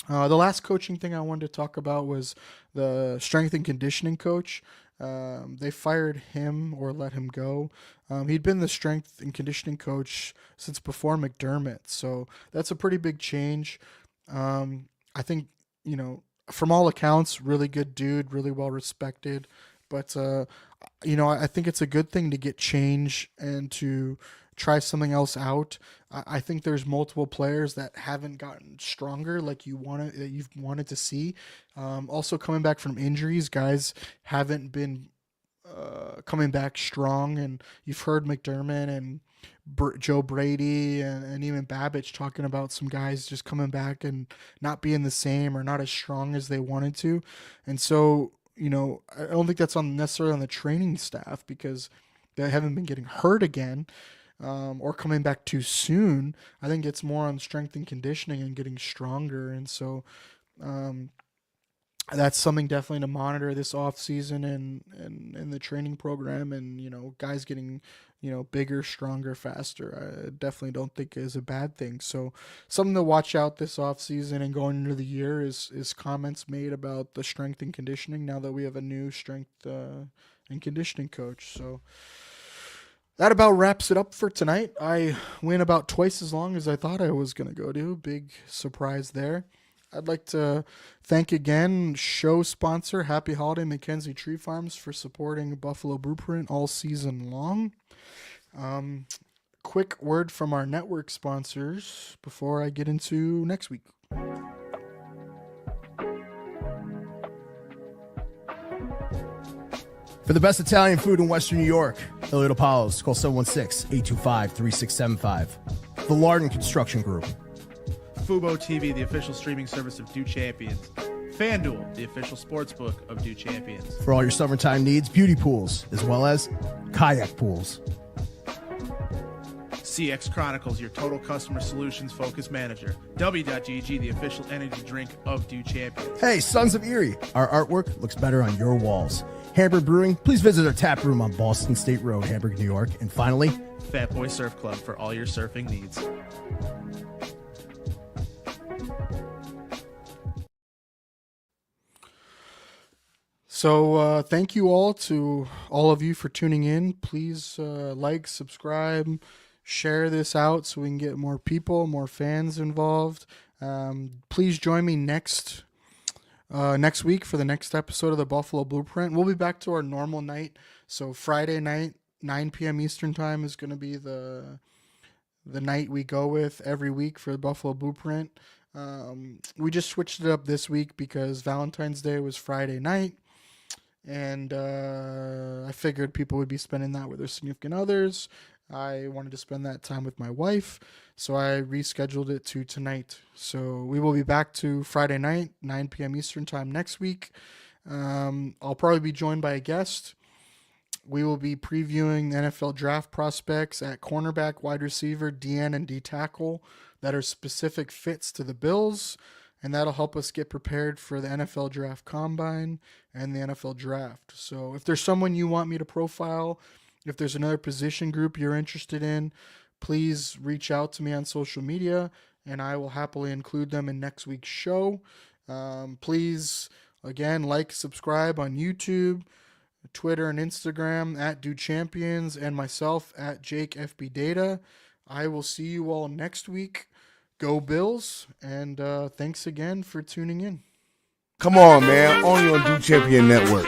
The last coaching thing I wanted to talk about was the strength and conditioning coach. They fired him or let him go. He'd been the strength and conditioning coach since before McDermott, so that's a pretty big change. I think, from all accounts, really good dude, really well respected. But, I think it's a good thing to get change and to try something else out. I think there's multiple players that haven't gotten stronger like you've wanted to see. Also, coming back from injuries, guys haven't been coming back strong. And you've heard McDermott and Joe Brady and even Babbage talking about some guys just coming back and not being the same or not as strong as they wanted to. And so, I don't think that's necessarily on the training staff because they haven't been getting hurt again or coming back too soon. I think it's more on strength and conditioning and getting stronger. And so that's something definitely to monitor this offseason and in the training program, and, guys getting, bigger, stronger, faster. I definitely don't think is a bad thing. So something to watch out this offseason and going into the year is comments made about the strength and conditioning now that we have a new strength and conditioning coach. So that about wraps it up for tonight. I went about twice as long as I thought I was going to go to. Big surprise there. I'd like to thank again show sponsor Happy Holiday Mackenzie Tree Farms for supporting Buffalo Blueprint all season long. Quick word from our network sponsors before I get into next week. For the best Italian food in Western New York, Elliot Apollos, call 716-825-3675. The Lardon Construction Group. Fubo TV, the official streaming service of Do Champions. FanDuel, the official sportsbook of Do Champions. For all your summertime needs, beauty pools, as well as kayak pools. CX Chronicles, your total customer solutions focused manager. W.GG, the official energy drink of Do Champions. Hey, Sons of Erie, our artwork looks better on your walls. Hamburg Brewing, please visit our tap room on Boston State Road, Hamburg, New York. And finally, Fat Boy Surf Club for all your surfing needs. So thank you all to all of you for tuning in. Please like, subscribe, share this out so we can get more people, more fans involved. Please join me next week for the next episode of the Buffalo Blueprint. We'll be back to our normal night. So Friday night, 9 p.m. Eastern time is going to be the night we go with every week for the Buffalo Blueprint. We just switched it up this week because Valentine's Day was Friday night. And I figured people would be spending that with their significant others. I wanted to spend that time with my wife, so I rescheduled it to tonight. So we will be back to Friday night, 9 p.m. Eastern time next week. I'll probably be joined by a guest. We will be previewing NFL draft prospects at cornerback, wide receiver, DN, and D tackle that are specific fits to the Bills. And that'll help us get prepared for the NFL Draft Combine and the NFL Draft. So if there's someone you want me to profile, if there's another position group you're interested in, please reach out to me on social media, and I will happily include them in next week's show. Please, again, like, subscribe on YouTube, Twitter, and Instagram at Dude Champions, and myself at Jake FB Data. I will see you all next week. Go Bills, and thanks again for tuning in. Come on, man. Only on Do Champion Network.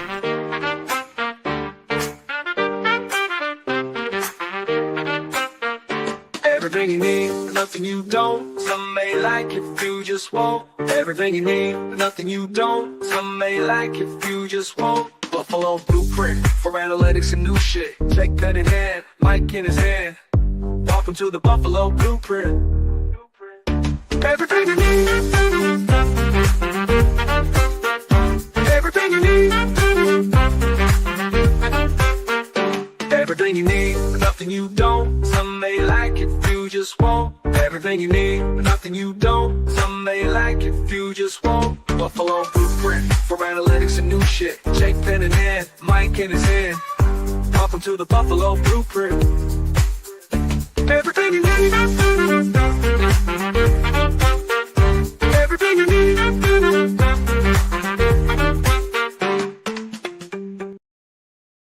Everything you need, nothing you don't. Some may like if you just won't. Everything you need, nothing you don't. Some may like if you just won't. Buffalo Blueprint for analytics and new shit. Jake pen in hand, mic in his hand. Welcome to the Buffalo Blueprint. Everything you need. Everything you need. Everything you need, nothing you don't. Some may like it, you just won't. Everything you need, nothing you don't. Some may like it, you just won't. Buffalo Blueprint for analytics and new shit. Jake pen in hand, mic in his hand. Welcome to the Buffalo Blueprint. Everything you need.